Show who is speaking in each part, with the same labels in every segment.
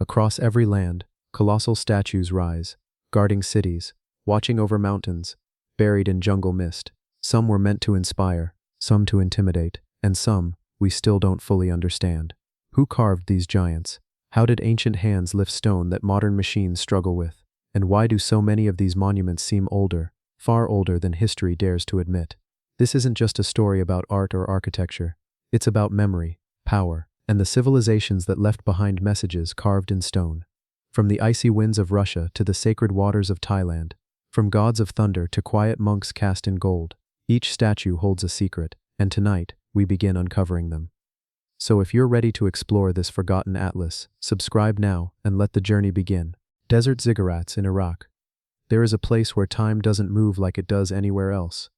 Speaker 1: Across every land, colossal statues rise, guarding cities, watching over mountains, buried in jungle mist. Some were meant to inspire, some to intimidate, and some we still don't fully understand. Who carved these giants? How did ancient hands lift stone that modern machines struggle with? And why do so many of these monuments seem older, far older than history dares to admit? This isn't just a story about art or architecture. It's about memory, power, and the civilizations that left behind messages carved in stone. From the icy winds of Russia to the sacred waters of Thailand, from gods of thunder to quiet monks cast in gold, each statue holds a secret, and tonight, we begin uncovering them. So if you're ready to explore this forgotten atlas, subscribe now and let the journey begin. Desert ziggurats in Iraq. There is a place where time doesn't move like it does anywhere else,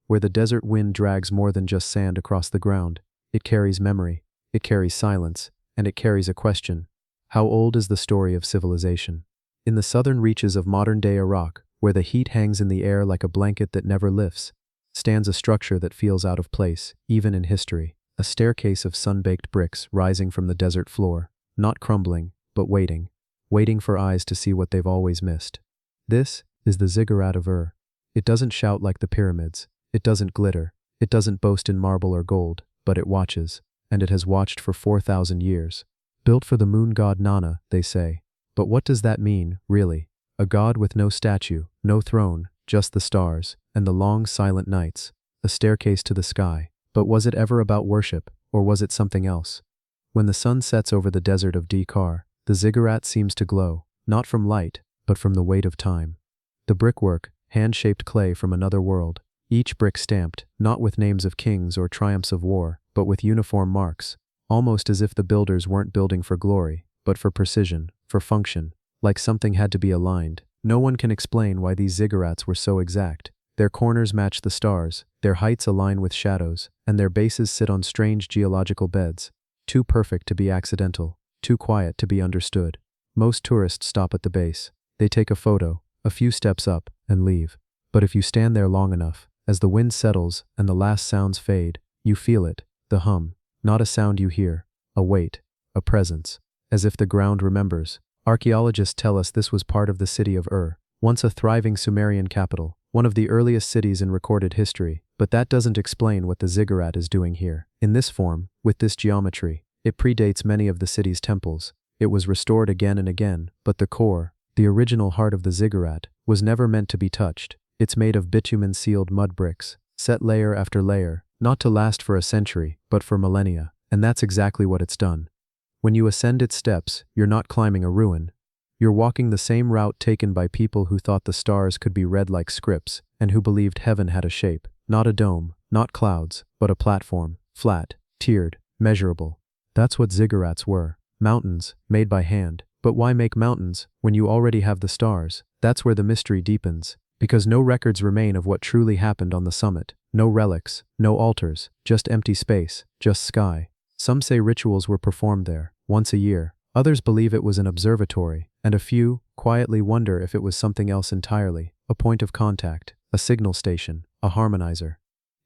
Speaker 1: where the desert wind drags more than just sand across the ground. It carries memory, it carries silence, and it carries a question. How old is the story of civilization? In the southern reaches of modern-day Iraq, where the heat hangs in the air like a blanket that never lifts, stands a structure that feels out of place, even in history. A staircase of sun-baked bricks rising from the desert floor, not crumbling, but waiting for eyes to see what they've always missed. This is the ziggurat of Ur. It doesn't shout like the pyramids, it doesn't glitter, it doesn't boast in marble or gold, but it watches, and it has watched for 4,000 years. Built for the moon god Nana, they say. But what does that mean, really? A god with no statue, no throne, just the stars, and the long silent nights, a staircase to the sky. But was it ever about worship, or was it something else? When the sun sets over the desert of Dakar, the ziggurat seems to glow, not from light, but from the weight of time. The brickwork, hand-shaped clay from another world, each brick stamped, not with names of kings or triumphs of war, but with uniform marks, almost as if the builders weren't building for glory, but for precision, for function, like something had to be aligned. No one can explain why these ziggurats were so exact. Their corners match the stars, their heights align with shadows, and their bases sit on strange geological beds, too perfect to be accidental, too quiet to be understood. Most tourists stop at the base. They take a photo, a few steps up, and leave. But if you stand there long enough, as the wind settles and the last sounds fade, you feel it, the hum, not a sound you hear, a weight, a presence, as if the ground remembers. Archaeologists tell us this was part of the city of Ur, once a thriving Sumerian capital, one of the earliest cities in recorded history, but that doesn't explain what the ziggurat is doing here. In this form, with this geometry, it predates many of the city's temples. It was restored again and again, but the core, the original heart of the ziggurat, was never meant to be touched. It's made of bitumen-sealed mud bricks, set layer after layer, not to last for a century, but for millennia, and that's exactly what it's done. When you ascend its steps, you're not climbing a ruin. You're walking the same route taken by people who thought the stars could be read like scripts, and who believed heaven had a shape, not a dome, not clouds, but a platform, flat, tiered, measurable. That's what ziggurats were, mountains, made by hand. But why make mountains, when you already have the stars? That's where the mystery deepens, because no records remain of what truly happened on the summit. No relics, no altars, just empty space, just sky. Some say rituals were performed there, once a year. Others believe it was an observatory, and a few quietly wonder if it was something else entirely, a point of contact, a signal station, a harmonizer.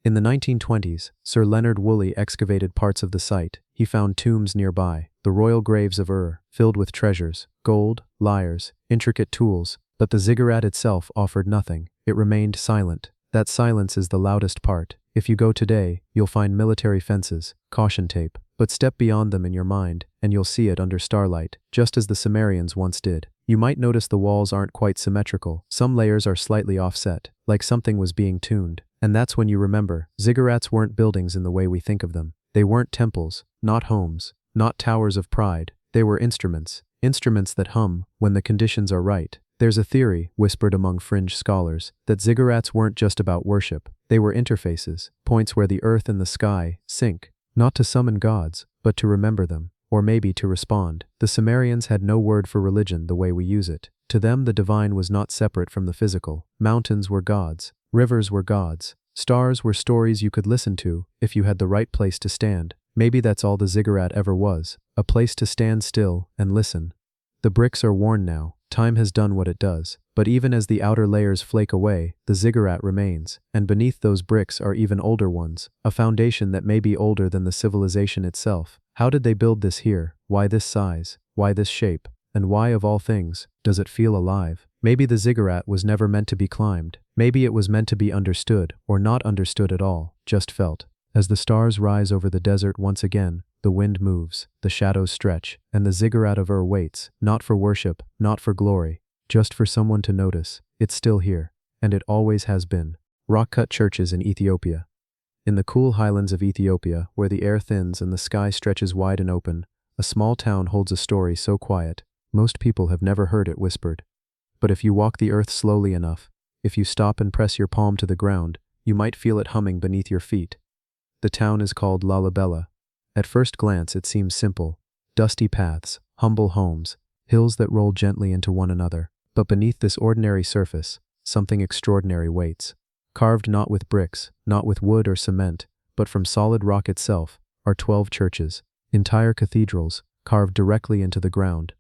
Speaker 1: In the 1920s, Sir Leonard Woolley excavated parts of the site. He found tombs nearby, the royal graves of Ur, filled with treasures, gold, lyres, intricate tools, but the ziggurat itself offered nothing. It remained silent. That silence is the loudest part. If you go today, you'll find military fences, caution tape, but step beyond them in your mind, and you'll see it under starlight, just as the Sumerians once did. You might notice the walls aren't quite symmetrical. Some layers are slightly offset, like something was being tuned. And that's when you remember, ziggurats weren't buildings in the way we think of them. They weren't temples, not homes, not towers of pride. They were instruments, instruments that hum when the conditions are right. There's a theory, whispered among fringe scholars, that ziggurats weren't just about worship. They were interfaces, points where the earth and the sky sync, not to summon gods, but to remember them, or maybe to respond. The Sumerians had no word for religion the way we use it. To them the divine was not separate from the physical. Mountains were gods, rivers were gods, stars were stories you could listen to if you had the right place to stand. Maybe that's all the ziggurat ever was, a place to stand still and listen. The bricks are worn now, time has done what it does, but even as the outer layers flake away, the ziggurat remains, and beneath those bricks are even older ones, a foundation that may be older than the civilization itself. How did they build this here? Why this size? Why this shape? And why, of all things, does it feel alive? Maybe the ziggurat was never meant to be climbed. Maybe it was meant to be understood, or not understood at all, just felt. As the stars rise over the desert once again, the wind moves, the shadows stretch, and the ziggurat of Ur waits, not for worship, not for glory, just for someone to notice. It's still here, and it always has been. Rock-cut churches in Ethiopia. In the cool highlands of Ethiopia, where the air thins and the sky stretches wide and open, a small town holds a story so quiet, most people have never heard it whispered. But if you walk the earth slowly enough, if you stop and press your palm to the ground, you might feel it humming beneath your feet. The town is called Lalibela. At first glance it seems simple. Dusty paths, humble homes, hills that roll gently into one another. But beneath this ordinary surface, something extraordinary waits. Carved not with bricks, not with wood or cement, but from solid rock itself, are 12 churches, entire cathedrals, carved directly into the ground,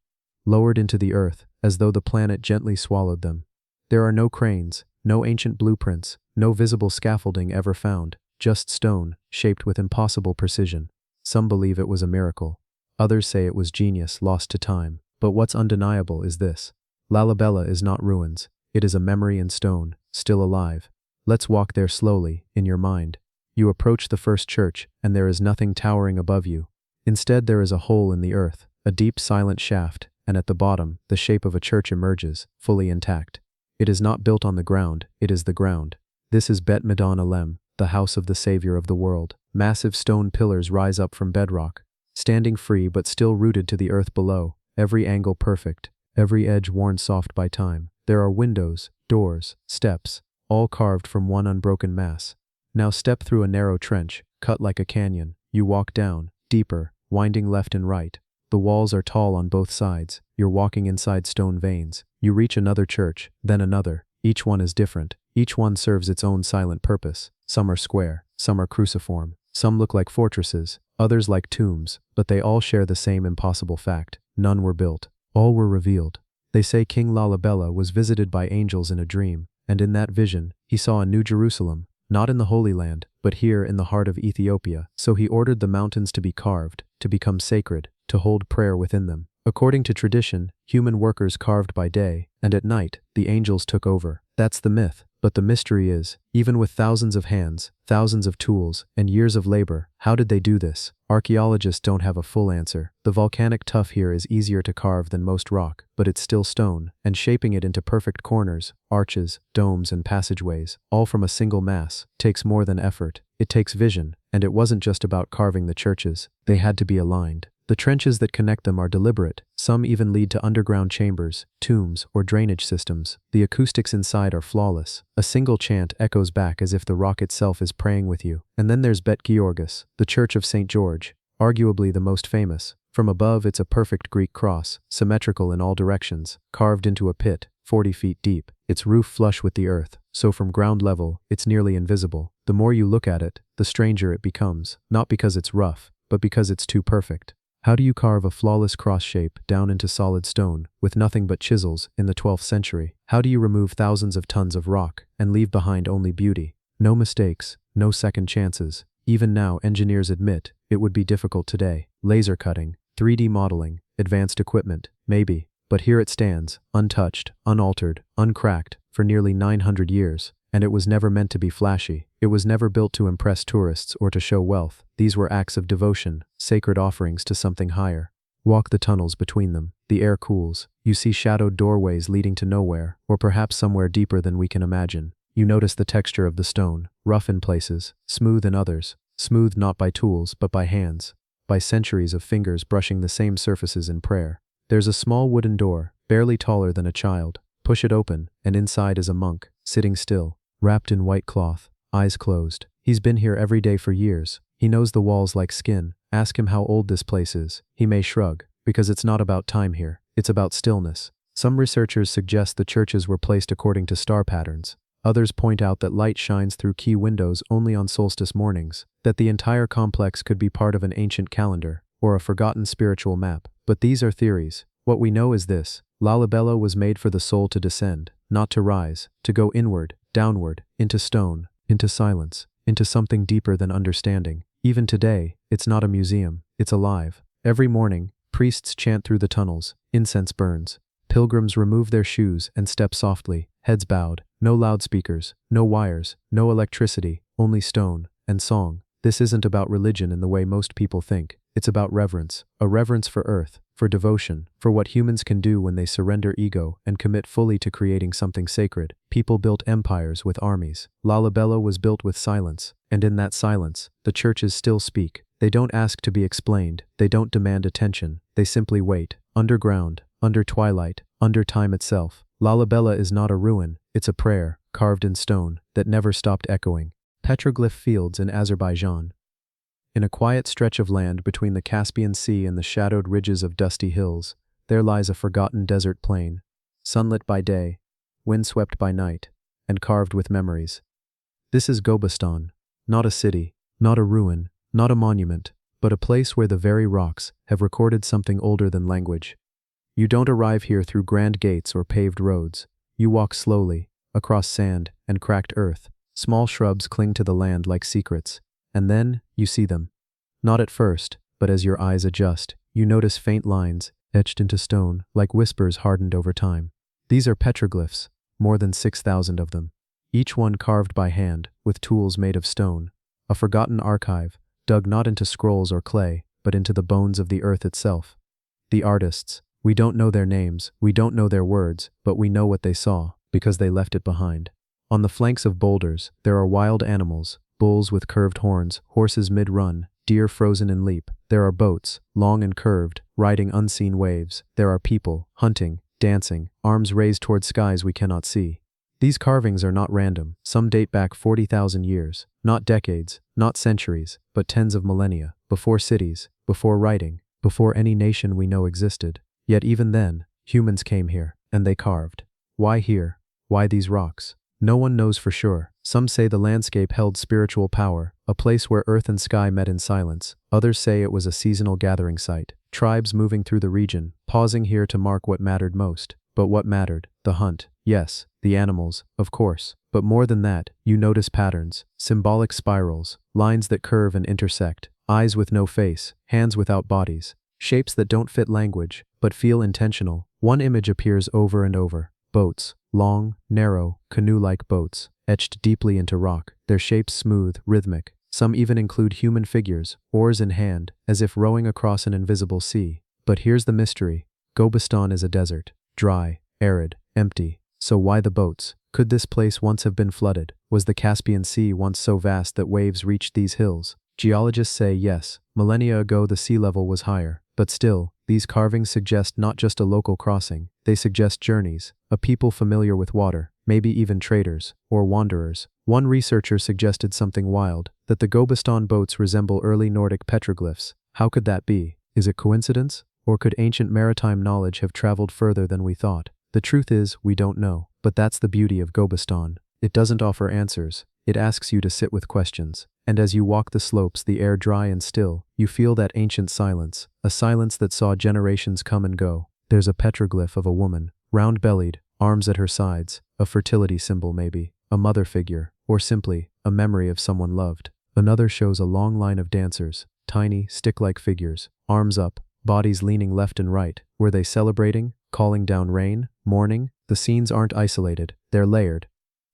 Speaker 1: lowered into the earth, as though the planet gently swallowed them. There are no cranes, no ancient blueprints, no visible scaffolding ever found, just stone, shaped with impossible precision. Some believe it was a miracle. Others say it was genius lost to time. But what's undeniable is this. Lalibela is not ruins. It is a memory in stone, still alive. Let's walk there slowly, in your mind. You approach the first church, and there is nothing towering above you. Instead, there is a hole in the earth, a deep silent shaft, and at the bottom, the shape of a church emerges, fully intact. It is not built on the ground, it is the ground. This is Bet Medan Alem, the house of the Savior of the world. Massive stone pillars rise up from bedrock, standing free but still rooted to the earth below, every angle perfect, every edge worn soft by time. There are windows, doors, steps, all carved from one unbroken mass. Now step through a narrow trench, cut like a canyon. You walk down, deeper, winding left and right. The walls are tall on both sides. You're walking inside stone veins. You reach another church, then another. Each one is different. Each one serves its own silent purpose. Some are square, some are cruciform. Some look like fortresses, others like tombs, but they all share the same impossible fact. None were built. All were revealed. They say King Lalibela was visited by angels in a dream, and in that vision, he saw a new Jerusalem, not in the Holy Land, but here in the heart of Ethiopia. So he ordered the mountains to be carved, to become sacred, to hold prayer within them. According to tradition, human workers carved by day, and at night, the angels took over. That's the myth. But the mystery is, even with thousands of hands, thousands of tools, and years of labor, how did they do this? Archaeologists don't have a full answer. The volcanic tuff here is easier to carve than most rock, but it's still stone, and shaping it into perfect corners, arches, domes, and passageways, all from a single mass, takes more than effort. It takes vision, and it wasn't just about carving the churches. They had to be aligned. The trenches that connect them are deliberate. Some even lead to underground chambers, tombs, or drainage systems. The acoustics inside are flawless. A single chant echoes back as if the rock itself is praying with you. And then there's Bet Georgis, the Church of St. George, arguably the most famous. From above, it's a perfect Greek cross, symmetrical in all directions, carved into a pit, 40 feet deep. Its roof flush with the earth, so from ground level, it's nearly invisible. The more you look at it, the stranger it becomes, not because it's rough, but because it's too perfect. How do you carve a flawless cross shape down into solid stone, with nothing but chisels, in the 12th century? How do you remove thousands of tons of rock, and leave behind only beauty? No mistakes, no second chances. Even now, engineers admit, it would be difficult today. Laser cutting, 3D modeling, advanced equipment, maybe. But here it stands, untouched, unaltered, uncracked, for nearly 900 years. And it was never meant to be flashy. It was never built to impress tourists or to show wealth. These were acts of devotion, sacred offerings to something higher. Walk the tunnels between them. The air cools. You see shadowed doorways leading to nowhere, or perhaps somewhere deeper than we can imagine. You notice the texture of the stone, rough in places, smooth in others. Smooth not by tools, but by hands. By centuries of fingers brushing the same surfaces in prayer. There's a small wooden door, barely taller than a child. Push it open, and inside is a monk, sitting still, wrapped in white cloth, eyes closed. He's been here every day for years. He knows the walls like skin. Ask him how old this place is. He may shrug, because it's not about time here. It's about stillness. Some researchers suggest the churches were placed according to star patterns. Others point out that light shines through key windows only on solstice mornings, that the entire complex could be part of an ancient calendar, or a forgotten spiritual map. But these are theories. What we know is this. Lalibela was made for the soul to descend, not to rise, to go inward, downward, into stone, into silence, into something deeper than understanding. Even today, it's not a museum, it's alive. Every morning, priests chant through the tunnels, Incense burns. Pilgrims remove their shoes and step softly, heads bowed. No loudspeakers, no wires, no electricity, only stone and song. This isn't about religion in the way most people think. It's about reverence. A reverence for earth, for devotion, for what humans can do when they surrender ego and commit fully to creating something sacred. People built empires with armies. Lalibela was built with silence, and in that silence, the churches still speak. They don't ask to be explained. They don't demand attention. They simply wait. Underground, under twilight, under time itself. Lalibela is not a ruin. It's a prayer, carved in stone, that never stopped echoing. Petroglyph fields in Azerbaijan. In a quiet stretch of land between the Caspian Sea and the shadowed ridges of dusty hills, there lies a forgotten desert plain, sunlit by day, windswept by night, and carved with memories. This is Gobistan, not a city, not a ruin, not a monument, but a place where the very rocks have recorded something older than language. You don't arrive here through grand gates or paved roads. You walk slowly, across sand and cracked earth. Small shrubs cling to the land like secrets, and then you see them. Not at first, but as your eyes adjust, you notice faint lines, etched into stone, like whispers hardened over time. These are petroglyphs, more than 6,000 of them, each one carved by hand, with tools made of stone. A forgotten archive, dug not into scrolls or clay, but into the bones of the earth itself. The artists, we don't know their names, we don't know their words, but we know what they saw, because they left it behind. On the flanks of boulders, there are wild animals, bulls with curved horns, horses mid-run, deer frozen in leap. There are boats, long and curved, riding unseen waves. There are people, hunting, dancing, arms raised toward skies we cannot see. These carvings are not random. Some date back 40,000 years, not decades, not centuries, but tens of millennia, before cities, before writing, before any nation we know existed. Yet even then, humans came here, and they carved. Why here? Why these rocks? No one knows for sure. Some say the landscape held spiritual power, a place where earth and sky met in silence. Others say it was a seasonal gathering site, tribes moving through the region, pausing here to mark what mattered most. But what mattered? The hunt. Yes, the animals, of course. But more than that, you notice patterns, symbolic spirals, lines that curve and intersect, eyes with no face, hands without bodies, shapes that don't fit language, but feel intentional. One image appears over and over. Boats, long, narrow, canoe-like boats, etched deeply into rock, their shapes smooth, rhythmic. Some even include human figures, oars in hand, as if rowing across an invisible sea. But here's the mystery. Gobistan is a desert, dry, arid, empty. So why the boats? Could this place once have been flooded? Was the Caspian Sea once so vast that waves reached these hills? Geologists say yes, millennia ago the sea level was higher. But still, these carvings suggest not just a local crossing, they suggest journeys, a people familiar with water, maybe even traders, or wanderers. One researcher suggested something wild, that the Gobistan boats resemble early Nordic petroglyphs. How could that be? Is it coincidence? Or could ancient maritime knowledge have traveled further than we thought? The truth is, we don't know. But that's the beauty of Gobistan. It doesn't offer answers. It asks you to sit with questions. And as you walk the slopes, the air dry and still, you feel that ancient silence, a silence that saw generations come and go. There's a petroglyph of a woman, round-bellied, arms at her sides, a fertility symbol maybe, a mother figure, or simply, a memory of someone loved. Another shows a long line of dancers, tiny, stick-like figures, arms up, bodies leaning left and right. Were they celebrating, calling down rain, mourning? The scenes aren't isolated, they're layered.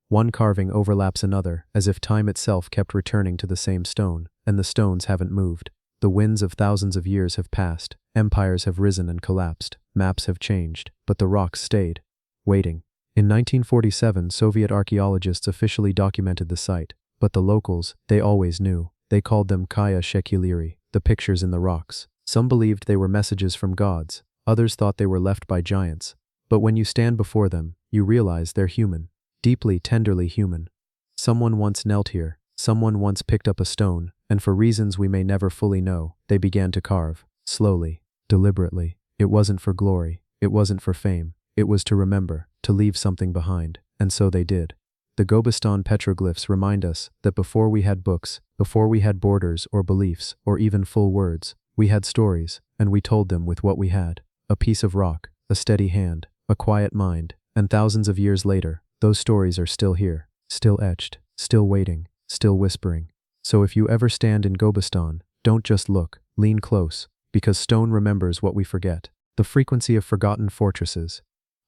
Speaker 1: One carving overlaps another, as if time itself kept returning to the same stone, and the stones haven't moved. The winds of thousands of years have passed, empires have risen and collapsed, maps have changed, but the rocks stayed, waiting. In 1947, Soviet archaeologists officially documented the site, but the locals, they always knew. They called them Kaya Shekiliri, the pictures in the rocks. Some believed they were messages from gods, others thought they were left by giants. But when you stand before them, you realize they're human. Deeply, tenderly human. Someone once knelt here, someone once picked up a stone, and for reasons we may never fully know, they began to carve, slowly, deliberately. It wasn't for glory, it wasn't for fame, it was to remember, to leave something behind, and so they did. The Gobistan petroglyphs remind us that before we had books, before we had borders or beliefs, or even full words, we had stories, and we told them with what we had. A piece of rock, a steady hand, a quiet mind, and thousands of years later, those stories are still here, still etched, still waiting, still whispering. So if you ever stand in Gobistan, don't just look, lean close, because stone remembers what we forget. The frequency of forgotten fortresses.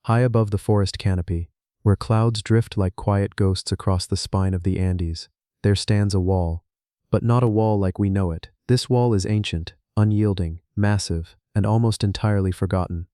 Speaker 1: High above the forest canopy, where clouds drift like quiet ghosts across the spine of the Andes, there stands a wall. But not a wall like we know it. This wall is ancient, unyielding, massive, and almost entirely forgotten.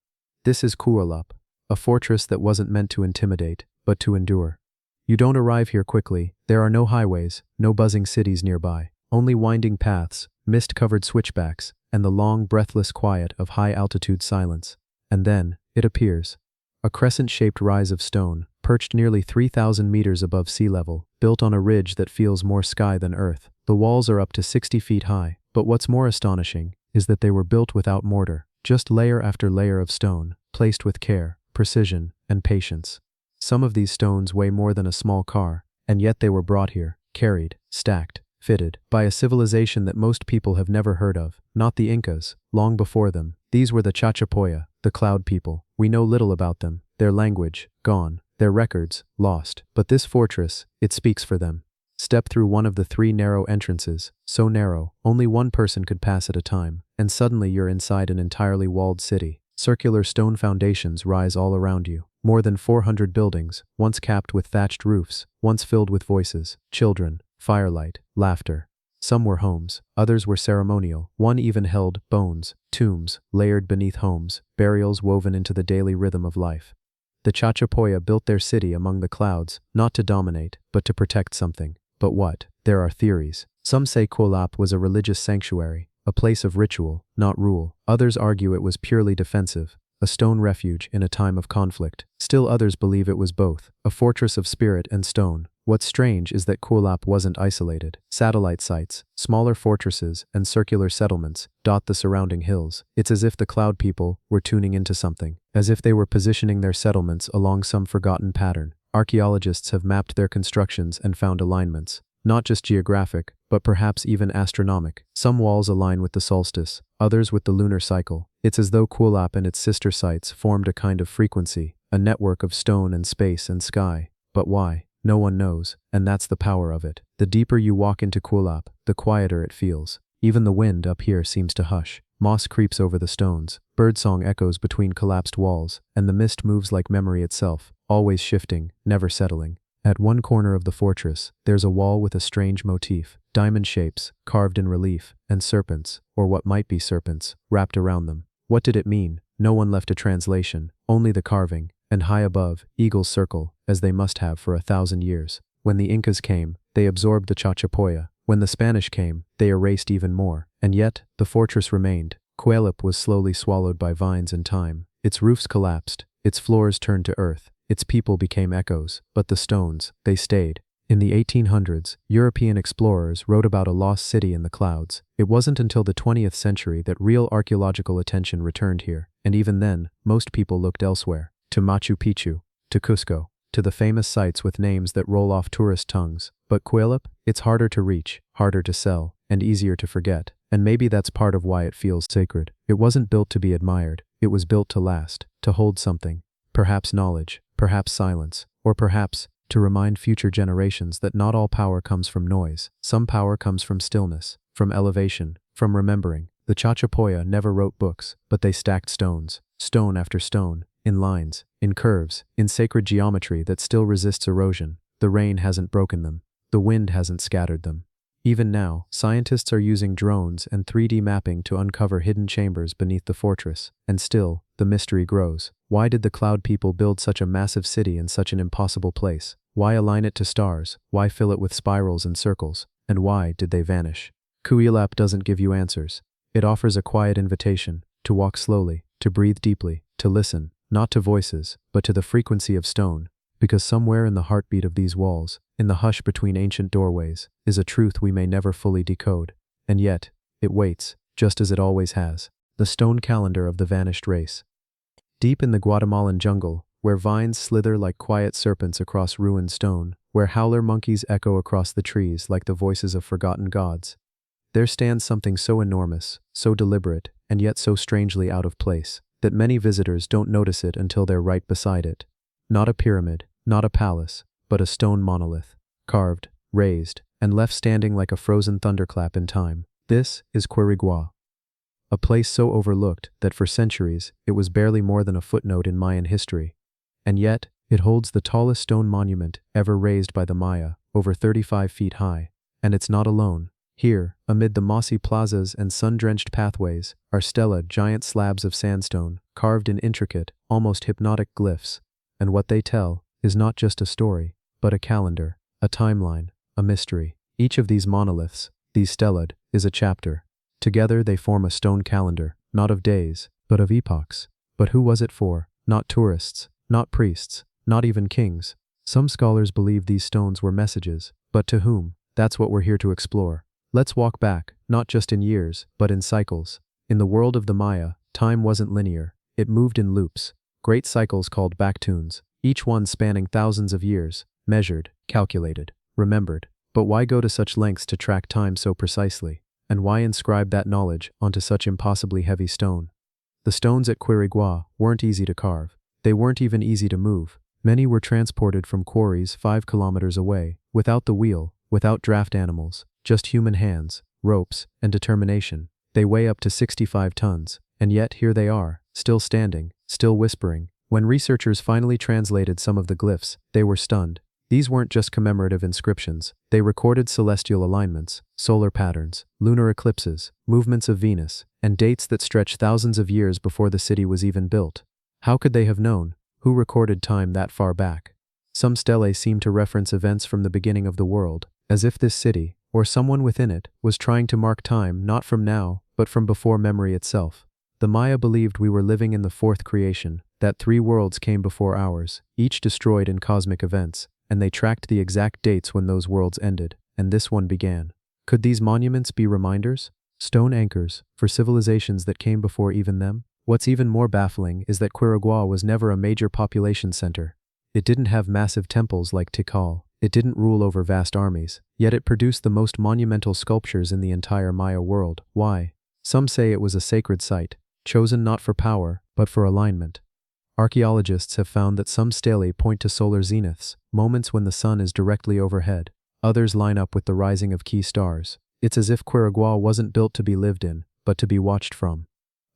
Speaker 1: This is Kualap, a fortress that wasn't meant to intimidate, but to endure. You don't arrive here quickly. There are no highways, no buzzing cities nearby, only winding paths, mist-covered switchbacks, and the long, breathless quiet of high-altitude silence. And then, it appears. A crescent-shaped rise of stone, perched nearly 3,000 meters above sea level, built on a ridge that feels more sky than earth. The walls are up to 60 feet high, but what's more astonishing is that they were built without mortar, just layer after layer of stone, placed with care, precision, and patience. Some of these stones weigh more than a small car, and yet they were brought here, carried, stacked, fitted, by a civilization that most people have never heard of, not the Incas, long before them. These were the Chachapoya, the Cloud People. We know little about them, their language, gone, their records, lost. But this fortress, it speaks for them. Step through one of the 3 narrow entrances, so narrow, only one person could pass at a time, and suddenly you're inside an entirely walled city. Circular stone foundations rise all around you. More than 400 buildings, once capped with thatched roofs, once filled with voices, children, firelight, laughter. Some were homes, others were ceremonial. One even held bones, tombs, layered beneath homes, burials woven into the daily rhythm of life. The Chachapoya built their city among the clouds, not to dominate, but to protect something. But what? There are theories. Some say Kualap was a religious sanctuary, a place of ritual, not rule. Others argue it was purely defensive, a stone refuge in a time of conflict. Still others believe it was both, a fortress of spirit and stone. What's strange is that Kualap wasn't isolated. Satellite sites, smaller fortresses, and circular settlements dot the surrounding hills. It's as if the Cloud People were tuning into something, as if they were positioning their settlements along some forgotten pattern. Archaeologists have mapped their constructions and found alignments, not just geographic, but perhaps even astronomic. Some walls align with the solstice, others with the lunar cycle. It's as though Kualap and its sister sites formed a kind of frequency, a network of stone and space and sky. But why? No one knows, and that's the power of it. The deeper you walk into Kualap, the quieter it feels. Even the wind up here seems to hush. Moss creeps over the stones, birdsong echoes between collapsed walls, and the mist moves like memory itself, always shifting, never settling. At one corner of the fortress, there's a wall with a strange motif, diamond shapes, carved in relief, and serpents, or what might be serpents, wrapped around them. What did it mean? No one left a translation, only the carving, and high above, eagles circle, as they must have for 1,000 years. When the Incas came, they absorbed the Chachapoya. When the Spanish came, they erased even more. And yet, the fortress remained. Kualap was slowly swallowed by vines and time. Its roofs collapsed, its floors turned to earth, its people became echoes, but the stones, they stayed. In the 1800s, European explorers wrote about a lost city in the clouds. It wasn't until the 20th century that real archaeological attention returned here, and even then, most people looked elsewhere. To Machu Picchu, to Cusco, to the famous sites with names that roll off tourist tongues. But Kualap, it's harder to reach, harder to sell, and easier to forget. And maybe that's part of why it feels sacred. It wasn't built to be admired, it was built to last, to hold something. Perhaps knowledge, perhaps silence, or perhaps to remind future generations that not all power comes from noise. Some power comes from stillness, from elevation, from remembering. The Chachapoya never wrote books, but they stacked stones, stone after stone, in lines, in curves, in sacred geometry that still resists erosion. The rain hasn't broken them. The wind hasn't scattered them. Even now, scientists are using drones and 3D mapping to uncover hidden chambers beneath the fortress. And still, the mystery grows. Why did the Cloud People build such a massive city in such an impossible place? Why align it to stars? Why fill it with spirals and circles? And why did they vanish? Kualap doesn't give you answers. It offers a quiet invitation to walk slowly, to breathe deeply, to listen, not to voices, but to the frequency of stone. Because somewhere in the heartbeat of these walls, in the hush between ancient doorways, is a truth we may never fully decode. And yet, it waits, just as it always has. The stone calendar of the vanished race. Deep in the Guatemalan jungle, where vines slither like quiet serpents across ruined stone, where howler monkeys echo across the trees like the voices of forgotten gods, there stands something so enormous, so deliberate, and yet so strangely out of place, that many visitors don't notice it until they're right beside it. Not a pyramid, not a palace, but a stone monolith, carved, raised, and left standing like a frozen thunderclap in time. This is Quirigua. a place so overlooked that for centuries it was barely more than a footnote in Mayan history. And yet, it holds the tallest stone monument ever raised by the Maya, over 35 feet high. And it's not alone. Here, amid the mossy plazas and sun-drenched pathways, are stela, giant slabs of sandstone, carved in intricate, almost hypnotic glyphs. And what they tell is not just a story, but a calendar, a timeline, a mystery. Each of these monoliths, these stelad, is a chapter. Together they form a stone calendar, not of days, but of epochs. But who was it for? Not tourists, not priests, not even kings. Some scholars believe these stones were messages, but to whom? That's what we're here to explore. Let's walk back, not just in years, but in cycles. In the world of the Maya, time wasn't linear. It moved in loops. Great cycles called backtunes, each one spanning thousands of years, measured, calculated, remembered. But why go to such lengths to track time so precisely? And why inscribe that knowledge onto such impossibly heavy stone? The stones at Quirigua weren't easy to carve. They weren't even easy to move. Many were transported from quarries 5 kilometers away, without the wheel, without draft animals, just human hands, ropes, and determination. They weigh up to 65 tons, and yet here they are, still standing, still whispering. When researchers finally translated some of the glyphs, they were stunned. These weren't just commemorative inscriptions. They recorded celestial alignments, solar patterns, lunar eclipses, movements of Venus, and dates that stretch thousands of years before the city was even built. How could they have known? Who recorded time that far back? Some stelae seem to reference events from the beginning of the world, as if this city, or someone within it, was trying to mark time not from now, but from before memory itself. The Maya believed we were living in the fourth creation, that 3 worlds came before ours, each destroyed in cosmic events, and they tracked the exact dates when those worlds ended, and this one began. Could these monuments be reminders? Stone anchors, for civilizations that came before even them? What's even more baffling is that Quirigua was never a major population center. It didn't have massive temples like Tikal. It didn't rule over vast armies, yet it produced the most monumental sculptures in the entire Maya world. Why? Some say it was a sacred site, chosen not for power, but for alignment. Archaeologists have found that some stelae point to solar zeniths, moments when the sun is directly overhead. Others line up with the rising of key stars. It's as if Quirigua wasn't built to be lived in, but to be watched from.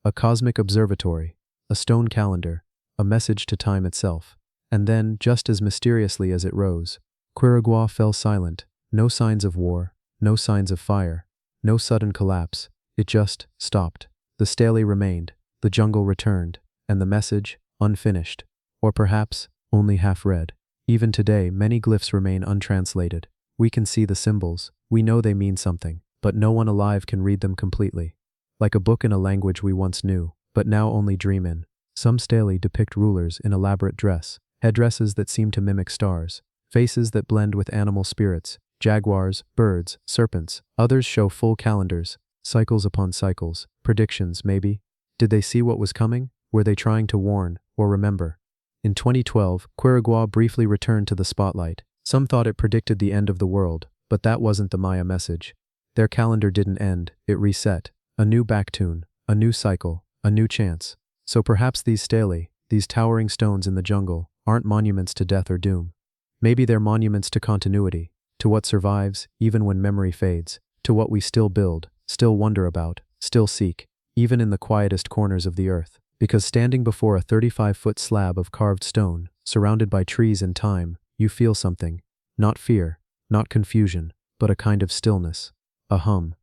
Speaker 1: A cosmic observatory, a stone calendar, a message to time itself. And then, just as mysteriously as it rose, Quirigua fell silent. No signs of war, no signs of fire, no sudden collapse. It just stopped. The stelae remained, the jungle returned, and the message, unfinished, or perhaps only half read. Even today, many glyphs remain untranslated. We can see the symbols, we know they mean something, but no one alive can read them completely. Like a book in a language we once knew, but now only dream in. Some stelae depict rulers in elaborate dress, headdresses that seem to mimic stars, faces that blend with animal spirits, jaguars, birds, serpents. Others show full calendars, cycles upon cycles, predictions maybe. Did they see what was coming? Were they trying to warn or remember? In 2012, Quirigua briefly returned to the spotlight. Some thought it predicted the end of the world, but that wasn't the Maya message. Their calendar didn't end, it reset. A new backtune, a new cycle, a new chance. So perhaps these stelae, these towering stones in the jungle, aren't monuments to death or doom. Maybe they're monuments to continuity, to what survives even when memory fades, to what we still build, still wonder about, still seek, even in the quietest corners of the earth. Because standing before a 35-foot slab of carved stone, surrounded by trees and time, you feel something. Not fear, not confusion, but a kind of stillness, a hum.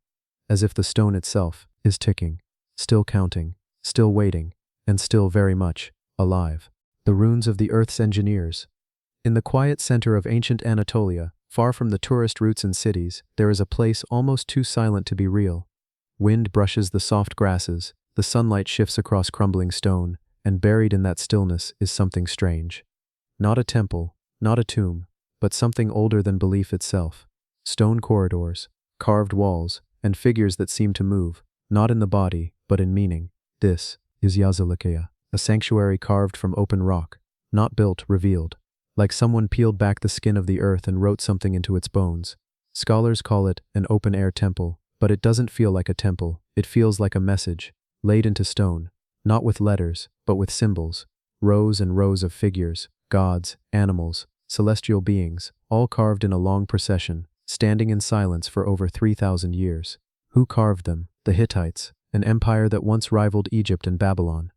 Speaker 1: As if the stone itself is ticking, still counting, still waiting, and still very much alive. The runes of the Earth's engineers. In the quiet center of ancient Anatolia, far from the tourist routes and cities, there is a place almost too silent to be real. Wind brushes the soft grasses, the sunlight shifts across crumbling stone, and buried in that stillness is something strange. Not a temple, not a tomb, but something older than belief itself. Stone corridors, carved walls, and figures that seem to move, not in the body, but in meaning. This is Yazilikeya, a sanctuary carved from open rock, not built, revealed. Like someone peeled back the skin of the earth and wrote something into its bones. Scholars call it an open-air temple, but it doesn't feel like a temple, it feels like a message, laid into stone, not with letters, but with symbols. Rows and rows of figures, gods, animals, celestial beings, all carved in a long procession, standing in silence for over 3,000 years. Who carved them? The Hittites, an empire that once rivaled Egypt and Babylon.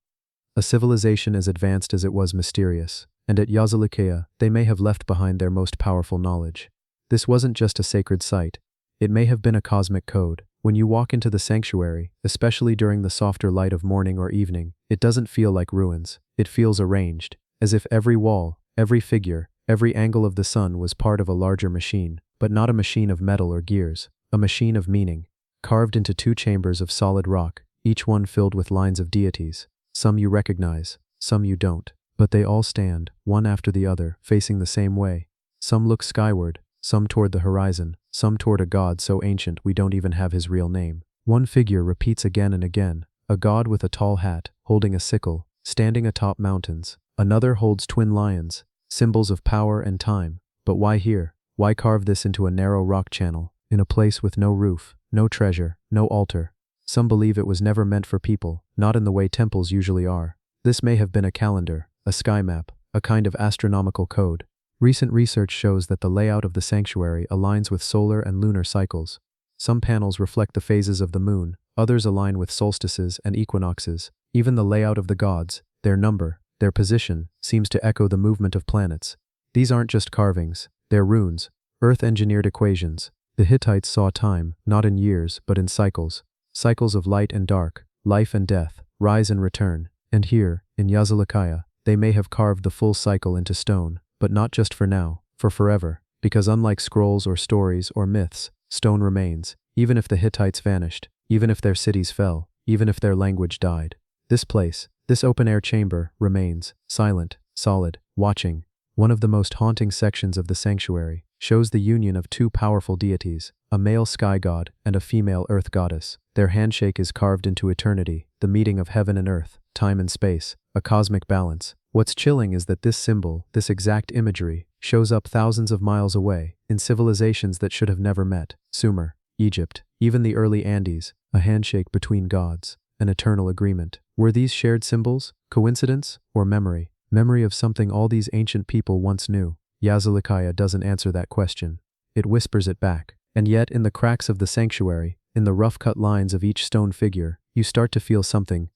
Speaker 1: A civilization as advanced as it was mysterious, and at Yazilikaya they may have left behind their most powerful knowledge. This wasn't just a sacred site. It may have been a cosmic code. When you walk into the sanctuary, especially during the softer light of morning or evening, it doesn't feel like ruins. It feels arranged, as if every wall, every figure, every angle of the sun was part of a larger machine, but not a machine of metal or gears, a machine of meaning, carved into 2 chambers of solid rock, each one filled with lines of deities. Some you recognize, some you don't, but they all stand, one after the other, facing the same way. Some look skyward, some toward the horizon, some toward a god so ancient we don't even have his real name. One figure repeats again and again, a god with a tall hat, holding a sickle, standing atop mountains. Another holds twin lions, symbols of power and time. But why here? Why carve this into a narrow rock channel, in a place with no roof, no treasure, no altar? Some believe it was never meant for people, not in the way temples usually are. This may have been a calendar, a sky map, a kind of astronomical code. Recent research shows that the layout of the sanctuary aligns with solar and lunar cycles. Some panels reflect the phases of the moon, others align with solstices and equinoxes. Even the layout of the gods, their number, their position, seems to echo the movement of planets. These aren't just carvings, they're runes, earth-engineered equations. The Hittites saw time, not in years, but in cycles. Cycles of light and dark, life and death, rise and return. And here, in Yazilikaya, they may have carved the full cycle into stone. But not just for now, for forever, because unlike scrolls or stories or myths, stone remains, even if the Hittites vanished, even if their cities fell, even if their language died. This place, this open-air chamber, remains, silent, solid, watching. One of the most haunting sections of the sanctuary shows the union of 2 powerful deities, a male sky god and a female earth goddess. Their handshake is carved into eternity, the meeting of heaven and earth, time and space, a cosmic balance. What's chilling is that this symbol, this exact imagery, shows up thousands of miles away, in civilizations that should have never met. Sumer, Egypt, even the early Andes, a handshake between gods, an eternal agreement. Were these shared symbols, coincidence, or memory? Memory of something all these ancient people once knew? Yazilikaya doesn't answer that question. It whispers it back. And yet, in the cracks of the sanctuary, in the rough-cut lines of each stone figure, you start to feel something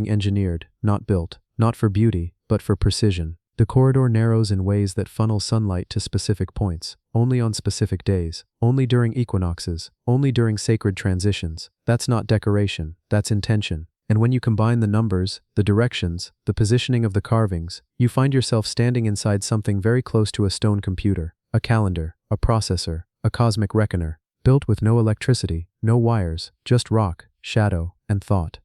Speaker 1: engineered, not built, not for beauty, but for precision. The corridor narrows in ways that funnel sunlight to specific points, only on specific days, only during equinoxes, only during sacred transitions. That's not decoration, that's intention. And when you combine the numbers, the directions, the positioning of the carvings, you find yourself standing inside something very close to a stone computer, a calendar, a processor, a cosmic reckoner, built with no electricity, no wires, just rock, shadow, and thought.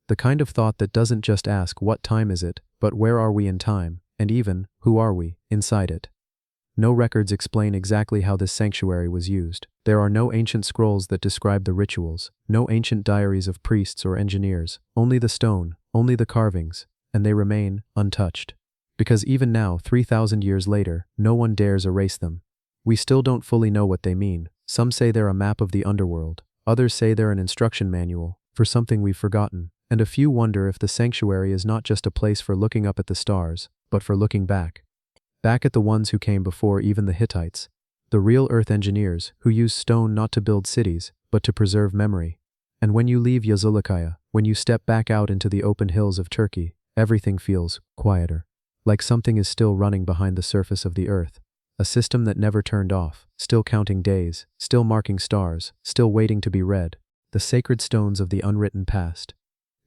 Speaker 1: The kind of thought that doesn't just ask what time is it, but where are we in time, and even, who are we, inside it. No records explain exactly how this sanctuary was used. There are no ancient scrolls that describe the rituals, no ancient diaries of priests or engineers, only the stone, only the carvings, and they remain untouched. Because even now, 3,000 years later, no one dares erase them. We still don't fully know what they mean. Some say they're a map of the underworld, others say they're an instruction manual for something we've forgotten, and a few wonder if the sanctuary is not just a place for looking up at the stars, but for looking back. Back at the ones who came before even the Hittites, the real earth engineers who used stone not to build cities, but to preserve memory. And when you leave Yazilikaya, when you step back out into the open hills of Turkey, everything feels quieter, like something is still running behind the surface of the earth. A system that never turned off, still counting days, still marking stars, still waiting to be read. The sacred stones of the unwritten past.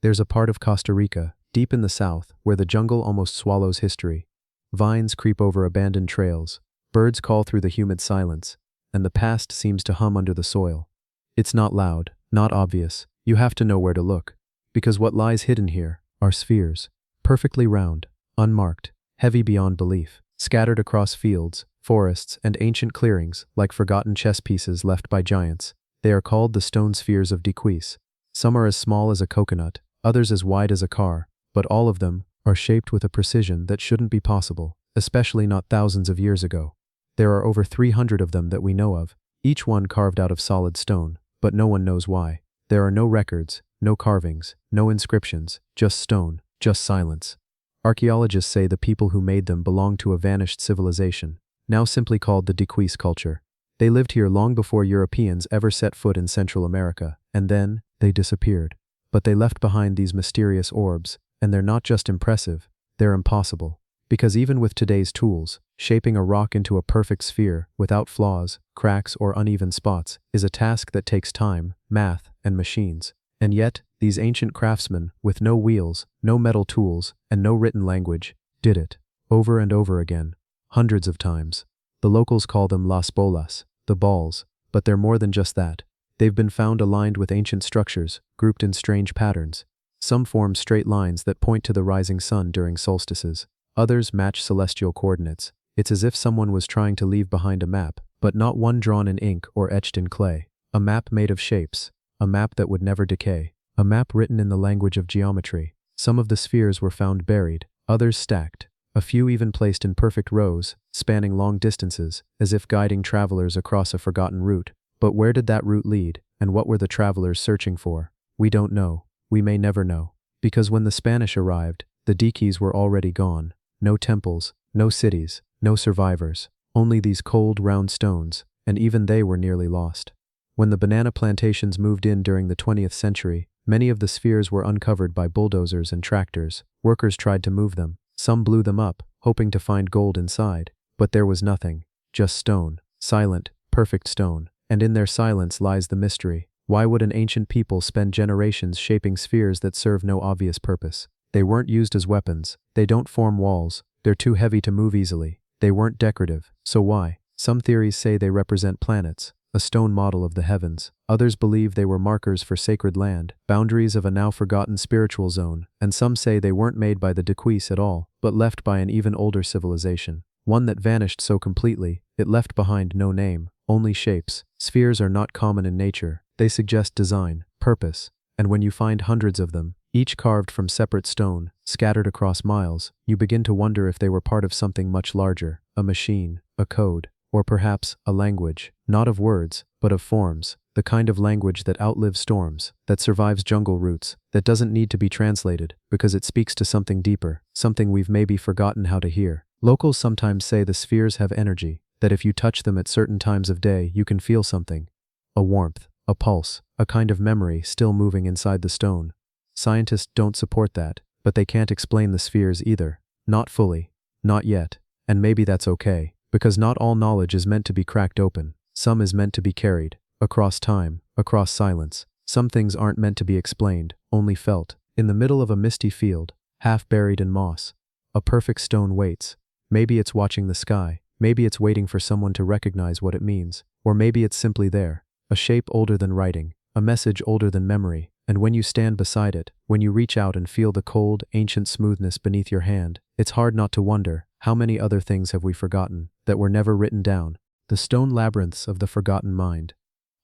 Speaker 1: There's a part of Costa Rica, deep in the south, where the jungle almost swallows history. Vines creep over abandoned trails, birds call through the humid silence, and the past seems to hum under the soil. It's not loud, not obvious. You have to know where to look. Because what lies hidden here are spheres, perfectly round, unmarked, heavy beyond belief, scattered across fields, forests, and ancient clearings like forgotten chess pieces left by giants. They are called the stone spheres of Dequisse. Some are as small as a coconut, others as wide as a car, but all of them are shaped with a precision that shouldn't be possible, especially not thousands of years ago. There are over 300 of them that we know of, each one carved out of solid stone, but no one knows why. There are no records, no carvings, no inscriptions, just stone, just silence. Archaeologists say the people who made them belong to a vanished civilization, now simply called the Dequisse culture. They lived here long before Europeans ever set foot in Central America, and then they disappeared. But they left behind these mysterious orbs, and they're not just impressive, they're impossible. Because even with today's tools, shaping a rock into a perfect sphere, without flaws, cracks, or uneven spots, is a task that takes time, math, and machines. And yet, these ancient craftsmen, with no wheels, no metal tools, and no written language, did it, over and over again, hundreds of times. The locals call them las bolas, the balls, but they're more than just that. They've been found aligned with ancient structures, grouped in strange patterns. Some form straight lines that point to the rising sun during solstices. Others match celestial coordinates. It's as if someone was trying to leave behind a map, but not one drawn in ink or etched in clay. A map made of shapes. A map that would never decay. A map written in the language of geometry. Some of the spheres were found buried, others stacked. A few even placed in perfect rows, spanning long distances, as if guiding travelers across a forgotten route. But where did that route lead, and what were the travelers searching for? We don't know. We may never know. Because when the Spanish arrived, the Dikis were already gone. No temples, no cities, no survivors. Only these cold, round stones, and even they were nearly lost. When the banana plantations moved in during the 20th century, many of the spheres were uncovered by bulldozers and tractors. Workers tried to move them. Some blew them up, hoping to find gold inside. But there was nothing. Just stone. Silent, perfect stone. And in their silence lies the mystery. Why would an ancient people spend generations shaping spheres that serve no obvious purpose? They weren't used as weapons. They don't form walls. They're too heavy to move easily. They weren't decorative. So why? Some theories say they represent planets, a stone model of the heavens. Others believe they were markers for sacred land, boundaries of a now forgotten spiritual zone, and some say they weren't made by the Dikis at all, but left by an even older civilization. One that vanished so completely, it left behind no name, only shapes. Spheres are not common in nature. They suggest design, purpose, and when you find hundreds of them, each carved from separate stone, scattered across miles, you begin to wonder if they were part of something much larger, a machine, a code, or perhaps a language, not of words, but of forms, the kind of language that outlives storms, that survives jungle routes, that doesn't need to be translated, because it speaks to something deeper, something we've maybe forgotten how to hear. Locals sometimes say the spheres have energy, that if you touch them at certain times of day, you can feel something. A warmth, a pulse, a kind of memory still moving inside the stone. Scientists don't support that, but they can't explain the spheres either. Not fully. Not yet. And maybe that's okay, because not all knowledge is meant to be cracked open. Some is meant to be carried, across time, across silence. Some things aren't meant to be explained, only felt. In the middle of a misty field, half buried in moss, a perfect stone waits. Maybe it's watching the sky. Maybe it's waiting for someone to recognize what it means. Or maybe it's simply there. A shape older than writing, a message older than memory. And when you stand beside it, when you reach out and feel the cold, ancient smoothness beneath your hand, it's hard not to wonder, how many other things have we forgotten, that were never written down? The stone labyrinths of the forgotten mind.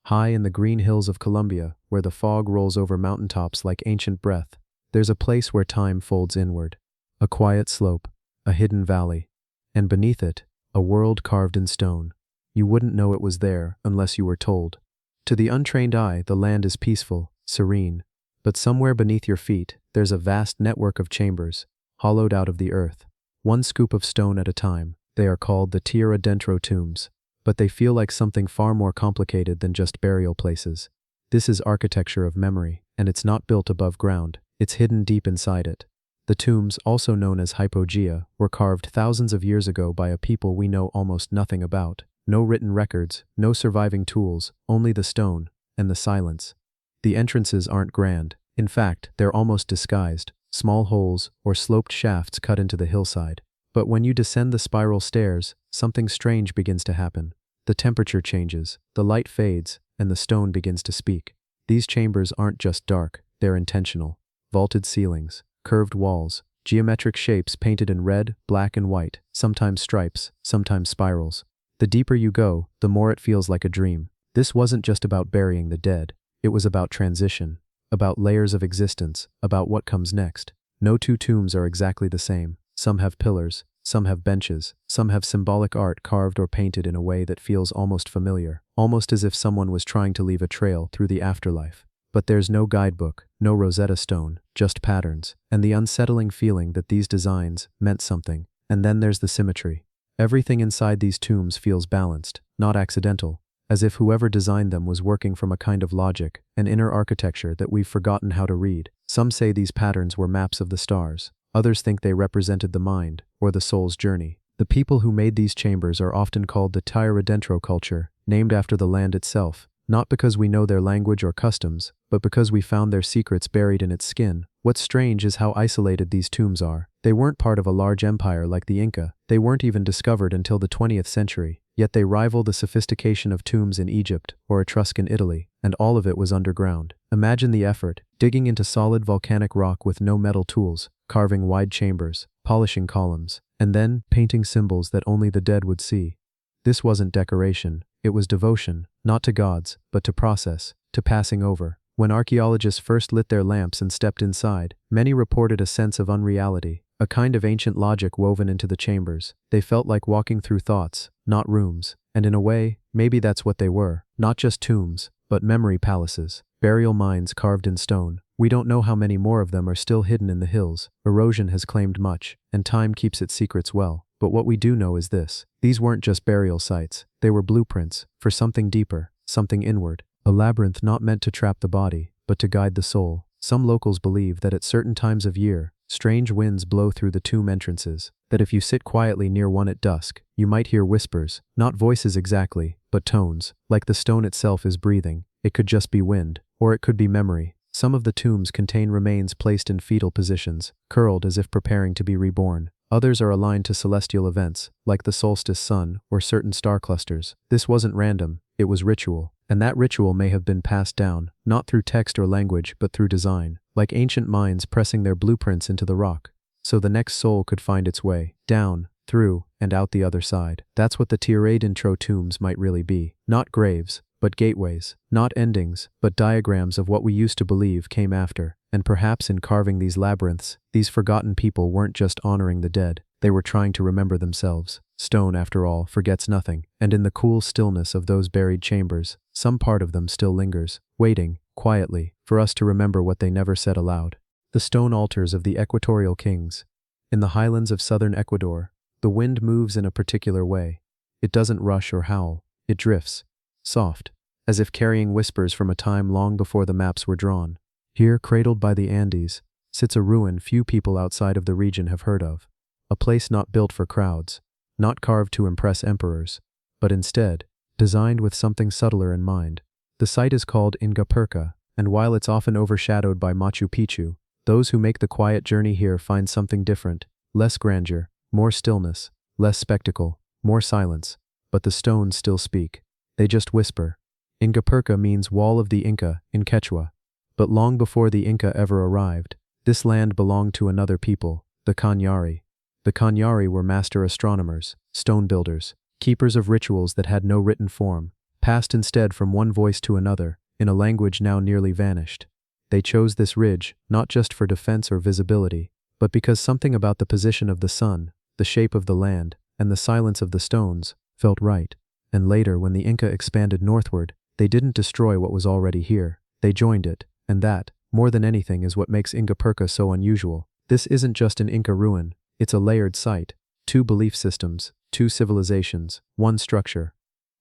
Speaker 1: High in the green hills of Colombia, where the fog rolls over mountaintops like ancient breath, there's a place where time folds inward. A quiet slope, a hidden valley, and beneath it, a world carved in stone. You wouldn't know it was there unless you were told. To the untrained eye, the land is peaceful, serene, but somewhere beneath your feet, there's a vast network of chambers, hollowed out of the earth. One scoop of stone at a time. They are called the tierra dentro tombs, but they feel like something far more complicated than just burial places. This is architecture of memory, and it's not built above ground, it's hidden deep inside it. The tombs, also known as hypogea, were carved thousands of years ago by a people we know almost nothing about. No written records, no surviving tools, only the stone, and the silence. The entrances aren't grand. In fact, they're almost disguised, small holes or sloped shafts cut into the hillside. But when you descend the spiral stairs, something strange begins to happen. The temperature changes, the light fades, and the stone begins to speak. These chambers aren't just dark, they're intentional. Vaulted ceilings, curved walls, geometric shapes painted in red, black, and white, sometimes stripes, sometimes spirals. The deeper you go, the more it feels like a dream. This wasn't just about burying the dead. It was about transition, about layers of existence, about what comes next. No two tombs are exactly the same. Some have pillars, some have benches, some have symbolic art carved or painted in a way that feels almost familiar, almost as if someone was trying to leave a trail through the afterlife. But there's no guidebook, no Rosetta Stone, just patterns, and the unsettling feeling that these designs meant something. And then there's the symmetry. Everything inside these tombs feels balanced, not accidental. as if whoever designed them was working from a kind of logic, an inner architecture that we've forgotten how to read. Some say these patterns were maps of the stars. Others think they represented the mind, or the soul's journey. The people who made these chambers are often called the Tierra Dentro culture, named after the land itself, not because we know their language or customs, but because we found their secrets buried in its skin. What's strange is how isolated these tombs are. They weren't part of a large empire like the Inca. They weren't even discovered until the 20th century, yet they rival the sophistication of tombs in Egypt or Etruscan Italy, and all of it was underground. Imagine the effort, digging into solid volcanic rock with no metal tools, carving wide chambers, polishing columns, and then painting symbols that only the dead would see. This wasn't decoration, it was devotion, not to gods, but to process, to passing over. When archaeologists first lit their lamps and stepped inside, many reported a sense of unreality, a kind of ancient logic woven into the chambers. They felt like walking through thoughts, not rooms, and in a way, maybe that's what they were, not just tombs, but memory palaces, burial mounds carved in stone. We don't know how many more of them are still hidden in the hills. Erosion has claimed much, and time keeps its secrets well. But what we do know is this: these weren't just burial sites, they were blueprints for something deeper, something inward. A labyrinth not meant to trap the body, but to guide the soul. Some locals believe that at certain times of year, strange winds blow through the tomb entrances, that if you sit quietly near one at dusk, you might hear whispers, not voices exactly, but tones, like the stone itself is breathing. It could just be wind, or it could be memory. Some of the tombs contain remains placed in fetal positions, curled as if preparing to be reborn. Others are aligned to celestial events, like the solstice sun or certain star clusters. This wasn't random, it was ritual. And that ritual may have been passed down, not through text or language, but through design, like ancient minds pressing their blueprints into the rock, so the next soul could find its way, down, through, and out the other side. That's what the Tierra Dentro tombs might really be. Not graves, but gateways. Not endings, but diagrams of what we used to believe came after. And perhaps in carving these labyrinths, these forgotten people weren't just honoring the dead, they were trying to remember themselves. Stone, after all, forgets nothing, and in the cool stillness of those buried chambers, some part of them still lingers, waiting, quietly, for us to remember what they never said aloud. The stone altars of the equatorial kings. In the highlands of southern Ecuador, the wind moves in a particular way. It doesn't rush or howl, it drifts, soft, as if carrying whispers from a time long before the maps were drawn. Here, cradled by the Andes, sits a ruin few people outside of the region have heard of. A place not built for crowds, not carved to impress emperors, but instead, designed with something subtler in mind. The site is called Ingapirca, and while it's often overshadowed by Machu Picchu, those who make the quiet journey here find something different, less grandeur, more stillness, less spectacle, more silence. But the stones still speak. They just whisper. Ingapirca means wall of the Inca in Quechua. But long before the Inca ever arrived, this land belonged to another people, the Cañari. The Cañari were master astronomers, stone builders, keepers of rituals that had no written form, passed instead from one voice to another, in a language now nearly vanished. They chose this ridge, not just for defense or visibility, but because something about the position of the sun, the shape of the land, and the silence of the stones, felt right. And later, when the Inca expanded northward, they didn't destroy what was already here, they joined it. And that, more than anything, is what makes Ingapirca so unusual. This isn't just an Inca ruin, it's a layered site. Two belief systems, two civilizations, one structure.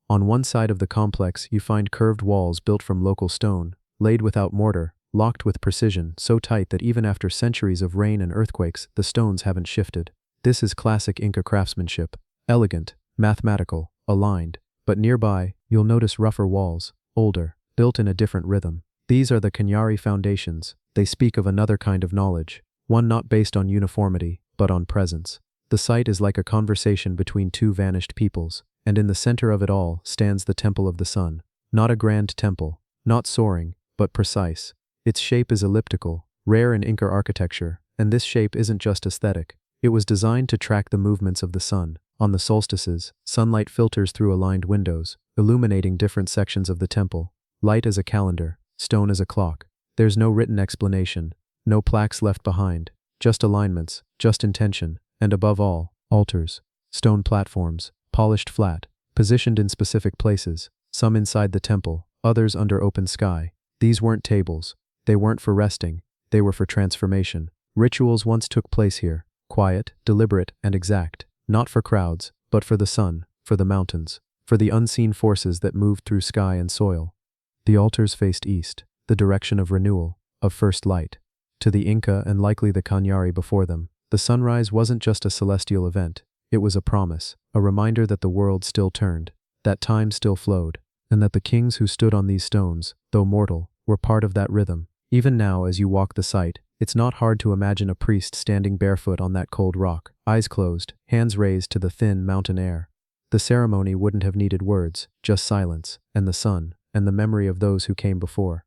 Speaker 1: On one side of the complex, you find curved walls built from local stone, laid without mortar, locked with precision, so tight that even after centuries of rain and earthquakes, the stones haven't shifted. This is classic Inca craftsmanship, elegant, mathematical, aligned. But nearby, you'll notice rougher walls, older, built in a different rhythm. These are the Cañari foundations. They speak of another kind of knowledge, one not based on uniformity, but on presence. The site is like a conversation between two vanished peoples, and in the center of it all stands the Temple of the Sun. Not a grand temple, not soaring, but precise. Its shape is elliptical, rare in Inca architecture, and this shape isn't just aesthetic. It was designed to track the movements of the sun. On the solstices, sunlight filters through aligned windows, illuminating different sections of the temple. Light as a calendar, stone as a clock. There's no written explanation, no plaques left behind, just alignments, just intention, and above all, altars. Stone platforms, polished flat, positioned in specific places, some inside the temple, others under open sky. These weren't tables. They weren't for resting, they were for transformation. Rituals once took place here, quiet, deliberate, and exact, not for crowds, but for the sun, for the mountains, for the unseen forces that moved through sky and soil. The altars faced east, the direction of renewal, of first light. To the Inca and likely the Cañari before them, the sunrise wasn't just a celestial event, it was a promise, a reminder that the world still turned, that time still flowed, and that the kings who stood on these stones, though mortal, were part of that rhythm. Even now, as you walk the site, it's not hard to imagine a priest standing barefoot on that cold rock, eyes closed, hands raised to the thin mountain air. The ceremony wouldn't have needed words, just silence, and the sun, and the memory of those who came before.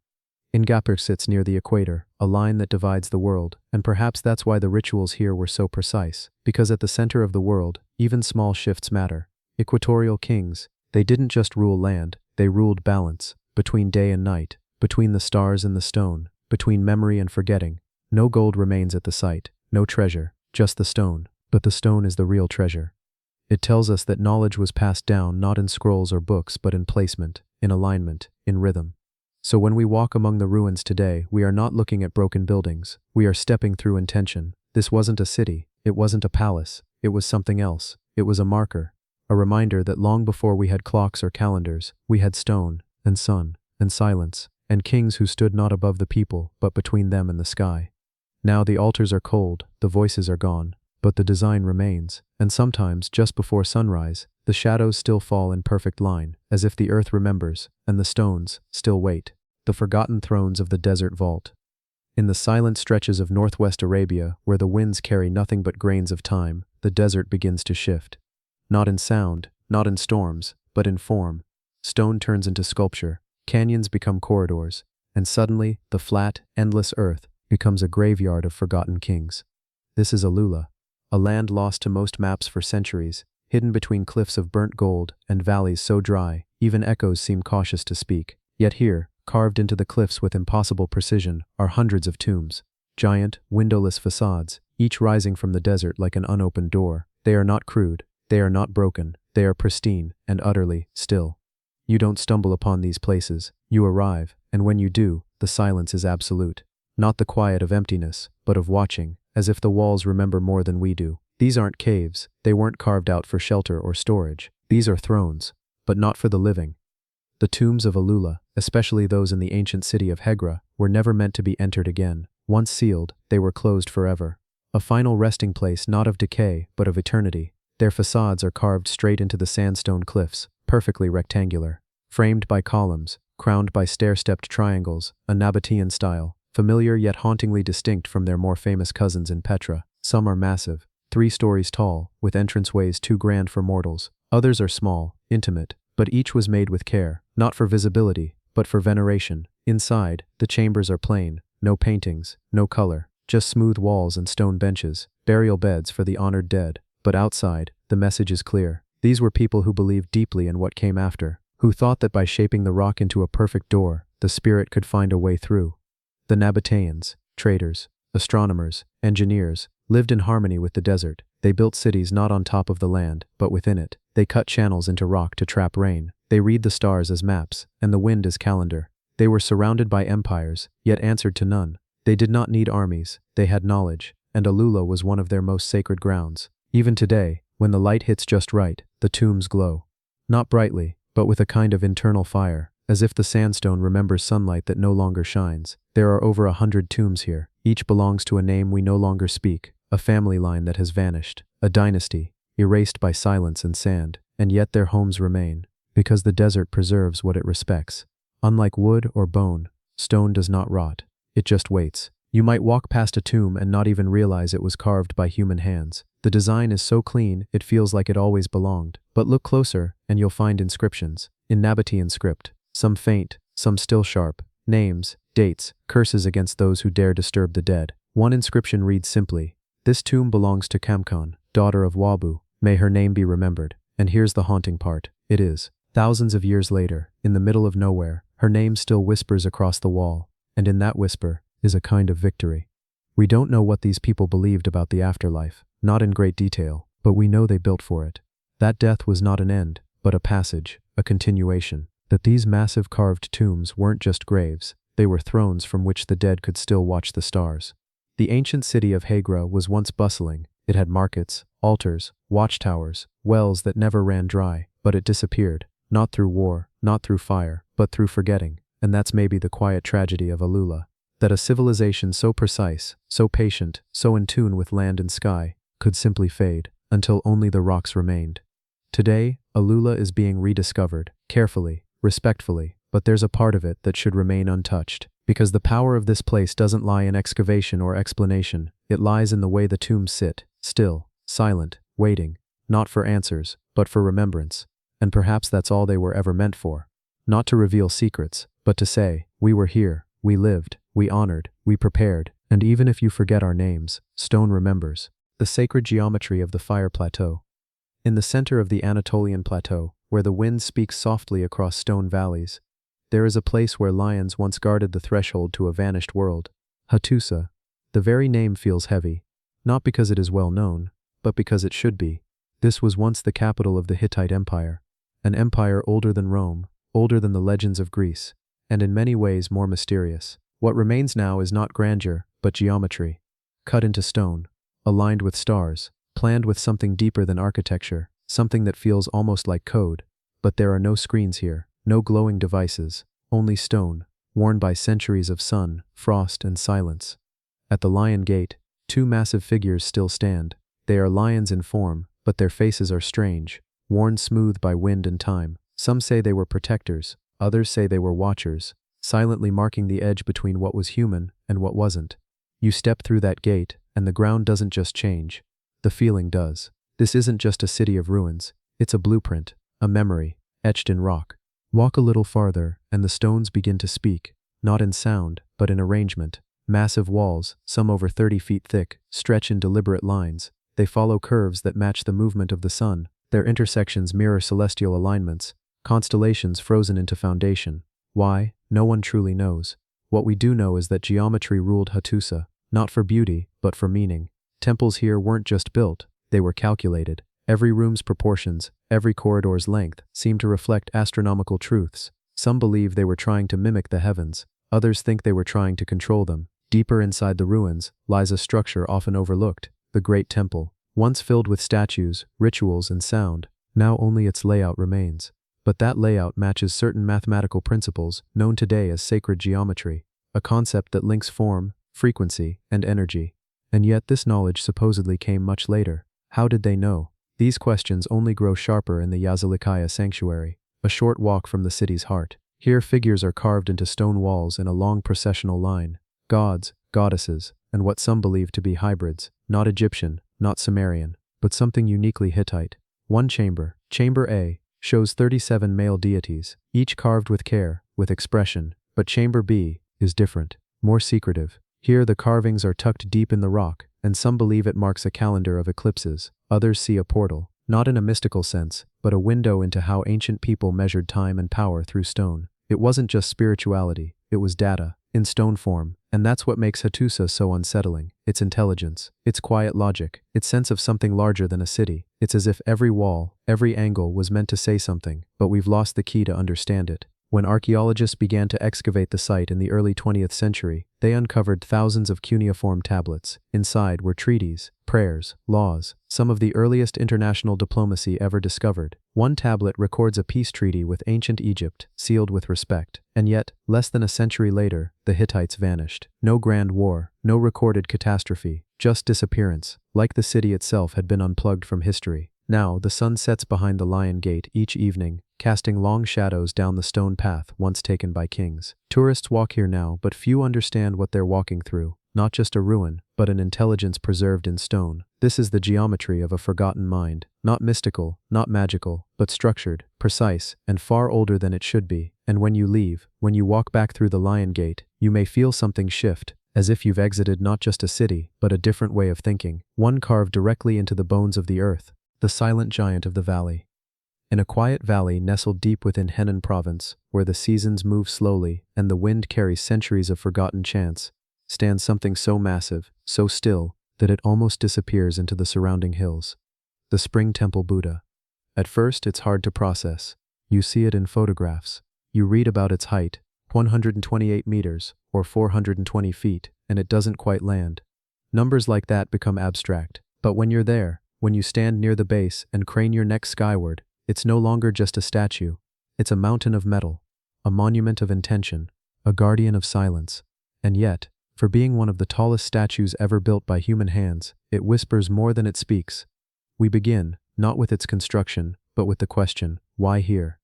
Speaker 1: Ingapir sits near the equator, a line that divides the world, and perhaps that's why the rituals here were so precise, because at the center of the world, even small shifts matter. Equatorial kings, they didn't just rule land, they ruled balance, between day and night, between the stars and the stone, between memory and forgetting. No gold remains at the site, no treasure, just the stone, but the stone is the real treasure. It tells us that knowledge was passed down not in scrolls or books but in placement, in alignment, in rhythm. So when we walk among the ruins today, we are not looking at broken buildings, we are stepping through intention. This wasn't a city, it wasn't a palace, it was something else. It was a marker, a reminder that long before we had clocks or calendars, we had stone, and sun, and silence, and kings who stood not above the people but between them and the sky. Now the altars are cold, the voices are gone, but the design remains, and sometimes, just before sunrise, the shadows still fall in perfect line, as if the earth remembers, and the stones still wait, the forgotten thrones of the desert vault. In the silent stretches of northwest Arabia, where the winds carry nothing but grains of time, the desert begins to shift. Not in sound, not in storms, but in form. Stone turns into sculpture, canyons become corridors, and suddenly, the flat, endless earth becomes a graveyard of forgotten kings. This is Alula, a land lost to most maps for centuries, hidden between cliffs of burnt gold and valleys so dry, even echoes seem cautious to speak. Yet here, carved into the cliffs with impossible precision, are hundreds of tombs. Giant, windowless facades, each rising from the desert like an unopened door. They are not crude, they are not broken, they are pristine and utterly still. You don't stumble upon these places, you arrive, and when you do, the silence is absolute. Not the quiet of emptiness, but of watching, as if the walls remember more than we do. These aren't caves, they weren't carved out for shelter or storage. These are thrones, but not for the living. The tombs of Alula, especially those in the ancient city of Hegra, were never meant to be entered again. Once sealed, they were closed forever. A final resting place not of decay, but of eternity. Their facades are carved straight into the sandstone cliffs, perfectly rectangular. Framed by columns, crowned by stair-stepped triangles, a Nabatean style, familiar yet hauntingly distinct from their more famous cousins in Petra. Some are massive, 3 stories tall, with entranceways too grand for mortals. Others are small, intimate, but each was made with care, not for visibility, but for veneration. Inside, the chambers are plain, no paintings, no color, just smooth walls and stone benches, burial beds for the honored dead. But outside, the message is clear. These were people who believed deeply in what came after, who thought that by shaping the rock into a perfect door, the spirit could find a way through. The Nabateans, traders, astronomers, engineers, lived in harmony with the desert. They built cities not on top of the land, but within it. They cut channels into rock to trap rain. They read the stars as maps, and the wind as calendar. They were surrounded by empires, yet answered to none. They did not need armies, they had knowledge, and Alula was one of their most sacred grounds. Even today, when the light hits just right, the tombs glow. Not brightly, but with a kind of internal fire, as if the sandstone remembers sunlight that no longer shines. There are over 100 tombs here. Each belongs to a name we no longer speak, a family line that has vanished, a dynasty, erased by silence and sand, and yet their homes remain, because the desert preserves what it respects. Unlike wood or bone, stone does not rot, it just waits. You might walk past a tomb and not even realize it was carved by human hands. The design is so clean, it feels like it always belonged. But look closer, and you'll find inscriptions, in Nabatean script, some faint, some still sharp, names, dates, curses against those who dare disturb the dead. One inscription reads simply, "This tomb belongs to Kamkan, daughter of Wabu. May her name be remembered." And here's the haunting part. It is. Thousands of years later, in the middle of nowhere, her name still whispers across the wall, and in that whisper is a kind of victory. We don't know what these people believed about the afterlife, not in great detail, but we know they built for it. That death was not an end, but a passage, a continuation. That these massive carved tombs weren't just graves, they were thrones from which the dead could still watch the stars. The ancient city of Hegra was once bustling. It had markets, altars, watchtowers, wells that never ran dry, but it disappeared. Not through war, not through fire, but through forgetting. And that's maybe the quiet tragedy of Alula. That a civilization so precise, so patient, so in tune with land and sky, could simply fade, until only the rocks remained. Today, Alula is being rediscovered, carefully, respectfully, but there's a part of it that should remain untouched. Because the power of this place doesn't lie in excavation or explanation, it lies in the way the tombs sit, still, silent, waiting, not for answers, but for remembrance. And perhaps that's all they were ever meant for. Not to reveal secrets, but to say, we were here, we lived, we honored, we prepared, and even if you forget our names, stone remembers. The sacred geometry of the Fire Plateau. In the center of the Anatolian Plateau, where the wind speaks softly across stone valleys, there is a place where lions once guarded the threshold to a vanished world. Hattusa. The very name feels heavy, not because it is well known, but because it should be. This was once the capital of the Hittite Empire, an empire older than Rome, older than the legends of Greece, and in many ways more mysterious. What remains now is not grandeur, but geometry. Cut into stone, aligned with stars, planned with something deeper than architecture, something that feels almost like code. But there are no screens here, no glowing devices, only stone, worn by centuries of sun, frost, and silence. At the Lion Gate, two massive figures still stand. They are lions in form, but their faces are strange, worn smooth by wind and time. Some say they were protectors, others say they were watchers, silently marking the edge between what was human and what wasn't. You step through that gate, and the ground doesn't just change. The feeling does. This isn't just a city of ruins, it's a blueprint, a memory, etched in rock. Walk a little farther, and the stones begin to speak, not in sound, but in arrangement. Massive walls, some over 30 feet thick, stretch in deliberate lines. They follow curves that match the movement of the sun. Their intersections mirror celestial alignments, constellations frozen into foundation. Why? No one truly knows. What we do know is that geometry ruled Hattusa, not for beauty, but for meaning. Temples here weren't just built, they were calculated. Every room's proportions, every corridor's length, seemed to reflect astronomical truths. Some believe they were trying to mimic the heavens, others think they were trying to control them. Deeper inside the ruins lies a structure often overlooked, the Great Temple. Once filled with statues, rituals, and sound, now only its layout remains. But that layout matches certain mathematical principles known today as sacred geometry, a concept that links form, frequency, and energy. And yet this knowledge supposedly came much later. How did they know? These questions only grow sharper in the Yazilikaya sanctuary, a short walk from the city's heart. Here figures are carved into stone walls in a long processional line. Gods, goddesses, and what some believe to be hybrids, not Egyptian, not Sumerian, but something uniquely Hittite. One chamber, Chamber A, shows 37 male deities, each carved with care, with expression, but Chamber B is different, more secretive. Here the carvings are tucked deep in the rock, and some believe it marks a calendar of eclipses. Others see a portal, not in a mystical sense, but a window into how ancient people measured time and power through stone. It wasn't just spirituality, it was data, in stone form, and that's what makes Hattusa so unsettling. Its intelligence, its quiet logic, its sense of something larger than a city. It's as if every wall, every angle was meant to say something, but we've lost the key to understand it. When archaeologists began to excavate the site in the early 20th century, they uncovered thousands of cuneiform tablets. Inside were treaties, prayers, laws, some of the earliest international diplomacy ever discovered. One tablet records a peace treaty with ancient Egypt, sealed with respect. And yet, less than a century later, the Hittites vanished. No grand war, no recorded catastrophe, just disappearance, like the city itself had been unplugged from history. Now, the sun sets behind the Lion Gate each evening, casting long shadows down the stone path once taken by kings. Tourists walk here now, but few understand what they're walking through. Not just a ruin, but an intelligence preserved in stone. This is the geometry of a forgotten mind. Not mystical, not magical, but structured, precise, and far older than it should be. And when you leave, when you walk back through the Lion Gate, you may feel something shift, as if you've exited not just a city, but a different way of thinking. One carved directly into the bones of the earth. The silent giant of the valley. In a quiet valley nestled deep within Henan province, where the seasons move slowly and the wind carries centuries of forgotten chants, stands something so massive, so still, that it almost disappears into the surrounding hills. The Spring Temple Buddha. At first, it's hard to process. You see it in photographs. You read about its height, 128 meters, or 420 feet, and it doesn't quite land. Numbers like that become abstract. But when you're there, when you stand near the base and crane your neck skyward, it's no longer just a statue. It's a mountain of metal, a monument of intention, a guardian of silence. And yet, for being one of the tallest statues ever built by human hands, it whispers more than it speaks. We begin, not with its construction, but with the question, why here?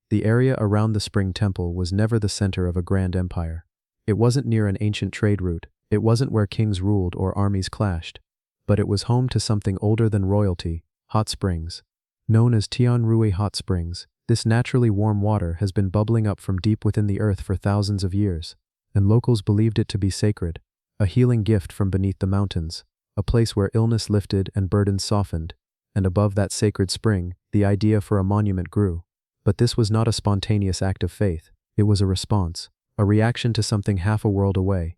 Speaker 1: The area around the Spring Temple was never the center of a grand empire. It wasn't near an ancient trade route, it wasn't where kings ruled or armies clashed. But it was home to something older than royalty, hot springs. Known as Tianrui Hot Springs, this naturally warm water has been bubbling up from deep within the earth for thousands of years, and locals believed it to be sacred, a healing gift from beneath the mountains, a place where illness lifted and burdens softened, and above that sacred spring, the idea for a monument grew. But this was not a spontaneous act of faith, it was a response, a reaction to something half a world away.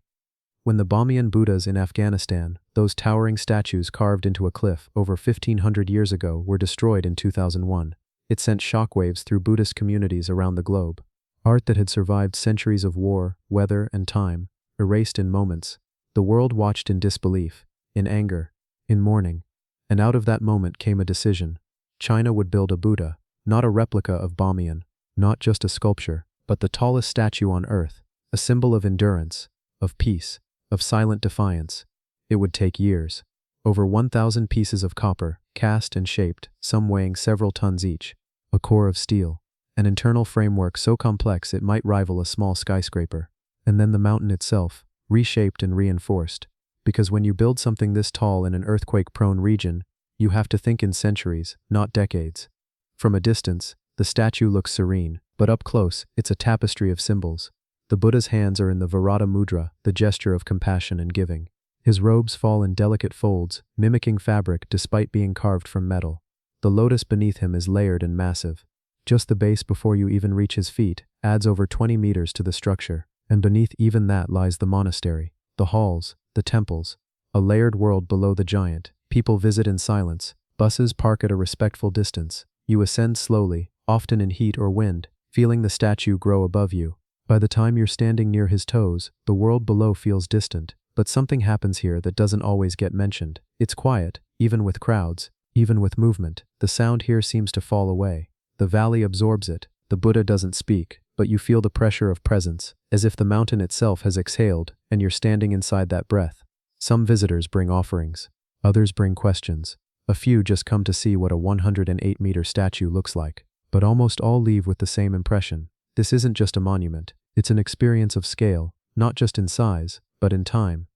Speaker 1: When the Bamiyan Buddhas in Afghanistan, those towering statues carved into a cliff over 1500 years ago, were destroyed in 2001, it sent shockwaves through Buddhist communities around the globe. Art that had survived centuries of war, weather, and time, erased in moments. The world watched in disbelief, in anger, in mourning. And out of that moment came a decision. China would build a Buddha, not a replica of Bamiyan, not just a sculpture, but the tallest statue on earth, a symbol of endurance, of peace, of silent defiance. It would take years. Over 1,000 pieces of copper, cast and shaped, some weighing several tons each. A core of steel. An internal framework so complex it might rival a small skyscraper. And then the mountain itself, reshaped and reinforced. Because when you build something this tall in an earthquake-prone region, you have to think in centuries, not decades. From a distance, the statue looks serene, but up close, it's a tapestry of symbols. The Buddha's hands are in the Varata Mudra, the gesture of compassion and giving. His robes fall in delicate folds, mimicking fabric despite being carved from metal. The lotus beneath him is layered and massive. Just the base before you even reach his feet adds over 20 meters to the structure, and beneath even that lies the monastery, the halls, the temples, a layered world below the giant. People visit in silence, buses park at a respectful distance. You ascend slowly, often in heat or wind, feeling the statue grow above you. By the time you're standing near his toes, the world below feels distant, but something happens here that doesn't always get mentioned. It's quiet, even with crowds, even with movement. The sound here seems to fall away. The valley absorbs it. The Buddha doesn't speak, but you feel the pressure of presence, as if the mountain itself has exhaled, and you're standing inside that breath. Some visitors bring offerings. Others bring questions. A few just come to see what a 108-meter statue looks like. But almost all leave with the same impression. This isn't just a monument. It's an experience of scale, not just in size, but in time.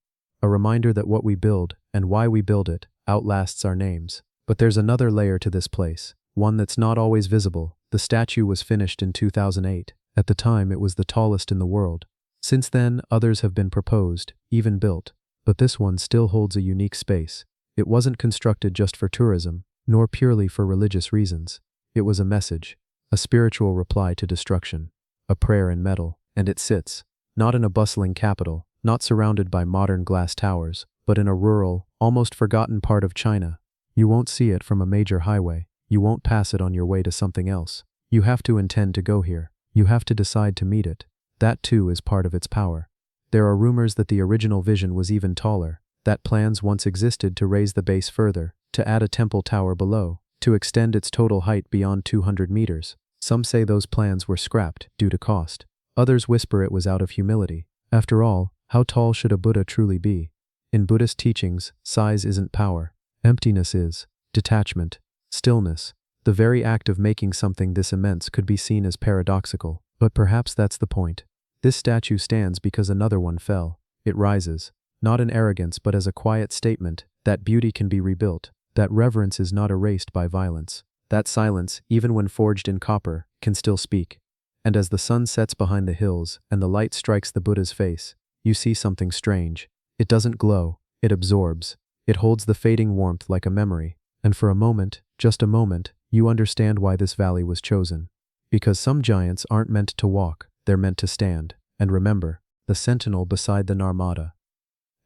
Speaker 1: A reminder that what we build, and why we build it, outlasts our names. But there's another layer to this place, one that's not always visible. The statue was finished in 2008. At the time, it was the tallest in the world. Since then, others have been proposed, even built. But this one still holds a unique space. It wasn't constructed just for tourism, nor purely for religious reasons. It was a message, a spiritual reply to destruction, a prayer in metal, and it sits, not in a bustling capital, not surrounded by modern glass towers, but in a rural, almost forgotten part of China. You won't see it from a major highway. You won't pass it on your way to something else. You have to intend to go here. You have to decide to meet it. That too is part of its power. There are rumors that the original vision was even taller, that plans once existed to raise the base further, to add a temple tower below, to extend its total height beyond 200 meters. Some say those plans were scrapped due to cost. Others whisper it was out of humility. After all, how tall should a Buddha truly be? In Buddhist teachings, size isn't power. Emptiness is. Detachment. Stillness. The very act of making something this immense could be seen as paradoxical, but perhaps that's the point. This statue stands because another one fell. It rises, not in arrogance but as a quiet statement that beauty can be rebuilt, that reverence is not erased by violence, that silence, even when forged in copper, can still speak. And as the sun sets behind the hills and the light strikes the Buddha's face, you see something strange. It doesn't glow, it absorbs. It holds the fading warmth like a memory, and for a moment, just a moment, you understand why this valley was chosen. Because some giants aren't meant to walk, they're meant to stand. And remember, the sentinel beside the Narmada.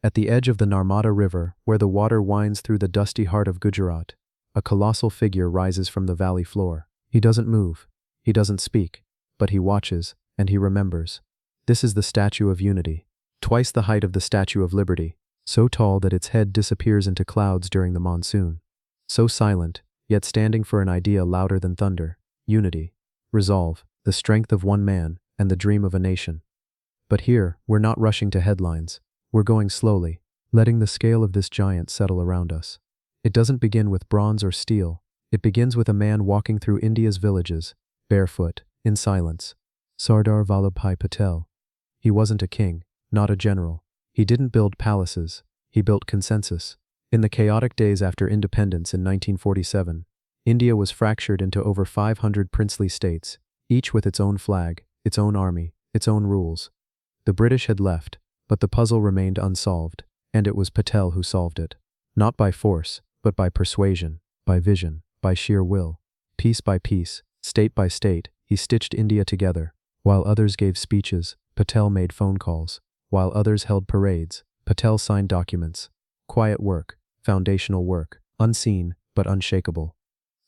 Speaker 1: At the edge of the Narmada River, where the water winds through the dusty heart of Gujarat, a colossal figure rises from the valley floor. He doesn't move, he doesn't speak, but he watches, and he remembers. This is the Statue of Unity, twice the height of the Statue of Liberty, so tall that its head disappears into clouds during the monsoon. So silent, yet standing for an idea louder than thunder. Unity. Resolve. the strength of one man, and the dream of a nation. But here, we're not rushing to headlines. We're going slowly, letting the scale of this giant settle around us. It doesn't begin with bronze or steel. It begins with a man walking through India's villages, barefoot, in silence. Sardar Vallabhbhai Patel. He wasn't a king, not a general. He didn't build palaces. He built consensus. In the chaotic days after independence in 1947, India was fractured into over 500 princely states, each with its own flag, its own army, its own rules. The British had left, but the puzzle remained unsolved, and it was Patel who solved it. Not by force, but by persuasion, by vision, by sheer will. Piece by piece, state by state, he stitched India together. While others gave speeches, Patel made phone calls. While others held parades, Patel signed documents. Quiet work, foundational work, unseen but unshakable.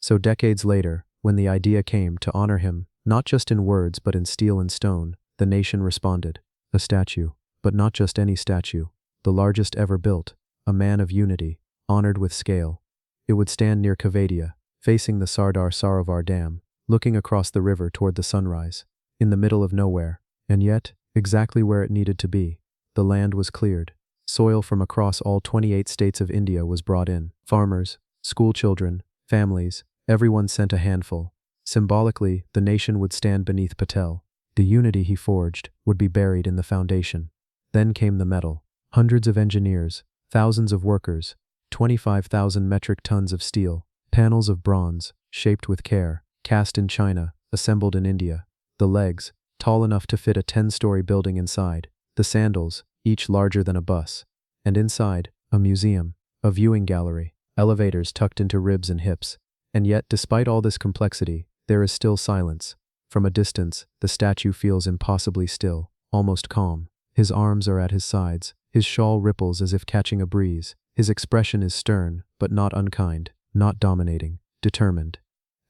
Speaker 1: So decades later, when the idea came to honor him, not just in words but in steel and stone, the nation responded. A statue, but not just any statue, the largest ever built, a man of unity, honored with scale. It would stand near Kevadia, facing the Sardar Sarovar Dam, looking across the river toward the sunrise, in the middle of nowhere, and yet, exactly where it needed to be. The land was cleared. Soil from across all 28 states of India was brought in. Farmers, school children, families, everyone sent a handful. Symbolically, the nation would stand beneath Patel. The unity he forged would be buried in the foundation. Then came the metal. Hundreds of engineers, thousands of workers, 25,000 metric tons of steel, panels of bronze, shaped with care, cast in China, assembled in India. The legs, tall enough to fit a 10-story building inside. The sandals, each larger than a bus. And inside, a museum, a viewing gallery, elevators tucked into ribs and hips. And yet, despite all this complexity, there is still silence. From a distance, the statue feels impossibly still, almost calm. His arms are at his sides, his shawl ripples as if catching a breeze. His expression is stern, but not unkind, not dominating, determined.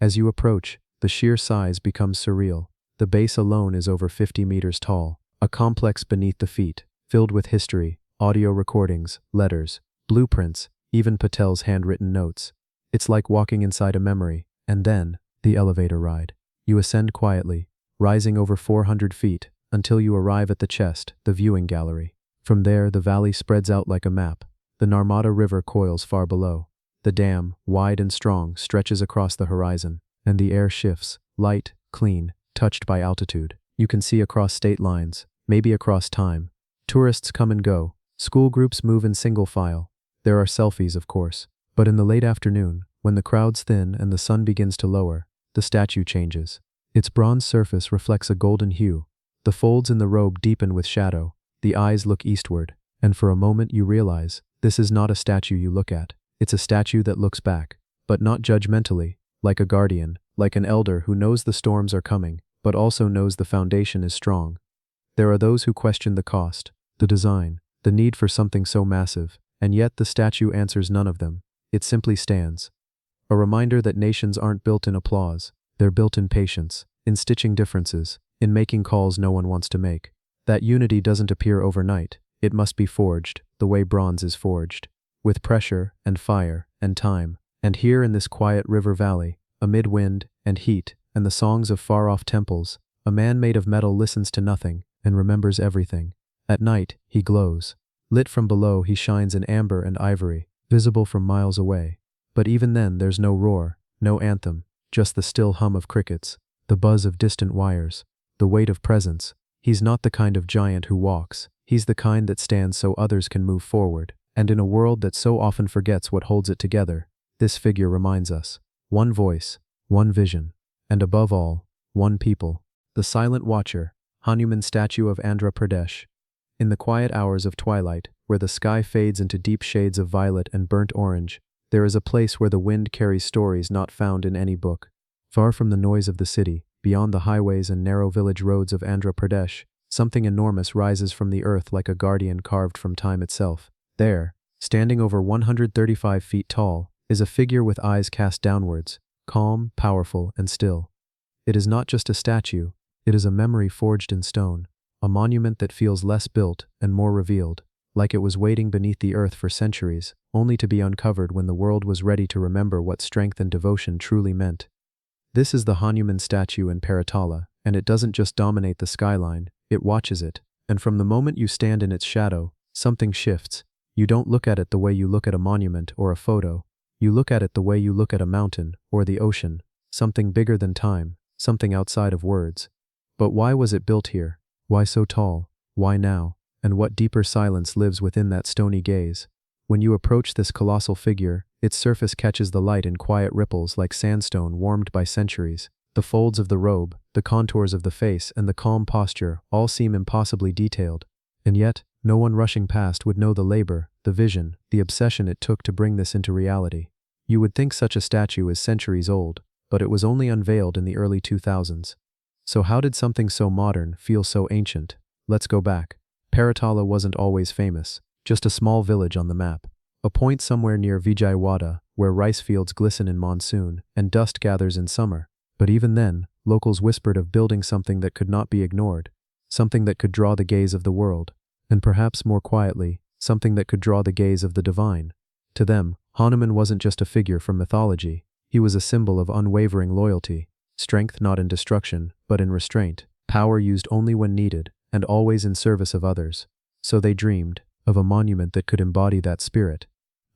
Speaker 1: As you approach, the sheer size becomes surreal. The base alone is over 50 meters tall, a complex beneath the feet, filled with history, audio recordings, letters, blueprints, even Patel's handwritten notes. It's like walking inside a memory, and then, the elevator ride. You ascend quietly, rising over 400 feet, until you arrive at the chest, the viewing gallery. From there, the valley spreads out like a map. The Narmada River coils far below. The dam, wide and strong, stretches across the horizon, and the air shifts, light, clean, touched by altitude. You can see across state lines, maybe across time. Tourists come and go. School groups move in single file. There are selfies, of course. But in the late afternoon, when the crowds thin and the sun begins to lower, the statue changes. Its bronze surface reflects a golden hue. The folds in the robe deepen with shadow. The eyes look eastward, and for a moment you realize, this is not a statue you look at. It's a statue that looks back, but not judgmentally, like a guardian, like an elder who knows the storms are coming, but also knows the foundation is strong. There are those who question the cost, the design, the need for something so massive, and yet the statue answers none of them. It simply stands. A reminder that nations aren't built in applause, they're built in patience, in stitching differences, in making calls no one wants to make. That unity doesn't appear overnight, it must be forged, the way bronze is forged. With pressure, and fire, and time. And here in this quiet river valley, amid wind, and heat, and the songs of far-off temples, a man made of metal listens to nothing, and remembers everything. At night, he glows. Lit from below, he shines in amber and ivory, visible from miles away. But even then there's no roar, no anthem, just the still hum of crickets, the buzz of distant wires, the weight of presence. He's not the kind of giant who walks, he's the kind that stands so others can move forward. And in a world that so often forgets what holds it together, this figure reminds us. One voice, one vision, and above all, one people. The silent watcher, Hanuman statue of Andhra Pradesh. In the quiet hours of twilight, where the sky fades into deep shades of violet and burnt orange, there is a place where the wind carries stories not found in any book. Far from the noise of the city, beyond the highways and narrow village roads of Andhra Pradesh, something enormous rises from the earth like a guardian carved from time itself. There, standing over 135 feet tall, is a figure with eyes cast downwards, calm, powerful, and still. It is not just a statue, it is a memory forged in stone, a monument that feels less built and more revealed, like it was waiting beneath the earth for centuries, only to be uncovered when the world was ready to remember what strength and devotion truly meant. This is the Hanuman statue in Paratala, and it doesn't just dominate the skyline, it watches it. And from the moment you stand in its shadow, something shifts. You don't look at it the way you look at a monument or a photo. You look at it the way you look at a mountain or the ocean, something bigger than time, something outside of words. But why was it built here? Why so tall? Why now? And what deeper silence lives within that stony gaze? When you approach this colossal figure, its surface catches the light in quiet ripples like sandstone warmed by centuries. The folds of the robe, the contours of the face, and the calm posture all seem impossibly detailed. And yet, no one rushing past would know the labor, the vision, the obsession it took to bring this into reality. You would think such a statue is centuries old, but it was only unveiled in the early 2000s. So how did something so modern feel so ancient? Let's go back. Paratala wasn't always famous, just a small village on the map. A point somewhere near Vijayawada, where rice fields glisten in monsoon and dust gathers in summer. But even then, locals whispered of building something that could not be ignored, something that could draw the gaze of the world, and perhaps more quietly, something that could draw the gaze of the divine. To them, Hanuman wasn't just a figure from mythology, he was a symbol of unwavering loyalty, strength not in destruction, but in restraint, power used only when needed, and always in service of others. So they dreamed of a monument that could embody that spirit,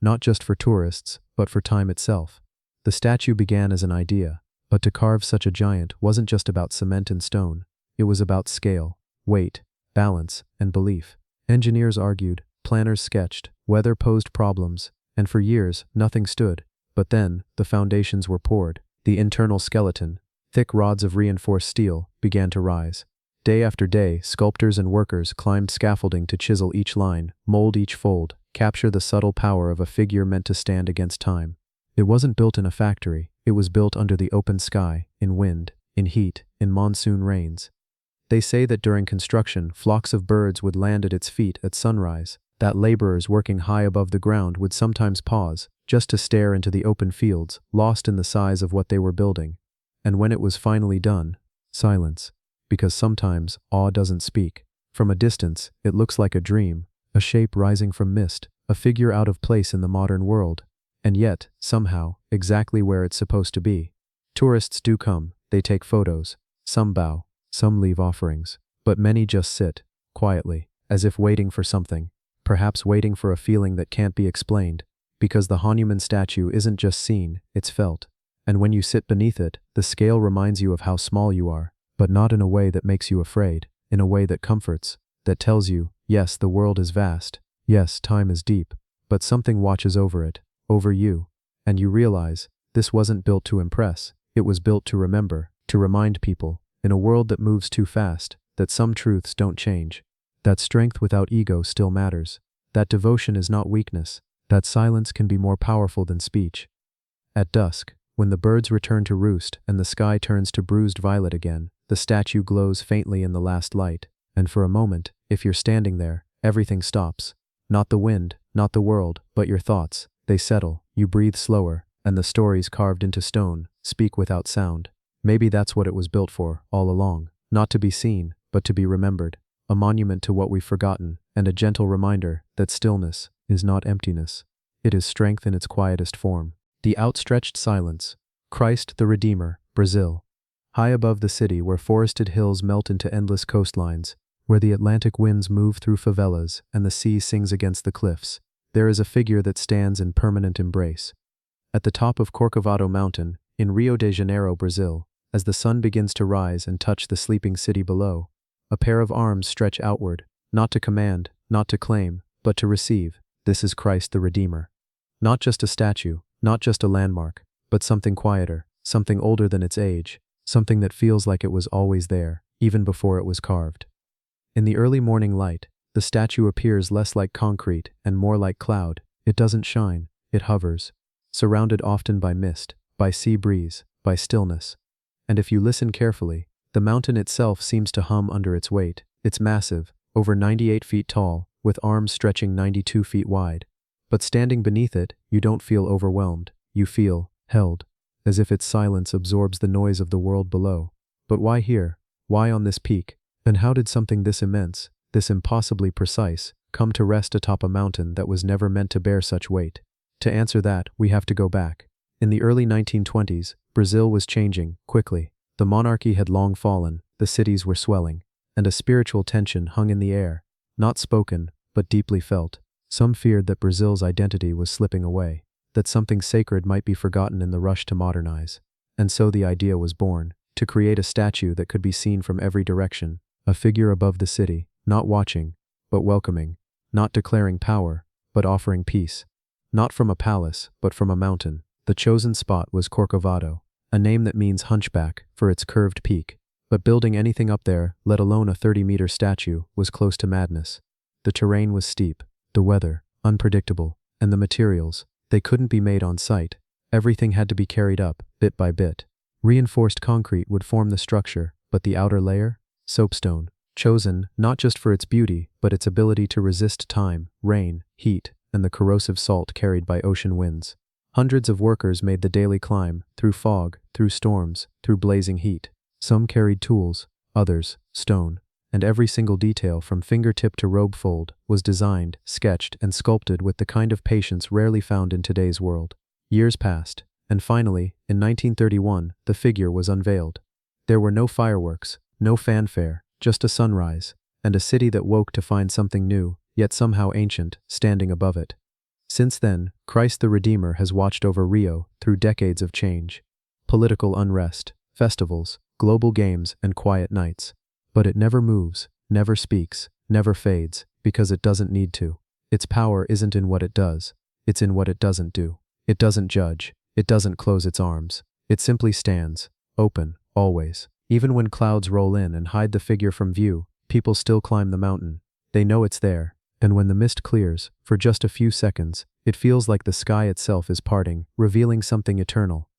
Speaker 1: not just for tourists, but for time itself. The statue began as an idea, but to carve such a giant wasn't just about cement and stone, it was about scale, weight, balance, and belief. Engineers argued, planners sketched, weather posed problems, and for years nothing stood. But then, the foundations were poured. The internal skeleton, thick rods of reinforced steel, began to rise. Day after day, sculptors and workers climbed scaffolding to chisel each line, mold each fold, capture the subtle power of a figure meant to stand against time. It wasn't built in a factory, it was built under the open sky, in wind, in heat, in monsoon rains. They say that during construction, flocks of birds would land at its feet at sunrise, that laborers working high above the ground would sometimes pause, just to stare into the open fields, lost in the size of what they were building. And when it was finally done, silence. Because sometimes, awe doesn't speak. From a distance, it looks like a dream, a shape rising from mist, a figure out of place in the modern world. And yet, somehow, exactly where it's supposed to be. Tourists do come, they take photos. Some bow, some leave offerings. But many just sit, quietly, as if waiting for something. Perhaps waiting for a feeling that can't be explained. Because the Hanuman statue isn't just seen, it's felt. And when you sit beneath it, the scale reminds you of how small you are. But not in a way that makes you afraid, in a way that comforts, that tells you, yes, the world is vast, yes, time is deep, but something watches over it, over you, and you realize, this wasn't built to impress, it was built to remember, to remind people, in a world that moves too fast, that some truths don't change, that strength without ego still matters, that devotion is not weakness, that silence can be more powerful than speech. At dusk, when the birds return to roost and the sky turns to bruised violet again, the statue glows faintly in the last light, and for a moment, if you're standing there, everything stops. Not the wind, not the world, but your thoughts. They settle, you breathe slower, and the stories carved into stone speak without sound. Maybe that's what it was built for, all along. Not to be seen, but to be remembered. A monument to what we've forgotten, and a gentle reminder that stillness is not emptiness. It is strength in its quietest form. The outstretched silence. Christ the Redeemer, Brazil. High above the city where forested hills melt into endless coastlines, where the Atlantic winds move through favelas and the sea sings against the cliffs, there is a figure that stands in permanent embrace. At the top of Corcovado Mountain, in Rio de Janeiro, Brazil, as the sun begins to rise and touch the sleeping city below, a pair of arms stretch outward, not to command, not to claim, but to receive. This is Christ the Redeemer. Not just a statue, not just a landmark, but something quieter, something older than its age, something that feels like it was always there, even before it was carved. In the early morning light, the statue appears less like concrete and more like cloud. It doesn't shine, it hovers, surrounded often by mist, by sea breeze, by stillness. And if you listen carefully, the mountain itself seems to hum under its weight. It's massive, over 98 feet tall, with arms stretching 92 feet wide. But standing beneath it, you don't feel overwhelmed, you feel held, as if its silence absorbs the noise of the world below. But why here? Why on this peak? And how did something this immense, this impossibly precise, come to rest atop a mountain that was never meant to bear such weight? To answer that, we have to go back. In the early 1920s, Brazil was changing, quickly. The monarchy had long fallen, the cities were swelling, and a spiritual tension hung in the air, not spoken, but deeply felt. Some feared that Brazil's identity was slipping away, that something sacred might be forgotten in the rush to modernize. And so the idea was born, to create a statue that could be seen from every direction, a figure above the city, not watching, but welcoming, not declaring power, but offering peace. Not from a palace, but from a mountain. The chosen spot was Corcovado, a name that means hunchback for its curved peak. But building anything up there, let alone a 30-meter statue, was close to madness. The terrain was steep, the weather unpredictable, and the materials, they couldn't be made on site. Everything had to be carried up, bit by bit. Reinforced concrete would form the structure, but the outer layer? Soapstone. Chosen not just for its beauty, but its ability to resist time, rain, heat, and the corrosive salt carried by ocean winds. Hundreds of workers made the daily climb, through fog, through storms, through blazing heat. Some carried tools, others, stone, and every single detail from fingertip to robe fold was designed, sketched, and sculpted with the kind of patience rarely found in today's world. Years passed, and finally, in 1931, the figure was unveiled. There were no fireworks, no fanfare, just a sunrise, and a city that woke to find something new, yet somehow ancient, standing above it. Since then, Christ the Redeemer has watched over Rio through decades of change. Political unrest, festivals, global games, and quiet nights. But it never moves, never speaks, never fades, because it doesn't need to. Its power isn't in what it does, it's in what it doesn't do. It doesn't judge, it doesn't close its arms. It simply stands, open, always. Even when clouds roll in and hide the figure from view, people still climb the mountain. They know it's there, and when the mist clears, for just a few seconds, it feels like the sky itself is parting, revealing something eternal.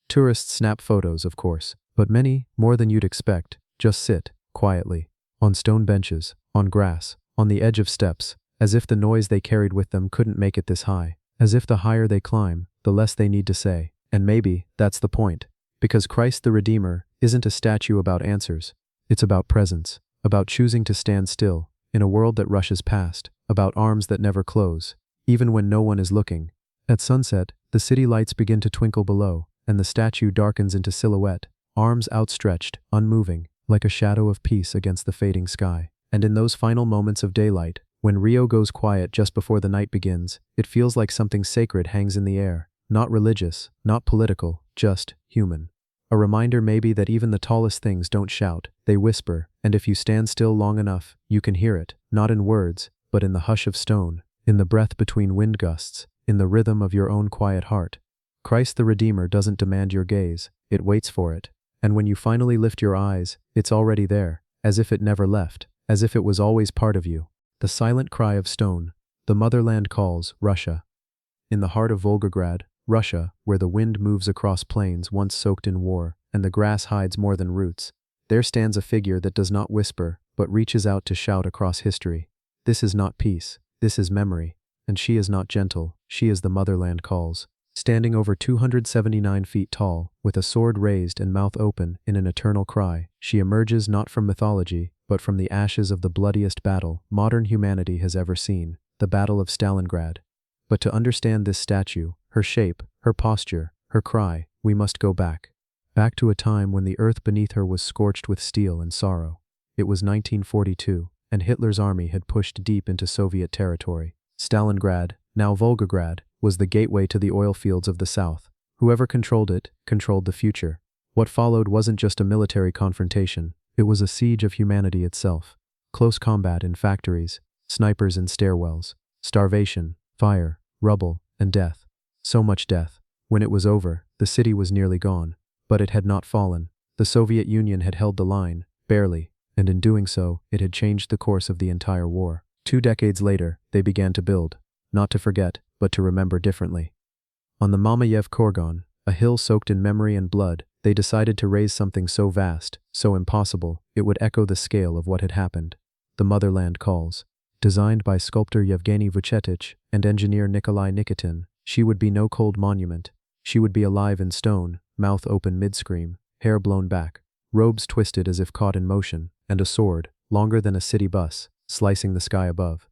Speaker 1: Tourists snap photos, of course, but many, more than you'd expect, just sit, quietly, on stone benches, on grass, on the edge of steps, as if the noise they carried with them couldn't make it this high, as if the higher they climb, the less they need to say. And maybe that's the point, because Christ the Redeemer isn't a statue about answers. It's about presence, about choosing to stand still, in a world that rushes past, about arms that never close, even when no one is looking. At sunset, the city lights begin to twinkle below, and the statue darkens into silhouette, arms outstretched, unmoving, like a shadow of peace against the fading sky. And in those final moments of daylight, when Rio goes quiet just before the night begins, it feels like something sacred hangs in the air, not religious, not political, just human. A reminder maybe that even the tallest things don't shout, they whisper, and if you stand still long enough, you can hear it, not in words, but in the hush of stone, in the breath between wind gusts, in the rhythm of your own quiet heart. Christ the Redeemer doesn't demand your gaze, it waits for it. And when you finally lift your eyes, it's already there, as if it never left, as if it was always part of you. The silent cry of stone. The motherland calls, Russia. In the heart of Volgograd, Russia, where the wind moves across plains once soaked in war, and the grass hides more than roots, there stands a figure that does not whisper, but reaches out to shout across history. This is not peace, this is memory, and she is not gentle, she is the motherland calls. Standing over 279 feet tall, with a sword raised and mouth open in an eternal cry, she emerges not from mythology, but from the ashes of the bloodiest battle modern humanity has ever seen, the Battle of Stalingrad. But to understand this statue, her shape, her posture, her cry, we must go back. Back to a time when the earth beneath her was scorched with steel and sorrow. It was 1942, and Hitler's army had pushed deep into Soviet territory. Stalingrad, now Volgograd, was the gateway to the oil fields of the south. Whoever controlled it, controlled the future. What followed wasn't just a military confrontation, it was a siege of humanity itself. Close combat in factories, snipers in stairwells, starvation, fire, rubble, and death. So much death. When it was over, the city was nearly gone. But it had not fallen. The Soviet Union had held the line, barely, and in doing so, it had changed the course of the entire war. 2 decades later, they began to build, not to forget, but to remember differently. On the Mamayev Kurgan, a hill soaked in memory and blood, they decided to raise something so vast, so impossible, it would echo the scale of what had happened. The Motherland Calls. Designed by sculptor Yevgeny Vuchetich and engineer Nikolai Nikitin, she would be no cold monument. She would be alive in stone, mouth open mid-scream, hair blown back, robes twisted as if caught in motion, and a sword, longer than a city bus, slicing the sky above.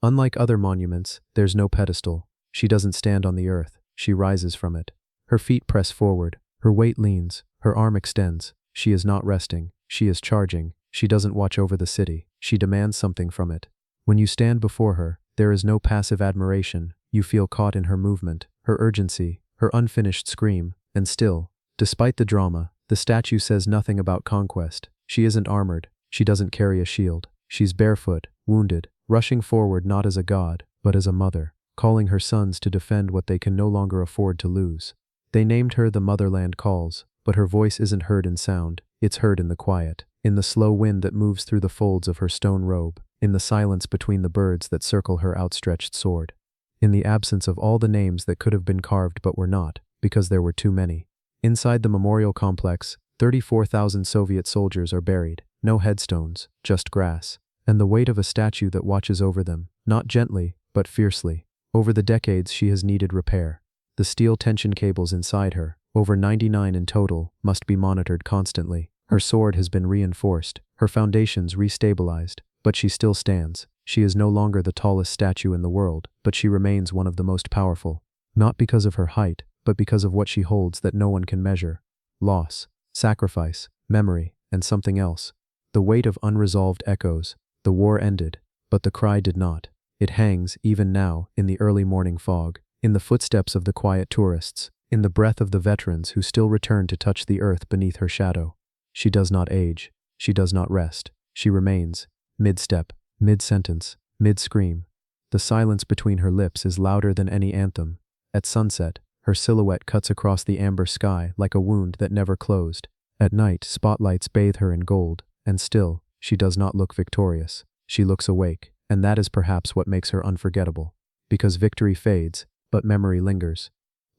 Speaker 1: Unlike other monuments, there's no pedestal. She doesn't stand on the earth, she rises from it. Her feet press forward, her weight leans, her arm extends. She is not resting, She is charging. She doesn't watch over the city. She demands something from it. When you stand before her, there is no passive admiration. You feel caught in her movement, her urgency, her unfinished scream, and still, despite the drama, the statue says nothing about conquest. She isn't armored. She doesn't carry a shield. She's barefoot, wounded, rushing forward not as a god, but as a mother, calling her sons to defend what they can no longer afford to lose. They named her the Motherland Calls, but her voice isn't heard in sound, it's heard in the quiet, in the slow wind that moves through the folds of her stone robe, in the silence between the birds that circle her outstretched sword, in the absence of all the names that could have been carved but were not, because there were too many. Inside the memorial complex, 34,000 Soviet soldiers are buried, no headstones, just grass, and the weight of a statue that watches over them, not gently, but fiercely. Over the decades she has needed repair. The steel tension cables inside her, over 99 in total, must be monitored constantly. Her sword has been reinforced, her foundations restabilized, but she still stands. She is no longer the tallest statue in the world, but she remains one of the most powerful. Not because of her height, but because of what she holds that no one can measure. Loss, sacrifice, memory, and something else. The weight of unresolved echoes. The war ended, but the cry did not. It hangs, even now, in the early morning fog, in the footsteps of the quiet tourists, in the breath of the veterans who still return to touch the earth beneath her shadow. She does not age. She does not rest. She remains, mid-step, mid-sentence, mid-scream. The silence between her lips is louder than any anthem. At sunset, her silhouette cuts across the amber sky like a wound that never closed. At night, spotlights bathe her in gold, and still, she does not look victorious. She looks awake, and that is perhaps what makes her unforgettable. Because victory fades, but memory lingers.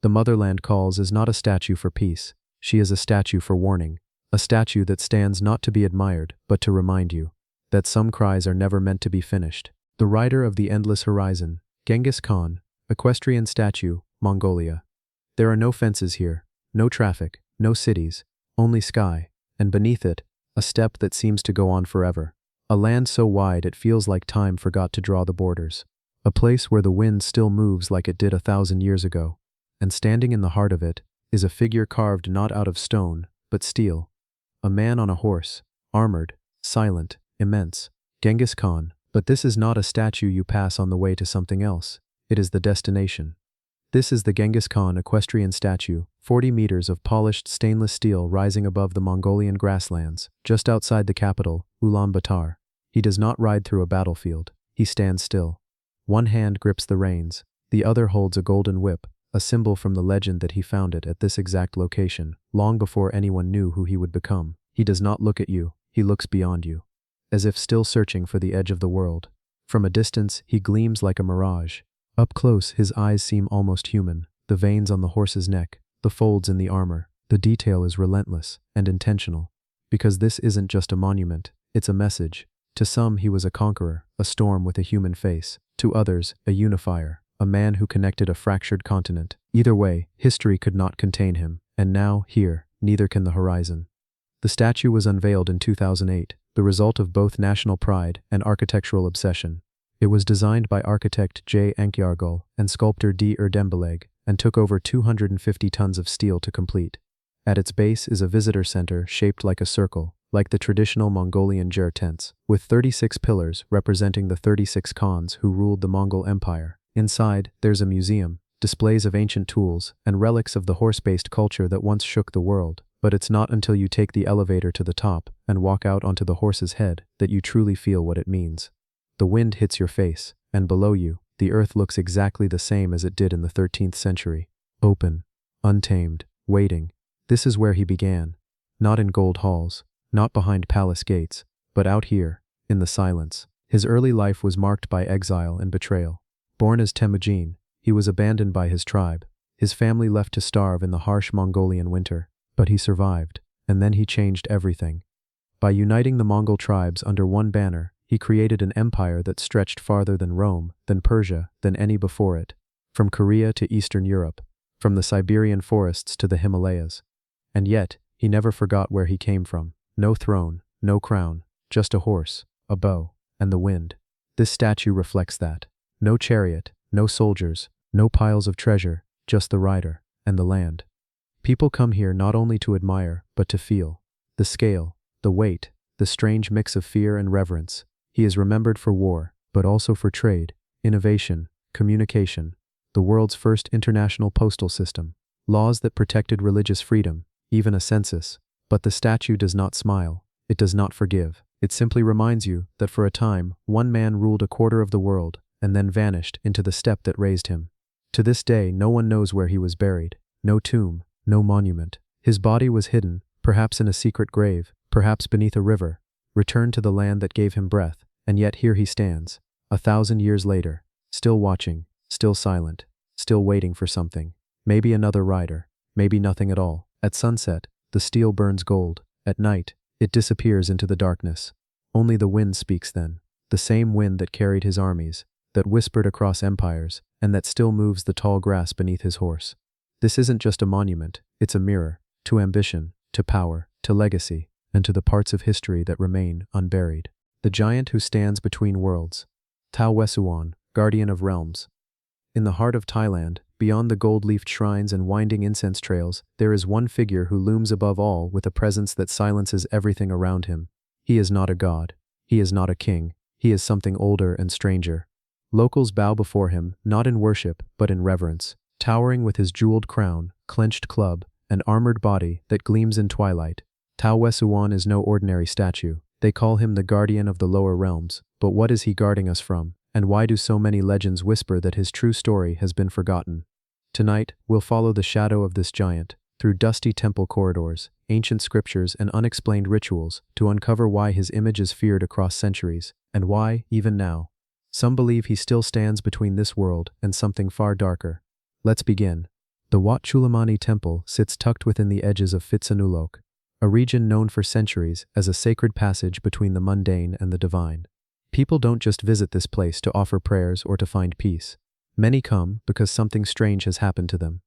Speaker 1: The Motherland Calls is not a statue for peace. She is a statue for warning. A statue that stands not to be admired, but to remind you that some cries are never meant to be finished. The rider of the endless horizon, Genghis Khan, equestrian statue, Mongolia. There are no fences here, no traffic, no cities, only sky, and beneath it, a steppe that seems to go on forever. A land so wide it feels like time forgot to draw the borders. A place where the wind still moves like it did 1,000 years ago. And standing in the heart of it is a figure carved not out of stone, but steel. A man on a horse, armored, silent, immense. Genghis Khan. But this is not a statue you pass on the way to something else. It is the destination. This is the Genghis Khan equestrian statue, 40 meters of polished stainless steel rising above the Mongolian grasslands, just outside the capital, Ulaanbaatar. He does not ride through a battlefield. He stands still. One hand grips the reins, the other holds a golden whip, a symbol from the legend that he found it at this exact location, long before anyone knew who he would become. He does not look at you, he looks beyond you, as if still searching for the edge of the world. From a distance, he gleams like a mirage. Up close, his eyes seem almost human, the veins on the horse's neck, the folds in the armor. The detail is relentless and intentional. Because this isn't just a monument, it's a message. To some, he was a conqueror, a storm with a human face. To others, a unifier, a man who connected a fractured continent. Either way, history could not contain him, and now, here, neither can the horizon. The statue was unveiled in 2008, the result of both national pride and architectural obsession. It was designed by architect J. Enkyargul and sculptor D. Erdembeleg, and took over 250 tons of steel to complete. At its base is a visitor center shaped like a circle, like the traditional Mongolian ger tents, with 36 pillars representing the 36 Khans who ruled the Mongol Empire. Inside, there's a museum, displays of ancient tools, and relics of the horse-based culture that once shook the world. But it's not until you take the elevator to the top and walk out onto the horse's head that you truly feel what it means. The wind hits your face, and below you, the earth looks exactly the same as it did in the 13th century. Open, untamed, waiting. This is where he began. Not in gold halls, not behind palace gates, but out here, in the silence. His early life was marked by exile and betrayal. Born as Temujin, he was abandoned by his tribe. His family left to starve in the harsh Mongolian winter. But he survived, and then he changed everything. By uniting the Mongol tribes under one banner, he created an empire that stretched farther than Rome, than Persia, than any before it. From Korea to Eastern Europe, from the Siberian forests to the Himalayas. And yet, he never forgot where he came from. No throne, no crown, just a horse, a bow, and the wind. This statue reflects that. No chariot, no soldiers, no piles of treasure, just the rider, and the land. People come here not only to admire, but to feel. The scale, the weight, the strange mix of fear and reverence. He is remembered for war, but also for trade, innovation, communication, the world's first international postal system, laws that protected religious freedom, even a census. But the statue does not smile. It does not forgive. It simply reminds you that for a time, one man ruled a quarter of the world and then vanished into the steppe that raised him. To this day, no one knows where he was buried. No tomb, no monument. His body was hidden, perhaps in a secret grave, perhaps beneath a river, returned to the land that gave him breath, and yet here he stands, 1,000 years later, still watching, still silent, still waiting for something. Maybe another rider, maybe nothing at all. At sunset, the steel burns gold. At night, it disappears into the darkness. Only the wind speaks then, the same wind that carried his armies, that whispered across empires, and that still moves the tall grass beneath his horse. This isn't just a monument, it's a mirror, to ambition, to power, to legacy, and to the parts of history that remain unburied. The giant who stands between worlds. Tao Wesuan, guardian of realms. In the heart of Thailand, beyond the gold-leafed shrines and winding incense trails, there is one figure who looms above all with a presence that silences everything around him. He is not a god. He is not a king. He is something older and stranger. Locals bow before him, not in worship, but in reverence. Towering with his jeweled crown, clenched club, and armored body that gleams in twilight, Tao Wesuan is no ordinary statue. They call him the guardian of the lower realms. But what is he guarding us from? And why do so many legends whisper that his true story has been forgotten? Tonight, we'll follow the shadow of this giant, through dusty temple corridors, ancient scriptures, and unexplained rituals, to uncover why his image is feared across centuries, and why, even now, some believe he still stands between this world and something far darker. Let's begin. The Wat Chulamani Temple sits tucked within the edges of Phitsanulok, a region known for centuries as a sacred passage between the mundane and the divine. People don't just visit this place to offer prayers or to find peace. Many come because something strange has happened to them.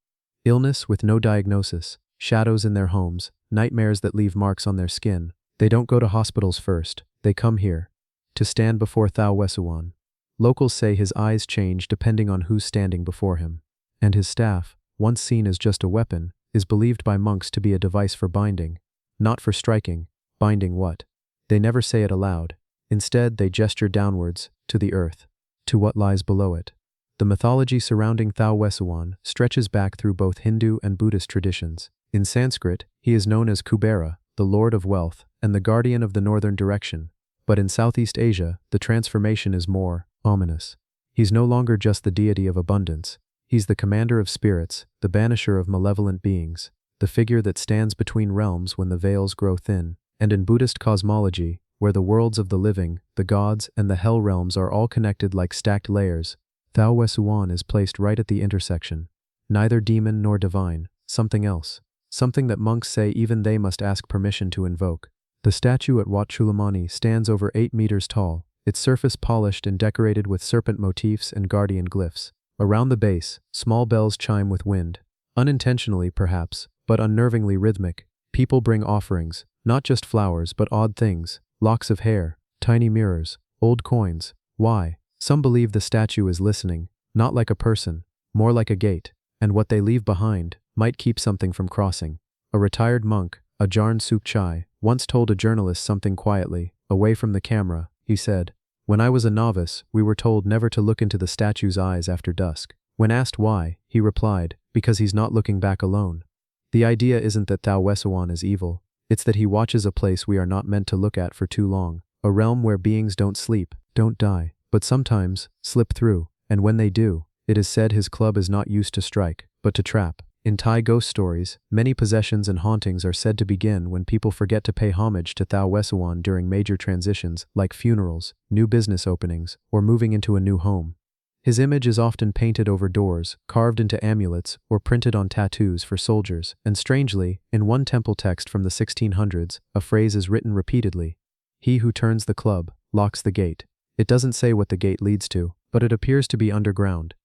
Speaker 1: Illness with no diagnosis, shadows in their homes, nightmares that leave marks on their skin. They don't go to hospitals first, they come here, to stand before Tao Wesuan. Locals say his eyes change depending on who's standing before him. And his staff, once seen as just a weapon, is believed by monks to be a device for binding. Not for striking. Binding what? They never say it aloud. Instead, they gesture downwards, to the earth, to what lies below it. The mythology surrounding Tao Wesuan stretches back through both Hindu and Buddhist traditions. In Sanskrit, he is known as Kubera, the Lord of Wealth, and the guardian of the northern direction. But in Southeast Asia, the transformation is more ominous. He's no longer just the deity of abundance. He's the commander of spirits, the banisher of malevolent beings, the figure that stands between realms when the veils grow thin. And in Buddhist cosmology, where the worlds of the living, the gods, and the hell realms are all connected like stacked layers, Tao Wesuan is placed right at the intersection. Neither demon nor divine, something else. Something that monks say even they must ask permission to invoke. The statue at Wat Chulamani stands over 8 meters tall, its surface polished and decorated with serpent motifs and guardian glyphs. Around the base, small bells chime with wind. Unintentionally, perhaps, but unnervingly rhythmic. People bring offerings, not just flowers but odd things, locks of hair, tiny mirrors, old coins. Why? Some believe the statue is listening, not like a person, more like a gate, and what they leave behind might keep something from crossing. A retired monk, Ajahn Sukchai, once told a journalist something quietly, away from the camera. He said, "When I was a novice, we were told never to look into the statue's eyes after dusk." When asked why, he replied, "Because he's not looking back alone." The idea isn't that Tao Wesuan is evil, it's that he watches a place we are not meant to look at for too long, a realm where beings don't sleep, don't die, but sometimes slip through, and when they do, it is said his club is not used to strike, but to trap. In Thai ghost stories, many possessions and hauntings are said to begin when people forget to pay homage to Tao Wesuan during major transitions like funerals, new business openings, or moving into a new home. His image is often painted over doors, carved into amulets, or printed on tattoos for soldiers, and strangely, in one temple text from the 1600s, a phrase is written repeatedly: "He who turns the club, locks the gate." It doesn't say what the gate leads to, but it appears to be underground.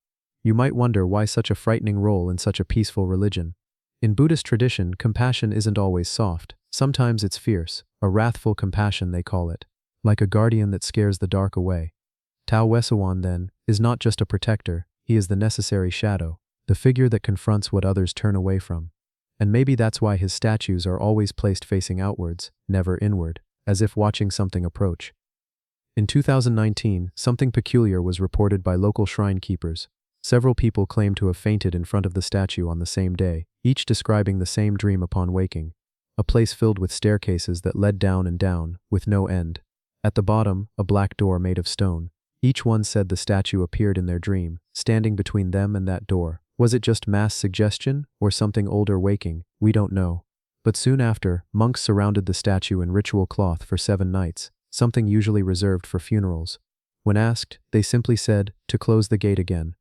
Speaker 1: You might wonder why such a frightening role in such a peaceful religion. In Buddhist tradition, compassion isn't always soft. Sometimes it's fierce, a wrathful compassion they call it, like a guardian that scares the dark away. Tao Wesuan, then, is not just a protector, he is the necessary shadow, the figure that confronts what others turn away from. And maybe that's why his statues are always placed facing outwards, never inward. as if watching something approach. In 2019, something peculiar was reported by local shrine keepers. Several people claimed to have fainted in front of the statue on the same day, each describing the same dream upon waking. A place filled with staircases that led down and down, with no end. At the bottom, a black door made of stone. Each one said the statue appeared in their dream, standing between them and that door. Was it just mass suggestion, or something older waking? We don't know. But soon after, monks surrounded the statue in ritual cloth for 7 nights, something usually reserved for funerals. When asked, they simply said, to close the gate again.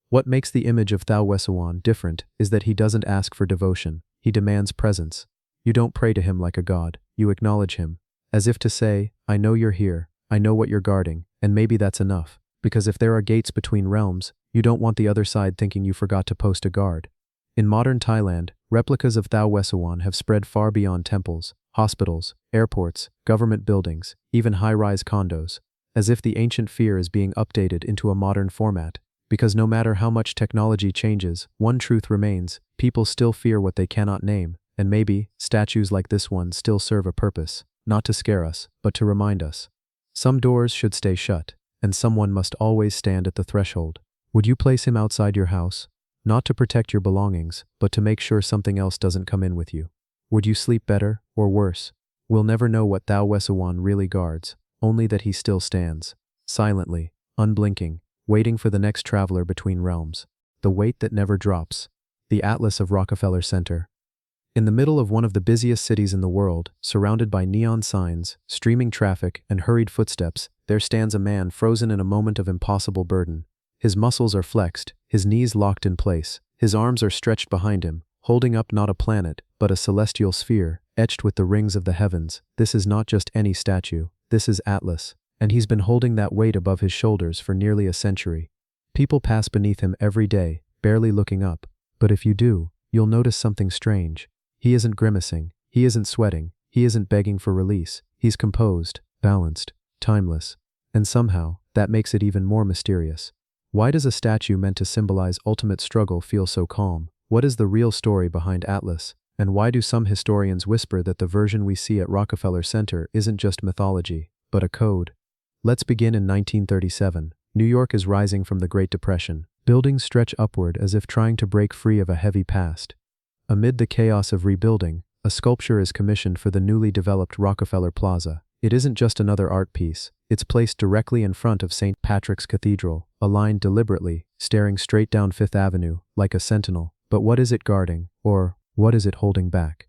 Speaker 1: What makes the image of Thao Wesawan different is that he doesn't ask for devotion, he demands presence. You don't pray to him like a god, you acknowledge him. As if to say, I know you're here, I know what you're guarding, and maybe that's enough, because if there are gates between realms, you don't want the other side thinking you forgot to post a guard. In modern Thailand, replicas of Thao Wesawan have spread far beyond temples, hospitals, airports, government buildings, even high-rise condos, as if the ancient fear is being updated into a modern format. Because no matter how much technology changes, one truth remains, people still fear what they cannot name, and maybe, statues like this one still serve a purpose, not to scare us, but to remind us. Some doors should stay shut, and someone must always stand at the threshold. Would you place him outside your house? Not to protect your belongings, but to make sure something else doesn't come in with you. Would you sleep better, or worse? We'll never know what Thao Wesawan really guards, only that he still stands, silently, unblinking, waiting for the next traveler between realms. The weight that never drops. The Atlas of Rockefeller Center. In the middle of one of the busiest cities in the world, surrounded by neon signs, streaming traffic, and hurried footsteps, there stands a man frozen in a moment of impossible burden. His muscles are flexed, his knees locked in place, his arms are stretched behind him, holding up not a planet, but a celestial sphere, etched with the rings of the heavens. This is not just any statue, this is Atlas, and he's been holding that weight above his shoulders for nearly a century. People pass beneath him every day, barely looking up, but if you do, you'll notice something strange. He isn't grimacing, he isn't sweating, he isn't begging for release, he's composed, balanced, timeless, and somehow, that makes it even more mysterious. Why does a statue meant to symbolize ultimate struggle feel so calm? What is the real story behind Atlas? And why do some historians whisper that the version we see at Rockefeller Center isn't just mythology, but a code? Let's begin in 1937. New York is rising from the Great Depression. Buildings stretch upward as if trying to break free of a heavy past. Amid the chaos of rebuilding, a sculpture is commissioned for the newly developed Rockefeller Plaza. It isn't just another art piece, it's placed directly in front of St. Patrick's Cathedral, aligned deliberately, staring straight down Fifth Avenue, like a sentinel. But what is it guarding, or what is it holding back?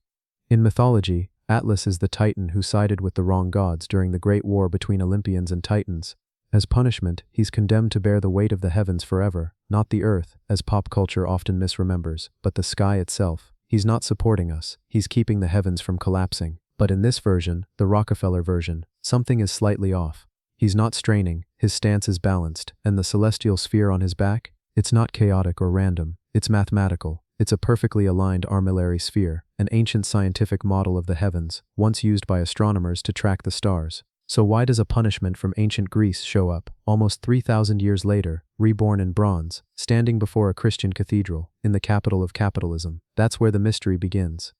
Speaker 1: In mythology, Atlas is the Titan who sided with the wrong gods during the Great War between Olympians and Titans. As punishment, he's condemned to bear the weight of the heavens forever, not the earth, as pop culture often misremembers, but the sky itself. He's not supporting us, he's keeping the heavens from collapsing. But in this version, the Rockefeller version, something is slightly off. He's not straining, his stance is balanced, and the celestial sphere on his back? It's not chaotic or random, it's mathematical. It's a perfectly aligned armillary sphere, an ancient scientific model of the heavens, once used by astronomers to track the stars. So why does a punishment from ancient Greece show up, almost 3,000 years later, reborn in bronze, standing before a Christian cathedral, in the capital of capitalism? That's where the mystery begins.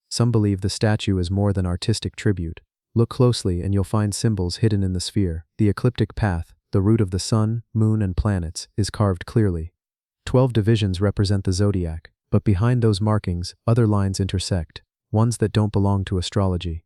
Speaker 1: Some believe the statue is more than artistic tribute. Look closely and you'll find symbols hidden in the sphere. The ecliptic path, the route of the sun, moon, and planets, is carved clearly. 12 divisions represent the zodiac, but behind those markings, other lines intersect, ones that don't belong to astrology.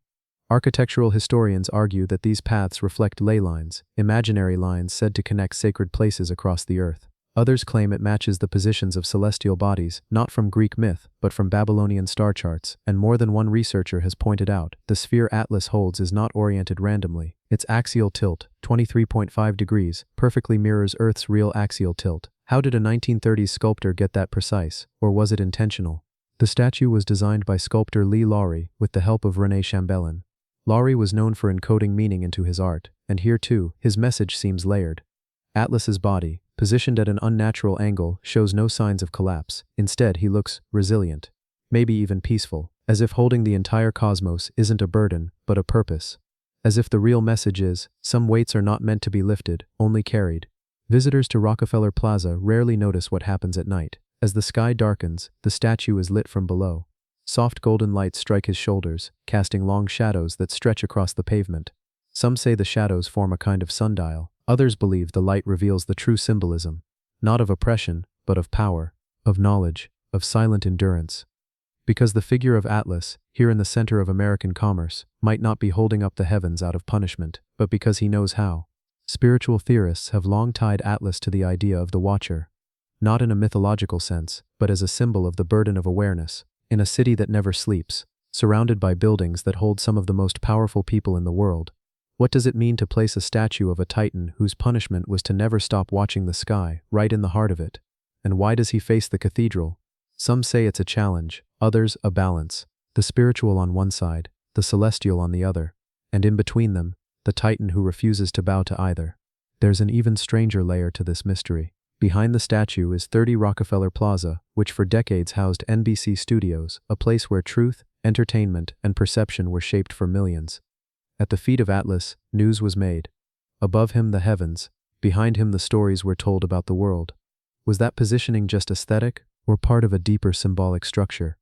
Speaker 1: Architectural historians argue that these paths reflect ley lines, imaginary lines said to connect sacred places across the earth. Others claim it matches the positions of celestial bodies, not from Greek myth, but from Babylonian star charts, and more than one researcher has pointed out, the sphere Atlas holds is not oriented randomly. Its axial tilt, 23.5 degrees, perfectly mirrors Earth's real axial tilt. How did a 1930s sculptor get that precise, or was it intentional? The statue was designed by sculptor Lee Lowry with the help of René Chambellan. Lowry was known for encoding meaning into his art, and here too, his message seems layered. Atlas's body, positioned at an unnatural angle, shows no signs of collapse. Instead, he looks resilient, maybe even peaceful, as if holding the entire cosmos isn't a burden, but a purpose. As if the real message is, some weights are not meant to be lifted, only carried. Visitors to Rockefeller Plaza rarely notice what happens at night. As the sky darkens, the statue is lit from below. Soft golden lights strike his shoulders, casting long shadows that stretch across the pavement. Some say the shadows form a kind of sundial. Others believe the light reveals the true symbolism, not of oppression, but of power, of knowledge, of silent endurance. Because the figure of Atlas, here in the center of American commerce, might not be holding up the heavens out of punishment, but because he knows how. Spiritual theorists have long tied Atlas to the idea of the Watcher, not in a mythological sense, but as a symbol of the burden of awareness. In a city that never sleeps, surrounded by buildings that hold some of the most powerful people in the world, what does it mean to place a statue of a titan whose punishment was to never stop watching the sky, right in the heart of it? And why does he face the cathedral? Some say it's a challenge, others a balance, the spiritual on one side, the celestial on the other, and in between them, the titan who refuses to bow to either. There's an even stranger layer to this mystery. Behind the statue is 30 Rockefeller Plaza, which for decades housed NBC Studios, a place where truth, entertainment, and perception were shaped for millions. At the feet of Atlas, news was made. Above him the heavens, behind him the stories were told about the world. Was that positioning just aesthetic, or part of a deeper symbolic structure?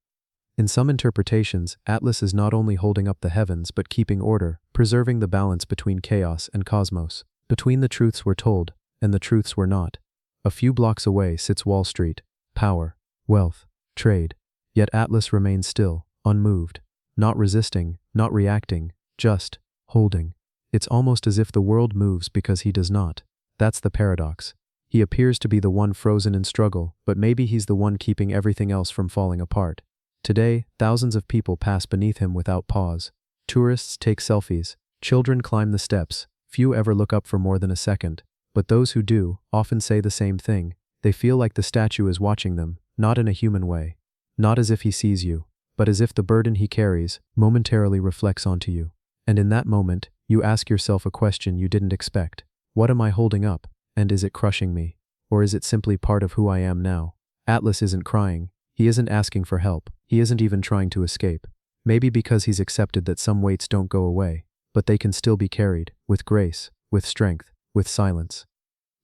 Speaker 1: In some interpretations, Atlas is not only holding up the heavens but keeping order, preserving the balance between chaos and cosmos. Between the truths were told, and the truths were not. A few blocks away sits Wall Street, power, wealth, trade. Yet Atlas remains still, unmoved, not resisting, not reacting, just holding. It's almost as if the world moves because he does not. That's the paradox. He appears to be the one frozen in struggle, but maybe he's the one keeping everything else from falling apart. Today, thousands of people pass beneath him without pause. Tourists take selfies, children climb the steps, few ever look up for more than a second. But those who do often say the same thing. They feel like the statue is watching them, not in a human way. Not as if he sees you, but as if the burden he carries momentarily reflects onto you. And in that moment, you ask yourself a question you didn't expect. What am I holding up? And is it crushing me? Or is it simply part of who I am now? Atlas isn't crying. He isn't asking for help. He isn't even trying to escape. Maybe because he's accepted that some weights don't go away, but they can still be carried, with grace, with strength, with silence.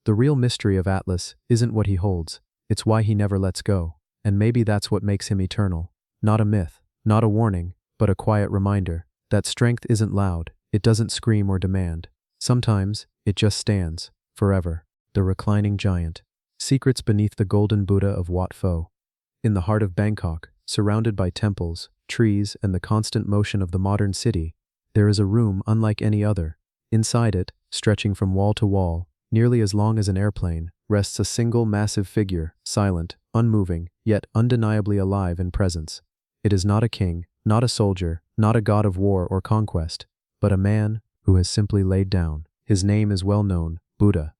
Speaker 1: The real mystery of Atlas isn't what he holds, it's why he never lets go, and maybe that's what makes him eternal. Not a myth, not a warning, but a quiet reminder that strength isn't loud, it doesn't scream or demand. Sometimes, it just stands, forever. The reclining giant. Secrets beneath the golden Buddha of Wat Pho. In the heart of Bangkok, surrounded by temples, trees, and the constant motion of the modern city, there is a room unlike any other. Inside it, stretching from wall to wall, nearly as long as an airplane, rests a single massive figure, silent, unmoving, yet undeniably alive in presence. It is not a king, not a soldier, not a god of war or conquest, but a man who has simply laid down. His name is well known, Buddha.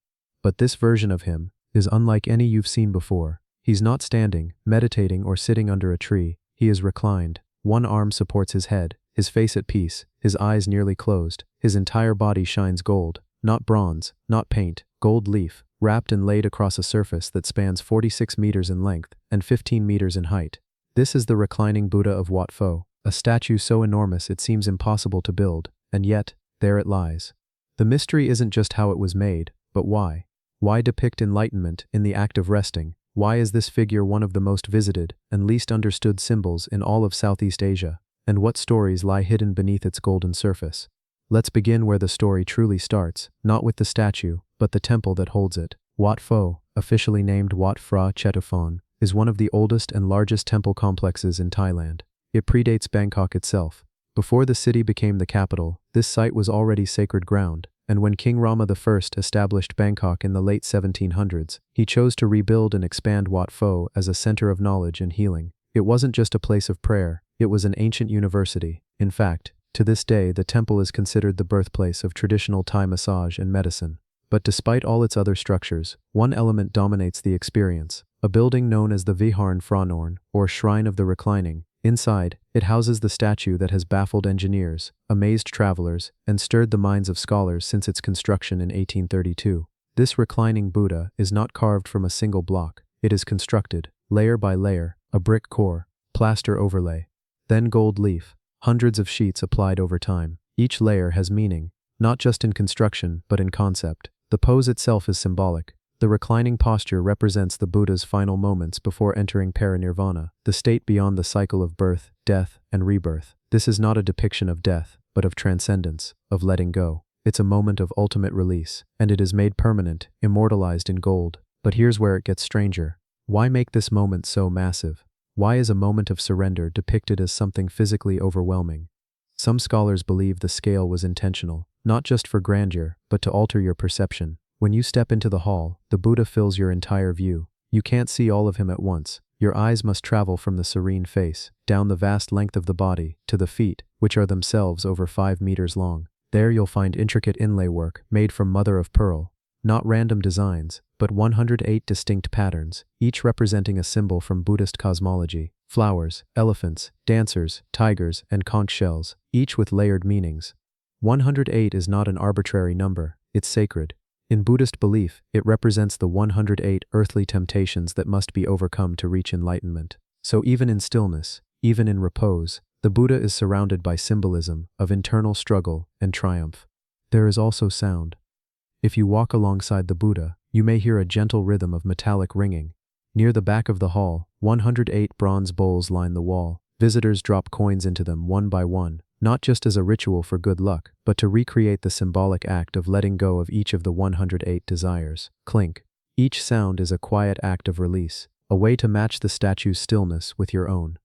Speaker 1: But this version of him is unlike any you've seen before. He's not standing, meditating, or sitting under a tree. He is reclined. One arm supports his head, his face at peace, his eyes nearly closed. His entire body shines gold, not bronze, not paint, gold leaf, wrapped and laid across a surface that spans 46 meters in length and 15 meters in height. This is the reclining Buddha of Wat Pho, a statue so enormous it seems impossible to build, and yet, there it lies. The mystery isn't just how it was made, but why. Why depict enlightenment in the act of resting? Why is this figure one of the most visited and least understood symbols in all of Southeast Asia? And what stories lie hidden beneath its golden surface? Let's begin where the story truly starts, not with the statue, but the temple that holds it. Wat Pho, officially named Wat Phra Chetuphan, is one of the oldest and largest temple complexes in Thailand. It predates Bangkok itself. Before the city became the capital, this site was already sacred ground, and when King Rama I established Bangkok in the late 1700s, he chose to rebuild and expand Wat Pho as a center of knowledge and healing. It wasn't just a place of prayer, it was an ancient university. In fact, to this day the temple is considered the birthplace of traditional Thai massage and medicine. But despite all its other structures, one element dominates the experience, a building known as the Viharan Phranorn, or Shrine of the Reclining. Inside, it houses the statue that has baffled engineers, amazed travelers, and stirred the minds of scholars since its construction in 1832. This reclining Buddha is not carved from a single block. It is constructed, layer by layer, a brick core, plaster overlay, then gold leaf, hundreds of sheets applied over time. Each layer has meaning, not just in construction but in concept. The pose itself is symbolic. The reclining posture represents the Buddha's final moments before entering parinirvana, the state beyond the cycle of birth, death, and rebirth. This is not a depiction of death, but of transcendence, of letting go. It's a moment of ultimate release, and it is made permanent, immortalized in gold. But here's where it gets stranger. Why make this moment so massive? Why is a moment of surrender depicted as something physically overwhelming? Some scholars believe the scale was intentional, not just for grandeur, but to alter your perception. When you step into the hall, the Buddha fills your entire view. You can't see all of him at once. Your eyes must travel from the serene face, down the vast length of the body, to the feet, which are themselves over 5 meters long. There you'll find intricate inlay work made from mother of pearl. Not random designs, but 108 distinct patterns, each representing a symbol from Buddhist cosmology. Flowers, elephants, dancers, tigers, and conch shells, each with layered meanings. 108 is not an arbitrary number, it's sacred. In Buddhist belief, it represents the 108 earthly temptations that must be overcome to reach enlightenment. So even in stillness, even in repose, the Buddha is surrounded by symbolism of internal struggle and triumph. There is also sound. If you walk alongside the Buddha, you may hear a gentle rhythm of metallic ringing. Near the back of the hall, 108 bronze bowls line the wall. Visitors drop coins into them one by one, not just as a ritual for good luck, but to recreate the symbolic act of letting go of each of the 108 desires. Clink. Each sound is a quiet act of release, a way to match the statue's stillness with your own.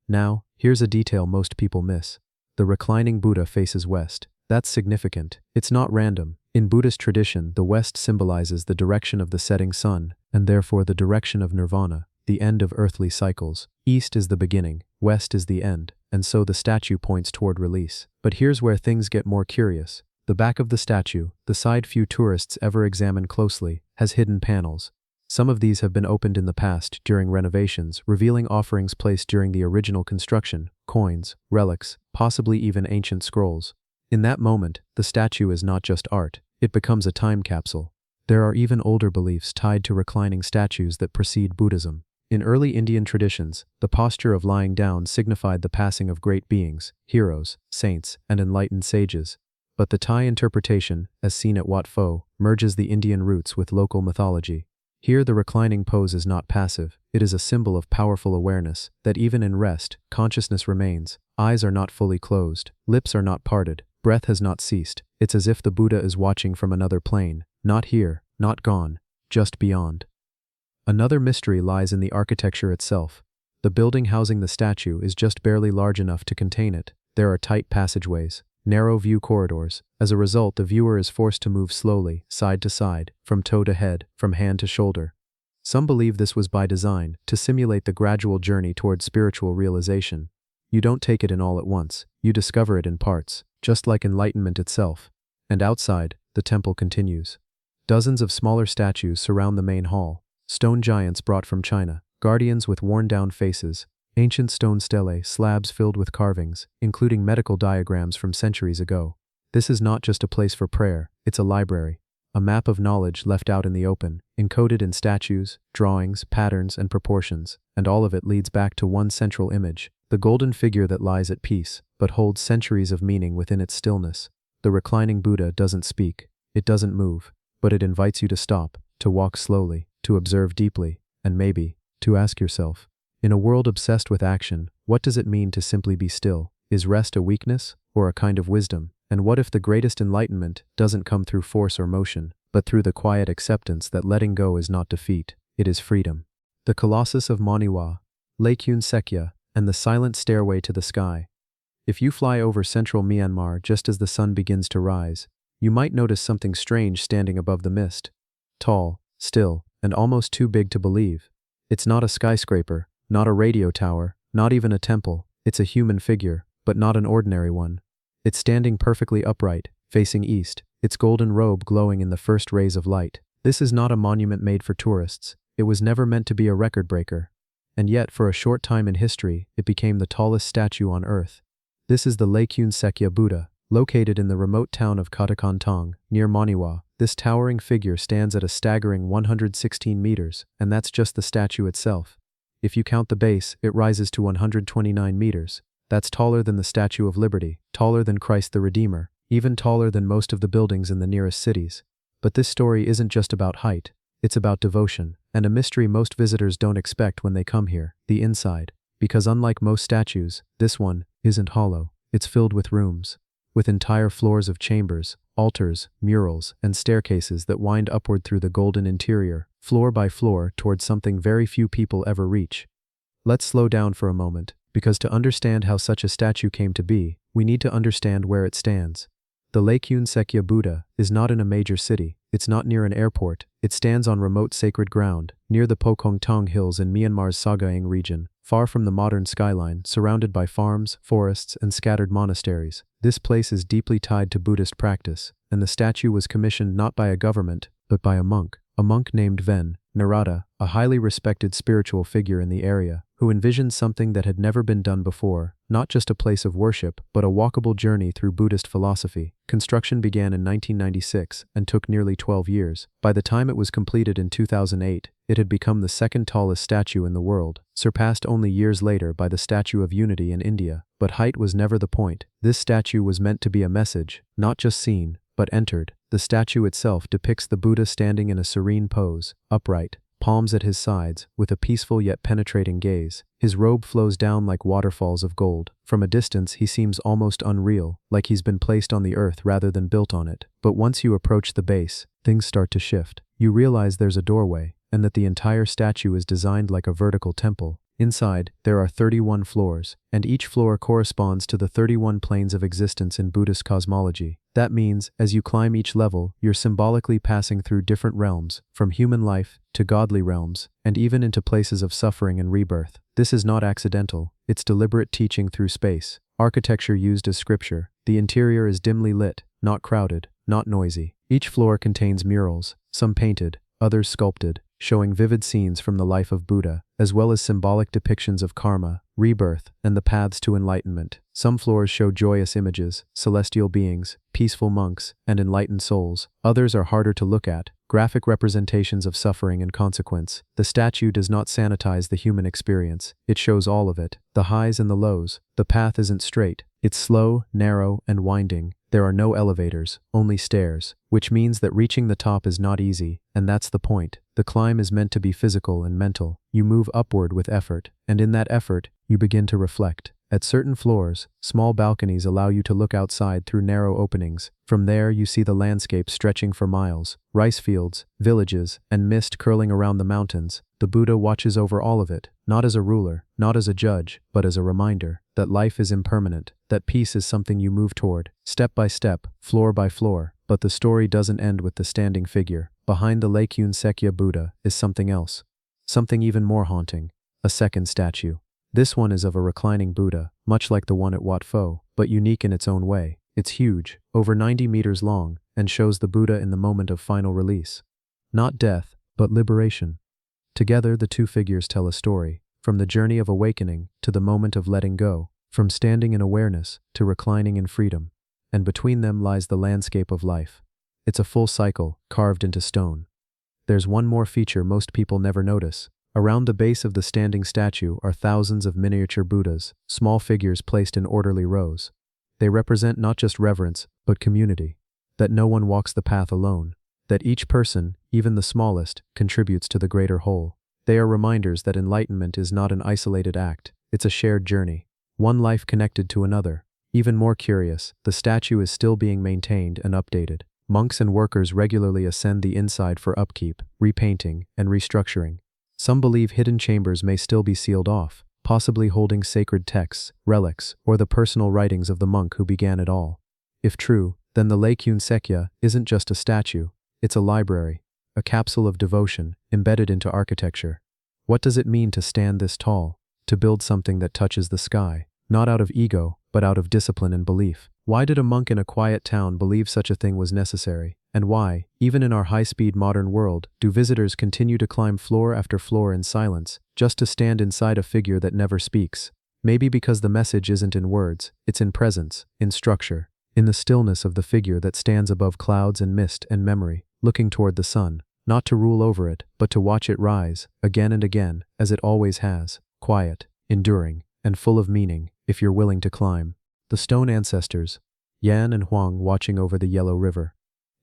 Speaker 1: Now, here's a detail most people miss. The reclining Buddha faces west. That's significant. It's not random. In Buddhist tradition, the west symbolizes the direction of the setting sun, and therefore the direction of nirvana, the end of earthly cycles. East is the beginning, west is the end, and so the statue points toward release. But here's where things get more curious. The back of the statue, the side few tourists ever examine closely, has hidden panels. Some of these have been opened in the past during renovations, revealing offerings placed during the original construction, coins, relics, possibly even ancient scrolls. In that moment, the statue is not just art, it becomes a time capsule. There are even older beliefs tied to reclining statues that precede Buddhism. In early Indian traditions, the posture of lying down signified the passing of great beings, heroes, saints, and enlightened sages. But the Thai interpretation, as seen at Wat Pho, merges the Indian roots with local mythology. Here the reclining pose is not passive, it is a symbol of powerful awareness, that even in rest, consciousness remains. Eyes are not fully closed, lips are not parted, breath has not ceased. It's as if the Buddha is watching from another plane, not here, not gone, just beyond. Another mystery lies in the architecture itself. The building housing the statue is just barely large enough to contain it. There are tight passageways, narrow view corridors. As a result, the viewer is forced to move slowly, side to side, from toe to head, from hand to shoulder. Some believe this was by design, to simulate the gradual journey toward spiritual realization. You don't take it in all at once, you discover it in parts, just like enlightenment itself. And outside, the temple continues. Dozens of smaller statues surround the main hall. Stone giants brought from China, guardians with worn-down faces, ancient stone stelae, slabs filled with carvings, including medical diagrams from centuries ago. This is not just a place for prayer, it's a library, a map of knowledge left out in the open, encoded in statues, drawings, patterns, and proportions, and all of it leads back to one central image, the golden figure that lies at peace, but holds centuries of meaning within its stillness. The reclining Buddha doesn't speak, it doesn't move, but it invites you to stop, to walk slowly, to observe deeply, and maybe, to ask yourself, in a world obsessed with action, what does it mean to simply be still? Is rest a weakness, or a kind of wisdom? And what if the greatest enlightenment doesn't come through force or motion, but through the quiet acceptance that letting go is not defeat, it is freedom? The Colossus of Moniwa, Lake Unsekya, and the silent stairway to the sky. If you fly over central Myanmar just as the sun begins to rise, you might notice something strange standing above the mist. Tall, still, and almost too big to believe. It's not a skyscraper, not a radio tower, not even a temple. It's a human figure, but not an ordinary one. It's standing perfectly upright, facing east, its golden robe glowing in the first rays of light. This is not a monument made for tourists. It was never meant to be a record breaker. And yet, for a short time in history, it became the tallest statue on Earth. This is the Lake Unsekya Buddha, located in the remote town of Katakantong, near Moniwa. This towering figure stands at a staggering 116 meters, and that's just the statue itself. If you count the base, it rises to 129 meters. That's taller than the Statue of Liberty, taller than Christ the Redeemer, even taller than most of the buildings in the nearest cities. But this story isn't just about height. It's about devotion, and a mystery most visitors don't expect when they come here, the inside. Because unlike most statues, this one isn't hollow. It's filled with rooms, with entire floors of chambers, altars, murals, and staircases that wind upward through the golden interior, floor by floor, towards something very few people ever reach. Let's slow down for a moment, because to understand how such a statue came to be, we need to understand where it stands. The Unsekya Buddha is not in a major city, it's not near an airport, it stands on remote sacred ground, near the Pokongtong Hills in Myanmar's Sagaing region, far from the modern skyline, surrounded by farms, forests, and scattered monasteries. This place is deeply tied to Buddhist practice, and the statue was commissioned not by a government, but by a monk named Ven Narada, a highly respected spiritual figure in the area, who envisioned something that had never been done before, not just a place of worship, but a walkable journey through Buddhist philosophy. Construction began in 1996 and took nearly 12 years. By the time it was completed in 2008, it had become the second tallest statue in the world, surpassed only years later by the Statue of Unity in India. But height was never the point. This statue was meant to be a message, not just seen, but entered. The statue itself depicts the Buddha standing in a serene pose, upright, palms at his sides, with a peaceful yet penetrating gaze. His robe flows down like waterfalls of gold. From a distance, he seems almost unreal, like he's been placed on the earth rather than built on it. But once you approach the base, things start to shift. You realize there's a doorway, and that the entire statue is designed like a vertical temple. Inside, there are 31 floors, and each floor corresponds to the 31 planes of existence in Buddhist cosmology. That means, as you climb each level, you're symbolically passing through different realms, from human life to godly realms, and even into places of suffering and rebirth. This is not accidental, it's deliberate teaching through space. Architecture used as scripture. The interior is dimly lit, not crowded, not noisy. Each floor contains murals, some painted, others sculpted, showing vivid scenes from the life of Buddha, as well as symbolic depictions of karma, rebirth, and the paths to enlightenment. Some floors show joyous images, celestial beings, peaceful monks, and enlightened souls. Others are harder to look at, graphic representations of suffering and consequence. The statue does not sanitize the human experience, it shows all of it, the highs and the lows. The path isn't straight, it's slow, narrow, and winding. There are no elevators, only stairs, which means that reaching the top is not easy, and that's the point. The climb is meant to be physical and mental. You move upward with effort, and in that effort, you begin to reflect. At certain floors, small balconies allow you to look outside through narrow openings. From there, you see the landscape stretching for miles, rice fields, villages, and mist curling around the mountains. The Buddha watches over all of it, not as a ruler, not as a judge, but as a reminder that life is impermanent, that peace is something you move toward, step by step, floor by floor. But the story doesn't end with the standing figure. Behind the Unsekya Buddha is something else, something even more haunting, a second statue. This one is of a reclining Buddha, much like the one at Wat Pho, but unique in its own way. It's huge, over 90 meters long, and shows the Buddha in the moment of final release. Not death, but liberation. Together, the two figures tell a story, from the journey of awakening to the moment of letting go, from standing in awareness to reclining in freedom. And between them lies the landscape of life. It's a full cycle, carved into stone. There's one more feature most people never notice. Around the base of the standing statue are thousands of miniature Buddhas, small figures placed in orderly rows. They represent not just reverence, but community. That no one walks the path alone. That each person, even the smallest, contributes to the greater whole. They are reminders that enlightenment is not an isolated act, it's a shared journey. One life connected to another. Even more curious, the statue is still being maintained and updated. Monks and workers regularly ascend the inside for upkeep, repainting, and restructuring. Some believe hidden chambers may still be sealed off, possibly holding sacred texts, relics, or the personal writings of the monk who began it all. If true, then the Unsekya isn't just a statue, it's a library, a capsule of devotion, embedded into architecture. What does it mean to stand this tall, to build something that touches the sky, not out of ego, but out of discipline and belief? Why did a monk in a quiet town believe such a thing was necessary? And why, even in our high-speed modern world, do visitors continue to climb floor after floor in silence, just to stand inside a figure that never speaks? Maybe because the message isn't in words, it's in presence, in structure, in the stillness of the figure that stands above clouds and mist and memory, looking toward the sun, not to rule over it, but to watch it rise, again and again, as it always has, quiet, enduring, and full of meaning, if you're willing to climb. The stone ancestors, Yan and Huang watching over the Yellow River.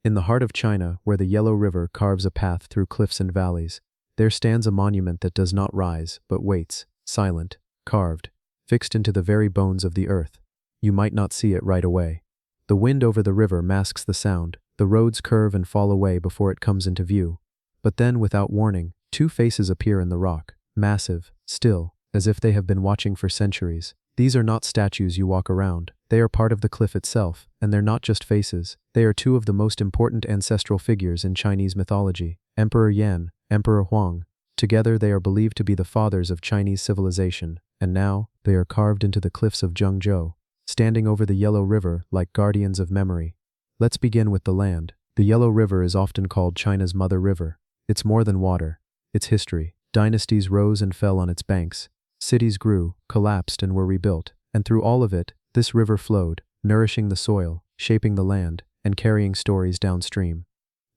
Speaker 1: In the heart of China, where the Yellow River carves a path through cliffs and valleys, there stands a monument that does not rise, but waits, silent, carved, fixed into the very bones of the earth. You might not see it right away. The wind over the river masks the sound, the roads curve and fall away before it comes into view. But then, without warning, two faces appear in the rock, massive, still, as if they have been watching for centuries. These are not statues you walk around. They are part of the cliff itself, and they're not just faces. They are two of the most important ancestral figures in Chinese mythology, Emperor Yan, Emperor Huang. Together they are believed to be the fathers of Chinese civilization, and now they are carved into the cliffs of Zhengzhou, standing over the Yellow River like guardians of memory. Let's begin with the land. The Yellow River is often called China's Mother River. It's more than water. It's history. Dynasties rose and fell on its banks. Cities grew, collapsed, and were rebuilt. And through all of it, this river flowed, nourishing the soil, shaping the land, and carrying stories downstream.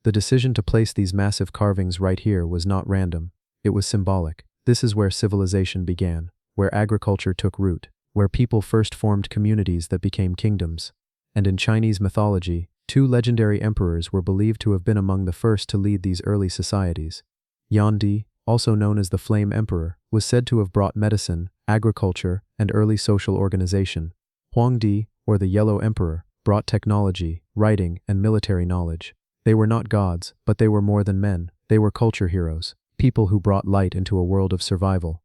Speaker 1: The decision to place these massive carvings right here was not random. It was symbolic. This is where civilization began, where agriculture took root, where people first formed communities that became kingdoms. And in Chinese mythology, two legendary emperors were believed to have been among the first to lead these early societies. Yan Di, also known as the Flame Emperor, was said to have brought medicine, agriculture, and early social organization. Huang Di, or the Yellow Emperor, brought technology, writing, and military knowledge. They were not gods, but they were more than men. They were culture heroes, people who brought light into a world of survival.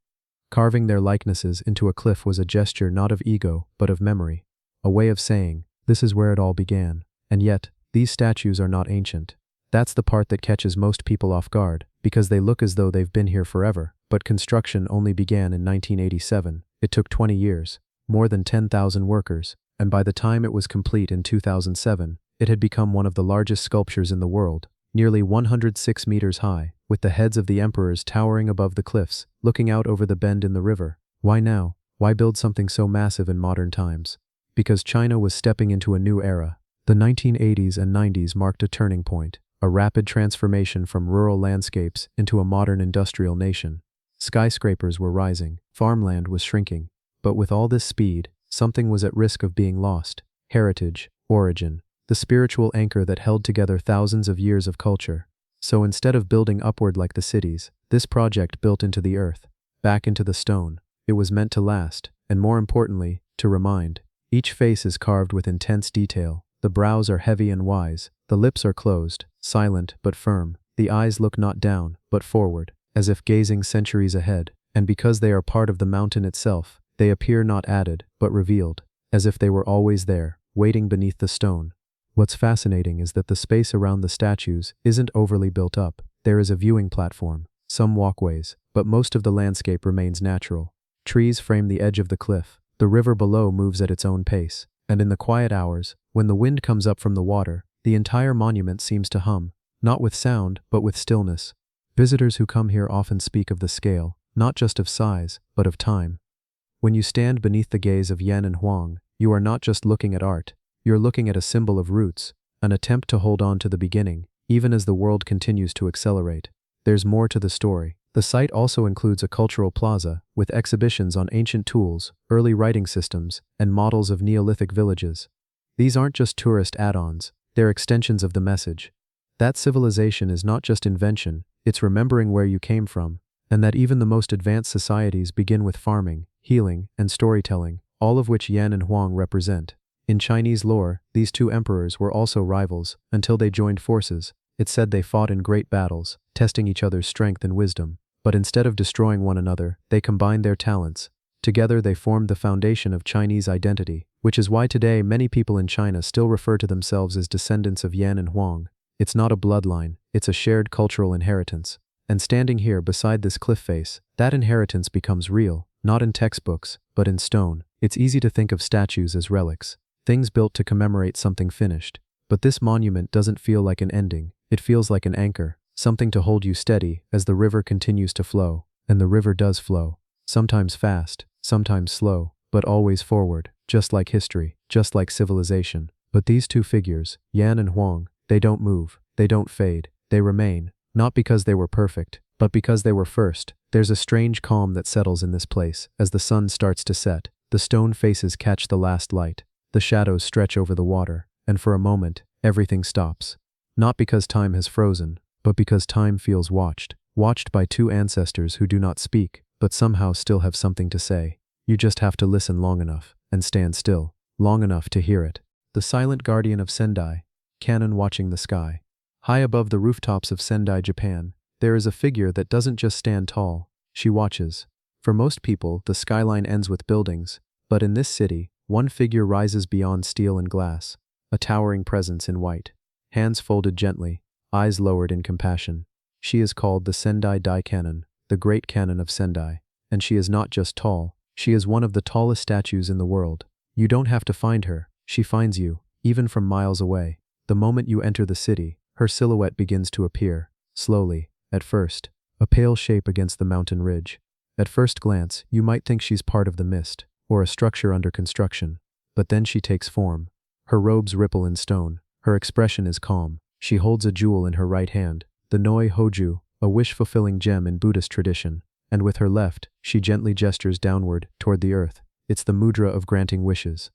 Speaker 1: Carving their likenesses into a cliff was a gesture not of ego, but of memory. A way of saying, this is where it all began. And yet, these statues are not ancient. That's the part that catches most people off guard, because they look as though they've been here forever. But construction only began in 1987. It took 20 years, more than 10,000 workers, and by the time it was complete in 2007, it had become one of the largest sculptures in the world, nearly 106 meters high, with the heads of the emperors towering above the cliffs, looking out over the bend in the river. Why now? Why build something so massive in modern times? Because China was stepping into a new era. The 1980s and 90s marked a turning point, a rapid transformation from rural landscapes into a modern industrial nation. Skyscrapers were rising, farmland was shrinking. But with all this speed, something was at risk of being lost: heritage, origin, the spiritual anchor that held together thousands of years of culture. So instead of building upward like the cities, this project built into the earth, back into the stone. It was meant to last, and more importantly, to remind. Each face is carved with intense detail. The brows are heavy and wise, the lips are closed, silent but firm. The eyes look not down, but forward, as if gazing centuries ahead. And because they are part of the mountain itself, they appear not added, but revealed, as if they were always there, waiting beneath the stone. What's fascinating is that the space around the statues isn't overly built up. There is a viewing platform, some walkways, but most of the landscape remains natural. Trees frame the edge of the cliff. The river below moves at its own pace, and in the quiet hours, when the wind comes up from the water, the entire monument seems to hum, not with sound, but with stillness. Visitors who come here often speak of the scale, not just of size, but of time. When you stand beneath the gaze of Yan and Huang, you are not just looking at art. You're looking at a symbol of roots, an attempt to hold on to the beginning, even as the world continues to accelerate. There's more to the story. The site also includes a cultural plaza, with exhibitions on ancient tools, early writing systems, and models of Neolithic villages. These aren't just tourist add-ons, they're extensions of the message. That civilization is not just invention, it's remembering where you came from, and that even the most advanced societies begin with farming, healing, and storytelling, all of which Yan and Huang represent. In Chinese lore, these two emperors were also rivals, until they joined forces. It's said they fought in great battles, testing each other's strength and wisdom. But instead of destroying one another, they combined their talents. Together they formed the foundation of Chinese identity, which is why today many people in China still refer to themselves as descendants of Yan and Huang. It's not a bloodline, it's a shared cultural inheritance. And standing here beside this cliff face, that inheritance becomes real, not in textbooks, but in stone. It's easy to think of statues as relics, things built to commemorate something finished. But this monument doesn't feel like an ending, it feels like an anchor, something to hold you steady as the river continues to flow. And the river does flow, sometimes fast, sometimes slow, but always forward, just like history, just like civilization. But these two figures, Yan and Huang, they don't move, they don't fade, they remain, not because they were perfect, but because they were first. There's a strange calm that settles in this place as the sun starts to set. The stone faces catch the last light, the shadows stretch over the water, and for a moment, everything stops. Not because time has frozen, but because time feels watched. Watched by two ancestors who do not speak, but somehow still have something to say. You just have to listen long enough, and stand still, long enough to hear it. The silent guardian of Sendai, Cannon watching the sky. High above the rooftops of Sendai, Japan, there is a figure that doesn't just stand tall, she watches. For most people, the skyline ends with buildings, but in this city, one figure rises beyond steel and glass, a towering presence in white. Hands folded gently, eyes lowered in compassion. She is called the Sendai Dai Cannon, the Great Cannon of Sendai. And she is not just tall, she is one of the tallest statues in the world. You don't have to find her, she finds you, even from miles away. The moment you enter the city, her silhouette begins to appear, slowly, at first, a pale shape against the mountain ridge. At first glance, you might think she's part of the mist, or a structure under construction. But then she takes form. Her robes ripple in stone, her expression is calm. She holds a jewel in her right hand, the Noi Hoju, a wish-fulfilling gem in Buddhist tradition, and with her left, she gently gestures downward, toward the earth. It's the mudra of granting wishes.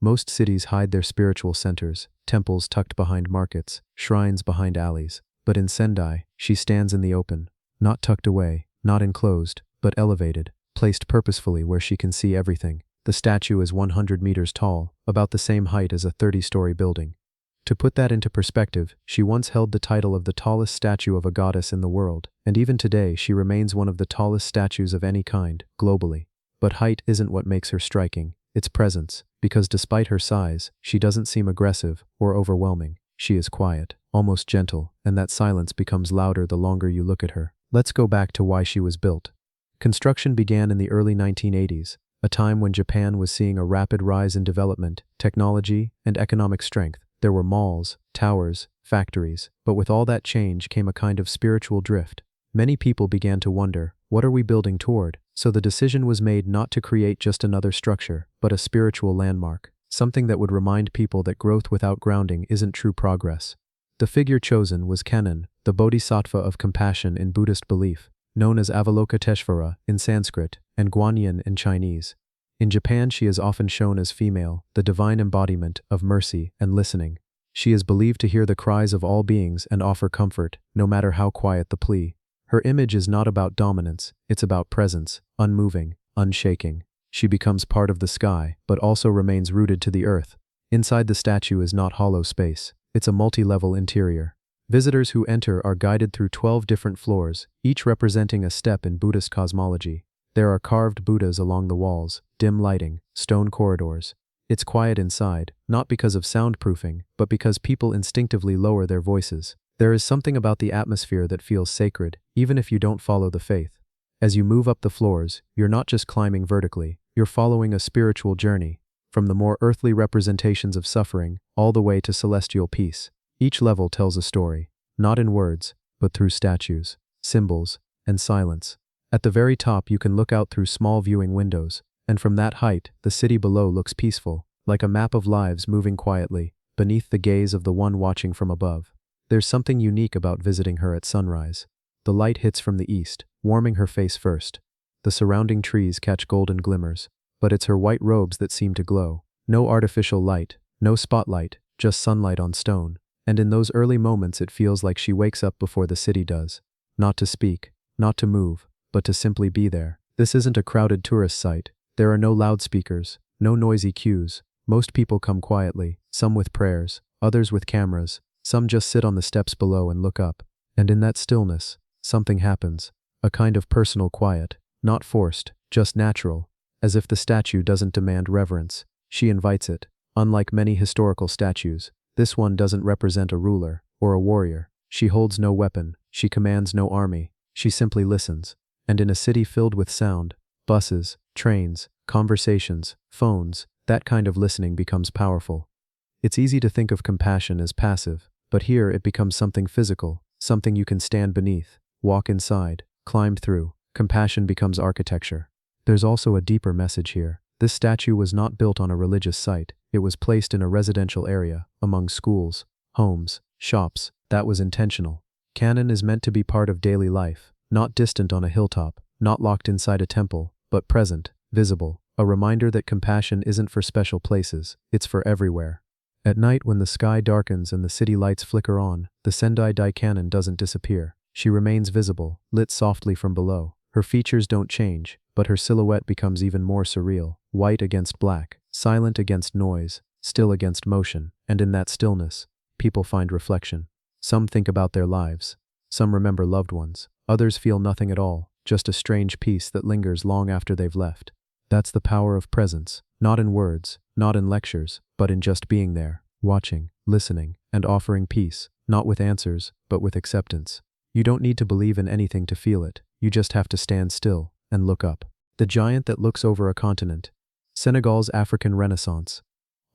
Speaker 1: Most cities hide their spiritual centers, temples tucked behind markets, shrines behind alleys. But in Sendai, she stands in the open, not tucked away, not enclosed, but elevated, placed purposefully where she can see everything. The statue is 100 meters tall, about the same height as a 30-story building. To put that into perspective, she once held the title of the tallest statue of a goddess in the world, and even today she remains one of the tallest statues of any kind, globally. But height isn't what makes her striking, it's presence, because despite her size, she doesn't seem aggressive or overwhelming. She is quiet, almost gentle, and that silence becomes louder the longer you look at her. Let's go back to why she was built. Construction began in the early 1980s, a time when Japan was seeing a rapid rise in development, technology, and economic strength. There were malls, towers, factories, but with all that change came a kind of spiritual drift. Many people began to wonder, what are we building toward? So the decision was made not to create just another structure, but a spiritual landmark, something that would remind people that growth without grounding isn't true progress. The figure chosen was Kannon, the bodhisattva of compassion in Buddhist belief, known as Avalokiteshvara in Sanskrit and Guanyin in Chinese. In Japan, she is often shown as female, the divine embodiment of mercy and listening. She is believed to hear the cries of all beings and offer comfort, no matter how quiet the plea. Her image is not about dominance, it's about presence, unmoving, unshaking. She becomes part of the sky, but also remains rooted to the earth. Inside the statue is not hollow space, it's a multi-level interior. Visitors who enter are guided through 12 different floors, each representing a step in Buddhist cosmology. There are carved Buddhas along the walls, dim lighting, stone corridors. It's quiet inside, not because of soundproofing, but because people instinctively lower their voices. There is something about the atmosphere that feels sacred, even if you don't follow the faith. As you move up the floors, you're not just climbing vertically, you're following a spiritual journey, from the more earthly representations of suffering, all the way to celestial peace. Each level tells a story, not in words, but through statues, symbols, and silence. At the very top you can look out through small viewing windows, and from that height, the city below looks peaceful, like a map of lives moving quietly, beneath the gaze of the one watching from above. There's something unique about visiting her at sunrise. The light hits from the east, warming her face first. The surrounding trees catch golden glimmers, but it's her white robes that seem to glow. No artificial light, no spotlight, just sunlight on stone. And in those early moments it feels like she wakes up before the city does. Not to speak, not to move, but to simply be there. This isn't a crowded tourist site. There are no loudspeakers, no noisy queues. Most people come quietly, some with prayers, others with cameras, some just sit on the steps below and look up. And in that stillness, something happens. A kind of personal quiet, not forced, just natural, as if the statue doesn't demand reverence. She invites it. Unlike many historical statues, this one doesn't represent a ruler or a warrior. She holds no weapon, she commands no army, she simply listens. And in a city filled with sound, buses, trains, conversations, phones, that kind of listening becomes powerful. It's easy to think of compassion as passive, but here it becomes something physical, something you can stand beneath, walk inside, climb through. Compassion becomes architecture. There's also a deeper message here. This statue was not built on a religious site. It was placed in a residential area, among schools, homes, shops. That was intentional. Cannon is meant to be part of daily life, not distant on a hilltop, not locked inside a temple, but present, visible, a reminder that compassion isn't for special places, it's for everywhere. At night, when the sky darkens and the city lights flicker on, the Sendai Daikanon doesn't disappear. She remains visible, lit softly from below. Her features don't change, but her silhouette becomes even more surreal, white against black, silent against noise, still against motion, and in that stillness, people find reflection. Some think about their lives. Some remember loved ones. Others feel nothing at all, just a strange peace that lingers long after they've left. That's the power of presence, not in words, not in lectures, but in just being there, watching, listening, and offering peace, not with answers, but with acceptance. You don't need to believe in anything to feel it. You just have to stand still and look up. The giant that looks over a continent. Senegal's African Renaissance.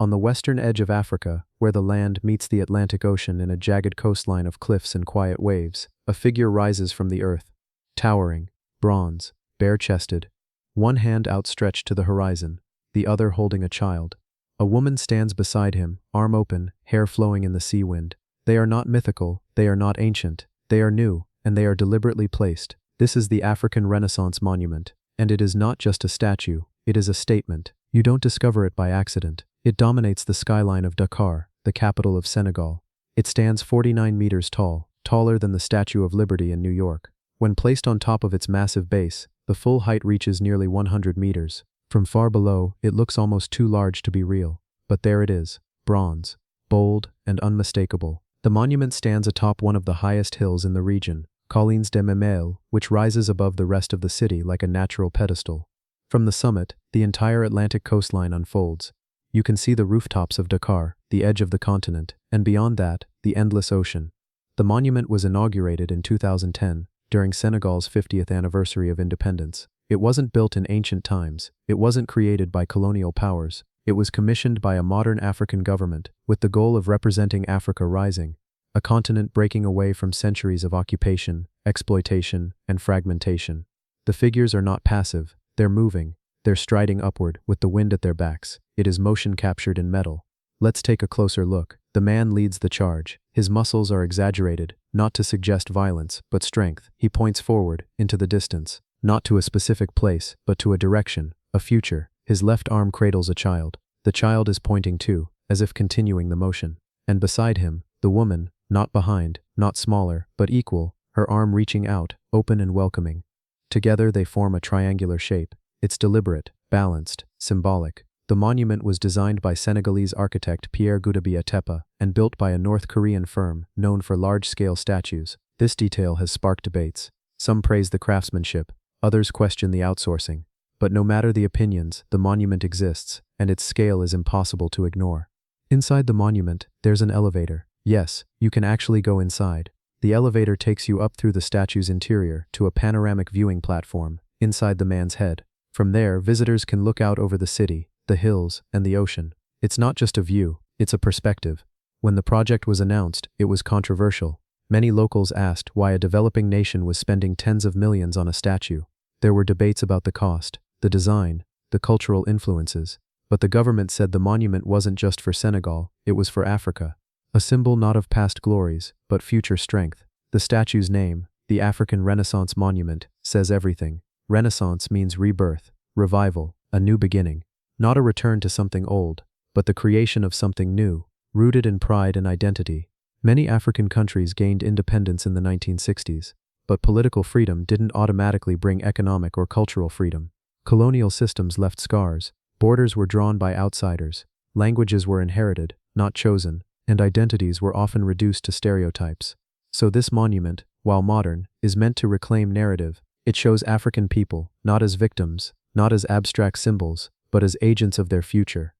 Speaker 1: On the western edge of Africa, where the land meets the Atlantic Ocean in a jagged coastline of cliffs and quiet waves, a figure rises from the earth. Towering, bronze, bare-chested, one hand outstretched to the horizon, the other holding a child. A woman stands beside him, arm open, hair flowing in the sea wind. They are not mythical, they are not ancient, they are new, and they are deliberately placed. This is the African Renaissance Monument, and it is not just a statue, it is a statement. You don't discover it by accident. It dominates the skyline of Dakar, the capital of Senegal. It stands 49 meters tall, taller than the Statue of Liberty in New York. When placed on top of its massive base, the full height reaches nearly 100 meters. From far below, it looks almost too large to be real. But there it is, bronze, bold, and unmistakable. The monument stands atop one of the highest hills in the region, Collines de Memel, which rises above the rest of the city like a natural pedestal. From the summit, the entire Atlantic coastline unfolds. You can see the rooftops of Dakar, the edge of the continent, and beyond that, the endless ocean. The monument was inaugurated in 2010, during Senegal's 50th anniversary of independence. It wasn't built in ancient times. It wasn't created by colonial powers. It was commissioned by a modern African government, with the goal of representing Africa rising, a continent breaking away from centuries of occupation, exploitation, and fragmentation. The figures are not passive. They're moving. They're striding upward, with the wind at their backs. It is motion captured in metal. Let's take a closer look. The man leads the charge. His muscles are exaggerated, not to suggest violence, but strength. He points forward, into the distance, not to a specific place, but to a direction, a future. His left arm cradles a child. The child is pointing too, as if continuing the motion. And beside him, the woman, not behind, not smaller, but equal, her arm reaching out, open and welcoming. Together they form a triangular shape. It's deliberate, balanced, symbolic. The monument was designed by Senegalese architect Pierre Goudiby Atepa and built by a North Korean firm known for large-scale statues. This detail has sparked debates. Some praise the craftsmanship, others question the outsourcing. But no matter the opinions, the monument exists, and its scale is impossible to ignore. Inside the monument, there's an elevator. Yes, you can actually go inside. The elevator takes you up through the statue's interior to a panoramic viewing platform inside the man's head. From there, visitors can look out over the city, the hills, and the ocean. It's not just a view, it's a perspective. When the project was announced, it was controversial. Many locals asked why a developing nation was spending tens of millions on a statue. There were debates about the cost, the design, the cultural influences. But the government said the monument wasn't just for Senegal, it was for Africa. A symbol not of past glories, but future strength. The statue's name, the African Renaissance Monument, says everything. Renaissance means rebirth, revival, a new beginning. Not a return to something old, but the creation of something new, rooted in pride and identity. Many African countries gained independence in the 1960s, but political freedom didn't automatically bring economic or cultural freedom. Colonial systems left scars, borders were drawn by outsiders, languages were inherited, not chosen, and identities were often reduced to stereotypes. So this monument, while modern, is meant to reclaim narrative. It shows African people, not as victims, not as abstract symbols, but as agents of their future.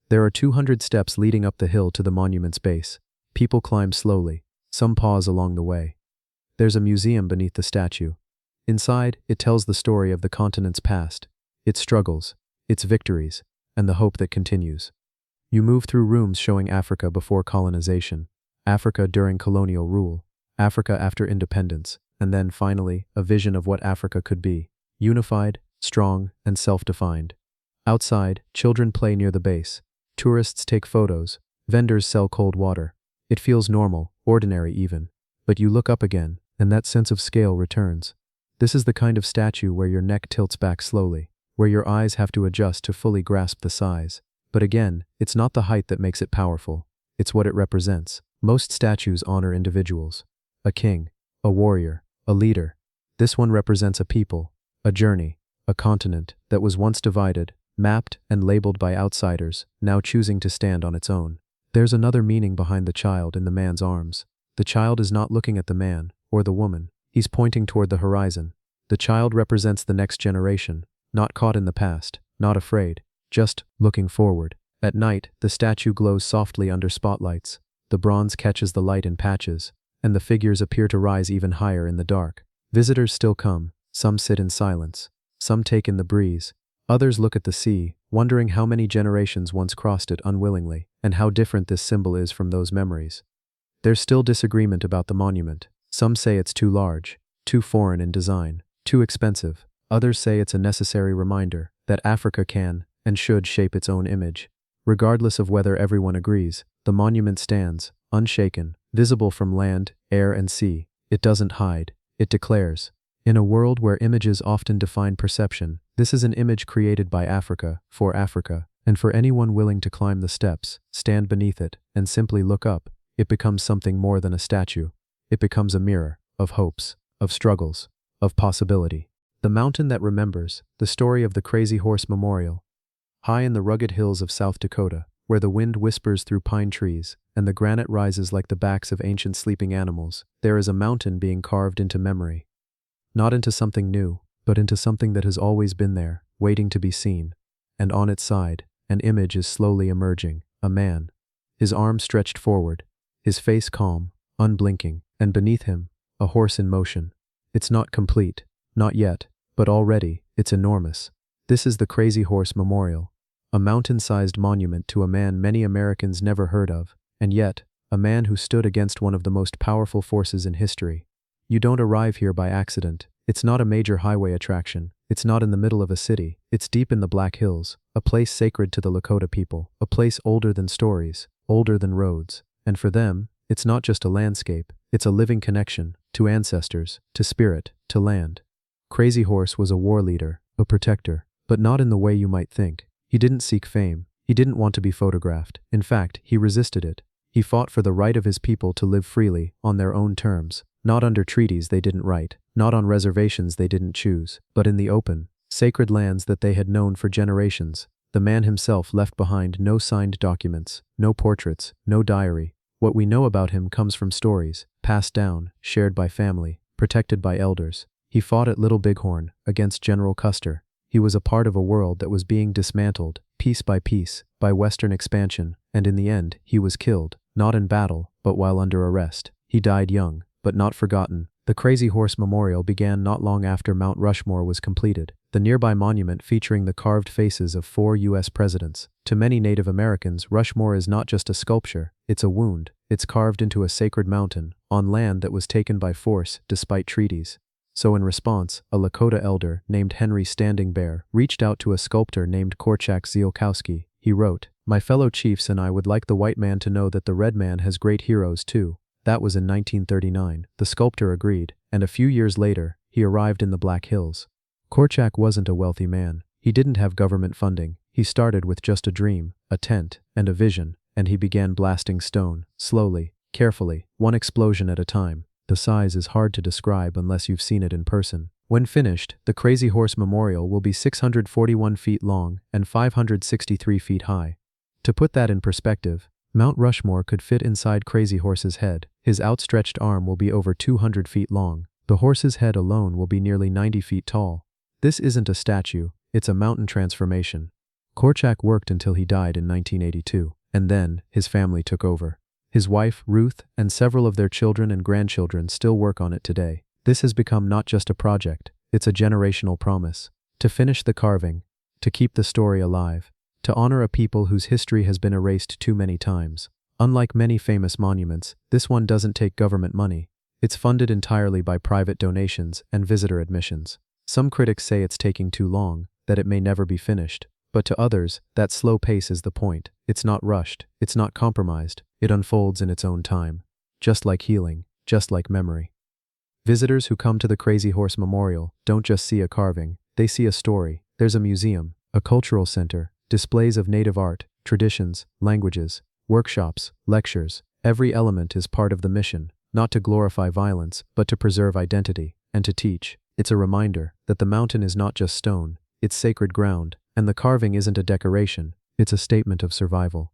Speaker 1: There are 200 steps leading up the hill to the monument's base. People climb slowly. Some pause along the way. There's a museum beneath the statue. Inside, it tells the story of the continent's past, its struggles, its victories, and the hope that continues. You move through rooms showing Africa before colonization, Africa during colonial rule, Africa after independence, and then, finally, a vision of what Africa could be, unified, strong, and self-defined. Outside, children play near the base. Tourists take photos. Vendors sell cold water. It feels normal, ordinary even. But you look up again, and that sense of scale returns. This is the kind of statue where your neck tilts back slowly, where your eyes have to adjust to fully grasp the size. But again, it's not the height that makes it powerful. It's what it represents. Most statues honor individuals. A king, a warrior, a leader. This one represents a people, a journey, a continent that was once divided, mapped and labeled by outsiders, now choosing to stand on its own. There's another meaning behind the child in the man's arms. The child is not looking at the man, or the woman. He's pointing toward the horizon. The child represents the next generation, not caught in the past, not afraid, just looking forward. At night, the statue glows softly under spotlights. The bronze catches the light in patches, and the figures appear to rise even higher in the dark. Visitors still come. Some sit in silence. Some take in the breeze. Others look at the sea, wondering how many generations once crossed it unwillingly, and how different this symbol is from those memories. There's still disagreement about the monument. Some say it's too large, too foreign in design, too expensive. Others say it's a necessary reminder that Africa can and should shape its own image. Regardless of whether everyone agrees, the monument stands, unshaken, visible from land, air, and sea. It doesn't hide. It declares. In a world where images often define perception, this is an image created by Africa, and for anyone willing to climb the steps, stand beneath it, and simply look up, it becomes something more than a statue. It becomes a mirror of hopes, of struggles, of possibility. The mountain that remembers, the story of the Crazy Horse Memorial. High in the rugged hills of South Dakota, where the wind whispers through pine trees, and the granite rises like the backs of ancient sleeping animals, there is a mountain being carved into memory. Not into something new, but into something that has always been there, waiting to be seen. And on its side, an image is slowly emerging, a man. His arms stretched forward, his face calm, unblinking, and beneath him, a horse in motion. It's not complete, not yet, but already, it's enormous. This is the Crazy Horse Memorial, a mountain-sized monument to a man many Americans never heard of, and yet, a man who stood against one of the most powerful forces in history. You don't arrive here by accident. It's not a major highway attraction. It's not in the middle of a city. It's deep in the Black Hills, a place sacred to the Lakota people, a place older than stories, older than roads. And for them, it's not just a landscape. It's a living connection, to ancestors, to spirit, to land. Crazy Horse was a war leader, a protector, but not in the way you might think. He didn't seek fame. He didn't want to be photographed. In fact, he resisted it. He fought for the right of his people to live freely, on their own terms, not under treaties they didn't write, not on reservations they didn't choose, but in the open, sacred lands that they had known for generations. The man himself left behind no signed documents, no portraits, no diary. What we know about him comes from stories, passed down, shared by family, protected by elders. He fought at Little Bighorn, against General Custer. He was a part of a world that was being dismantled, piece, by Western expansion, and in the end, he was killed, not in battle, but while under arrest. He died young, but not forgotten. The Crazy Horse Memorial began not long after Mount Rushmore was completed, the nearby monument featuring the carved faces of 4 U.S. presidents. To many Native Americans, Rushmore is not just a sculpture, it's a wound. It's carved into a sacred mountain, on land that was taken by force despite treaties. So in response, a Lakota elder named Henry Standing Bear reached out to a sculptor named Korczak Ziolkowski. He wrote, "My fellow chiefs and I would like the white man to know that the red man has great heroes too." That was in 1939. The sculptor agreed, and a few years later, he arrived in the Black Hills. Korczak wasn't a wealthy man. He didn't have government funding. He started with just a dream, a tent, and a vision, and he began blasting stone, slowly, carefully, one explosion at a time. The size is hard to describe unless you've seen it in person. When finished, the Crazy Horse Memorial will be 641 feet long and 563 feet high. To put that in perspective, Mount Rushmore could fit inside Crazy Horse's head. His outstretched arm will be over 200 feet long. The horse's head alone will be nearly 90 feet tall. This isn't a statue, it's a mountain transformation. Korczak worked until he died in 1982, and then his family took over. His wife, Ruth, and several of their children and grandchildren still work on it today. This has become not just a project, it's a generational promise. To finish the carving, to keep the story alive, to honor a people whose history has been erased too many times. Unlike many famous monuments, this one doesn't take government money. It's funded entirely by private donations and visitor admissions. Some critics say it's taking too long, that it may never be finished. But to others, that slow pace is the point. It's not rushed, it's not compromised, it unfolds in its own time. Just like healing, just like memory. Visitors who come to the Crazy Horse Memorial don't just see a carving, they see a story. There's a museum, a cultural center, displays of native art, traditions, languages, workshops, lectures. Every element is part of the mission, not to glorify violence, but to preserve identity, and to teach. It's a reminder that the mountain is not just stone, it's sacred ground, and the carving isn't a decoration, it's a statement of survival.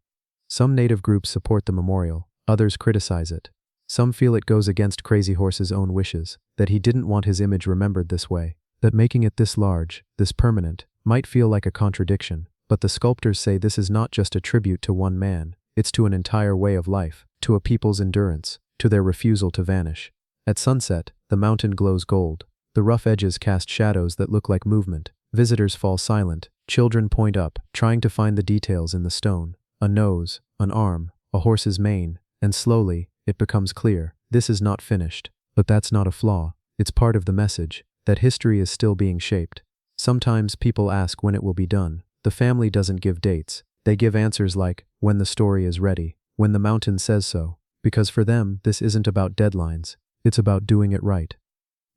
Speaker 1: Some native groups support the memorial, others criticize it. Some feel it goes against Crazy Horse's own wishes, that he didn't want his image remembered this way, that making it this large, this permanent, might feel like a contradiction. But the sculptors say this is not just a tribute to one man, it's to an entire way of life, to a people's endurance, to their refusal to vanish. At sunset, the mountain glows gold. The rough edges cast shadows that look like movement. Visitors fall silent. Children point up, trying to find the details in the stone. A nose, an arm, a horse's mane, and slowly, it becomes clear. This is not finished. But that's not a flaw. It's part of the message, that history is still being shaped. Sometimes people ask when it will be done. The family doesn't give dates. They give answers like, when the story is ready, when the mountain says so. Because for them, this isn't about deadlines. It's about doing it right.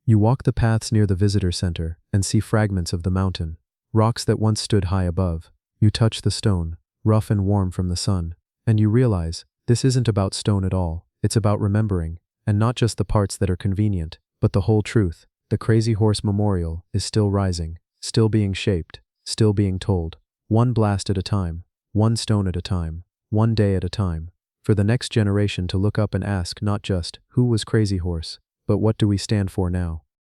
Speaker 1: You walk the paths near the visitor center and see fragments of the mountain, rocks that once stood high above. You touch the stone, rough and warm from the sun, and you realize, this isn't about stone at all. It's about remembering, and not just the parts that are convenient, but the whole truth. The Crazy Horse Memorial is still rising, still being shaped, still being told. One blast at a time, one stone at a time, one day at a time. For the next generation to look up and ask not just, who was Crazy Horse, but what do we stand for now?